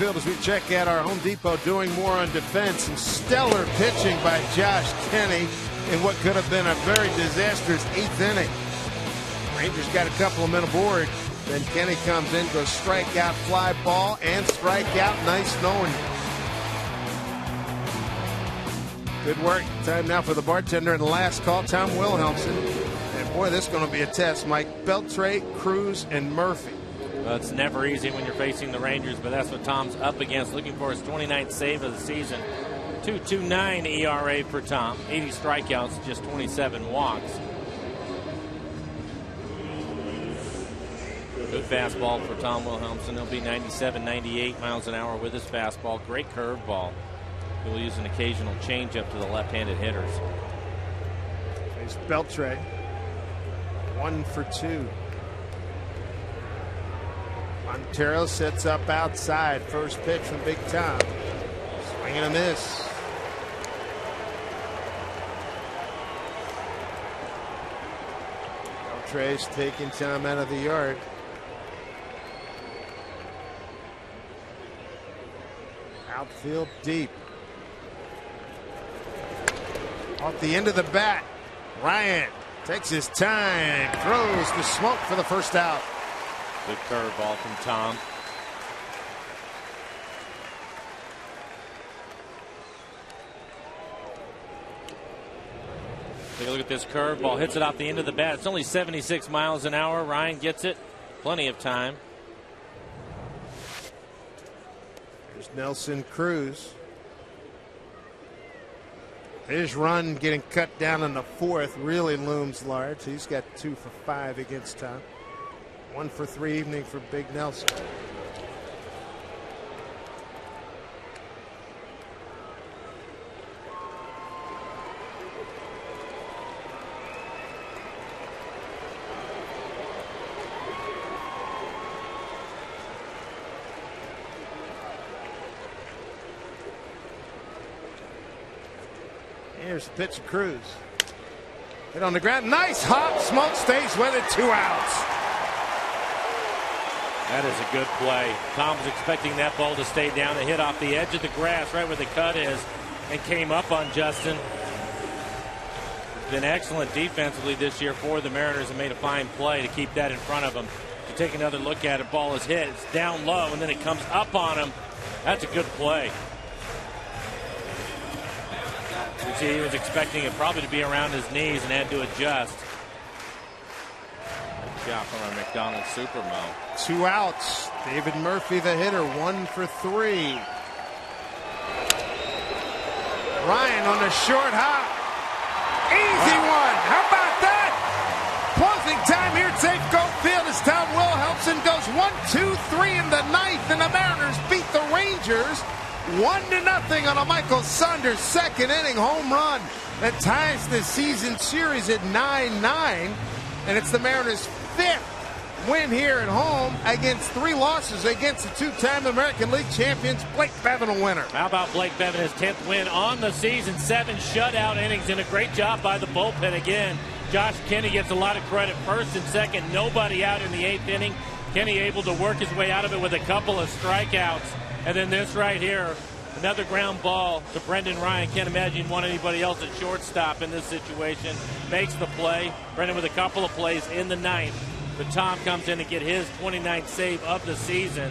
Field as we check out our Home Depot doing more on defense. Some stellar pitching by Josh Kenny in what could have been a very disastrous 8th inning. Rangers got a couple of men aboard. Then Kenny comes in, goes strikeout, fly ball, and strikeout. Nice knowing. Good work. Time now for the bartender and the last call, Tom Wilhelmsen. And boy, this is going to be a test. Mike Beltre, Cruz, and Murphy. Well, it's never easy when you're facing the Rangers, but that's what Tom's up against, looking for his 29th save of the season. 2.29 ERA for Tom, 80 strikeouts, just 27 walks. Good fastball for Tom Wilhelmsen. He'll be 97, 98 miles an hour with his fastball. Great curveball. He'll use an occasional changeup to the left-handed hitters. Face Beltre. 1 for 2. Montero sets up outside. First pitch from Big Tom. Swing and a miss. Beltre's taking Tom out of the yard. Outfield deep. Off the end of the bat. Ryan takes his time. Throws the smoke for the first out. Good curveball from Tom. Take a look at this curveball. Hits it off the end of the bat. It's only 76 miles an hour. Ryan gets it. Plenty of time. There's Nelson Cruz. His run getting cut down in the 4th really looms large. He's got 2 for 5 against Tom. 1 for 3 evening for Big Nelson. Here's the pitch to Cruz. Hit on the ground. Nice hop. Smoke stays with it. 2 outs. That is a good play. Tom was expecting that ball to stay down. It hit off the edge of the grass right where the cut is and came up on Justin. Been excellent defensively this year for the Mariners and made a fine play to keep that in front of him. You take another look at it, ball is hit, it's down low, and then it comes up on him. That's a good play. You see, he was expecting it probably to be around his knees and had to adjust. Good job from our McDonald's Supermo. 2 outs. David Murphy, the hitter, 1 for 3. Ryan on the short hop. Easy one. How about that? Closing time here at Safeco Field as Tom Wilhelmsen goes 1-2-3 in the ninth, and the Mariners beat the Rangers 1-0 on a Michael Saunders second inning home run that ties the season series at 9-9, and it's the Mariners' 5th win here at home against 3 losses against the 2-time American League champions. Blake Bevan a winner. How about Blake Bevan, his 10th win on the season, 7 shutout innings, and a great job by the bullpen again. Josh Kinney gets a lot of credit first and second. Nobody out in the 8th inning. Kinney able to work his way out of it with a couple of strikeouts. And then this right here, another ground ball to Brendan Ryan. Can't imagine you want anybody else at shortstop in this situation. Makes the play. Brendan with a couple of plays in the 9th. But Tom comes in to get his 29th save of the season.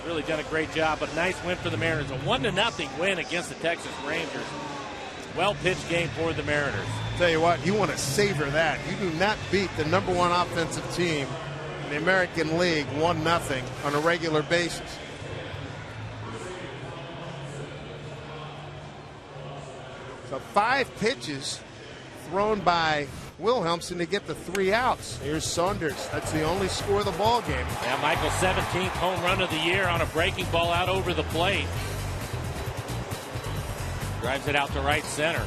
Really done a great job. But a nice win for the Mariners. A 1-0 win against the Texas Rangers. Well-pitched game for the Mariners. Tell you what, you want to savor that. You do not beat the #1 offensive team in the American League 1-0 on a regular basis. So 5 pitches thrown by Wilhelmsen to get the 3 outs. Here's Saunders. That's the only score of the ball game. Yeah, Michael's 17th home run of the year on a breaking ball out over the plate. Drives it out to right center.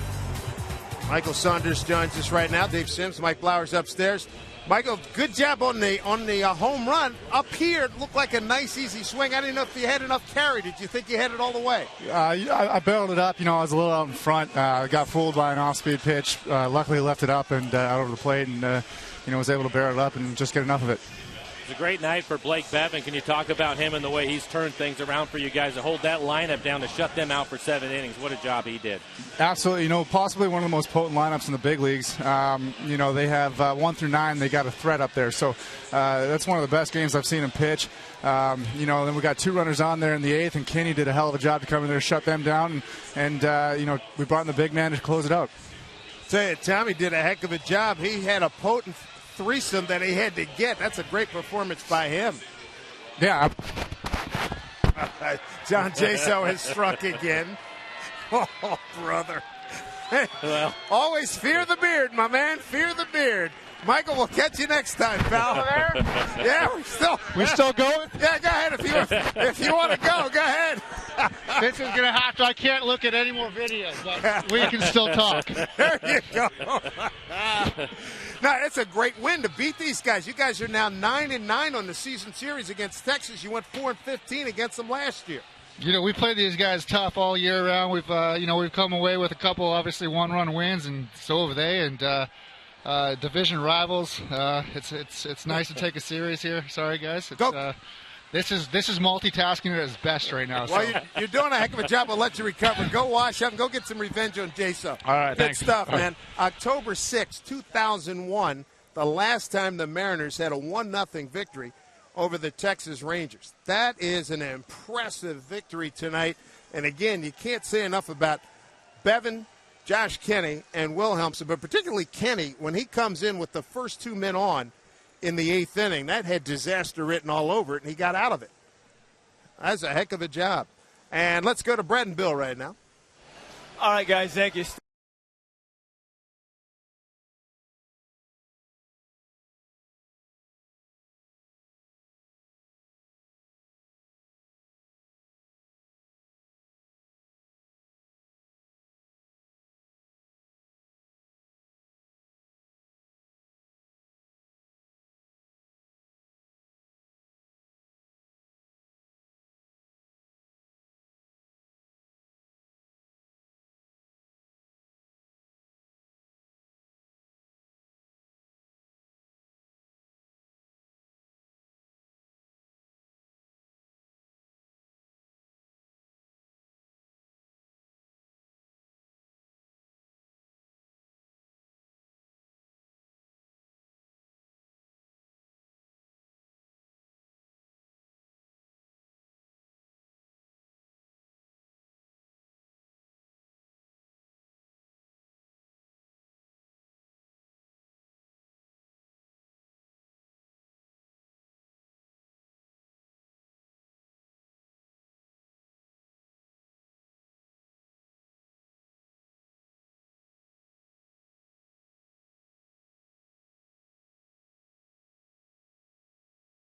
Michael Saunders joins us right now. Dave Sims, Mike Blowers upstairs. Michael, good job on the home run. Up here, it looked like a nice, easy swing. I didn't know if you had enough carry. Did you think you had it all the way? I barreled it up. I was a little out in front. Got fooled by an off-speed pitch. Luckily, left it up and out over the plate, and was able to barrel it up and just get enough of it. It's a great night for Blake Bevan. Can you talk about him and the way he's turned things around for you guys to hold that lineup down to shut them out for 7 innings? What a job he did. Absolutely. Possibly one of the most potent lineups in the big leagues. They have 1 through 9. They got a threat up there. So that's one of the best games I've seen him pitch. Then we got 2 runners on there in the 8th, and Kinney did a hell of a job to come in there, shut them down, and we brought in the big man to close it out. Tell you, Tommy did a heck of a job. He had a potent threesome that he had to get. That's a great performance by him. Yeah. John Jaso has struck again. Oh, brother. Well, always fear the beard, my man. Fear the beard. Michael, we'll catch you next time, pal. Yeah, we still going? Yeah, go ahead. If you want to go ahead. This is going to have to. I can't look at any more videos, but we can still talk. There you go. No, it's a great win to beat these guys. You guys are now 9-9 on the season series against Texas. You went 4-15 against them last year. We played these guys tough all year round. We've come away with a couple, obviously, 1-run wins, and so have they. And division rivals. It's nice to take a series here. Sorry, guys. This is multitasking at its best right now. Well, you're doing a heck of a job. I'll let you recover. Go wash up and go get some revenge on Jason. All right, good thanks. stuff, man. October 6, 2001, the last time the Mariners had a 1-0 victory over the Texas Rangers. That is an impressive victory tonight. And again, you can't say enough about Bevan, Josh Kinney, and Wilhelmsen, but particularly Kinney, when he comes in with the first 2 men on in the 8th inning, that had disaster written all over it, and he got out of it. That's a heck of a job. And let's go to Brett and Bill right now. All right, guys, thank you.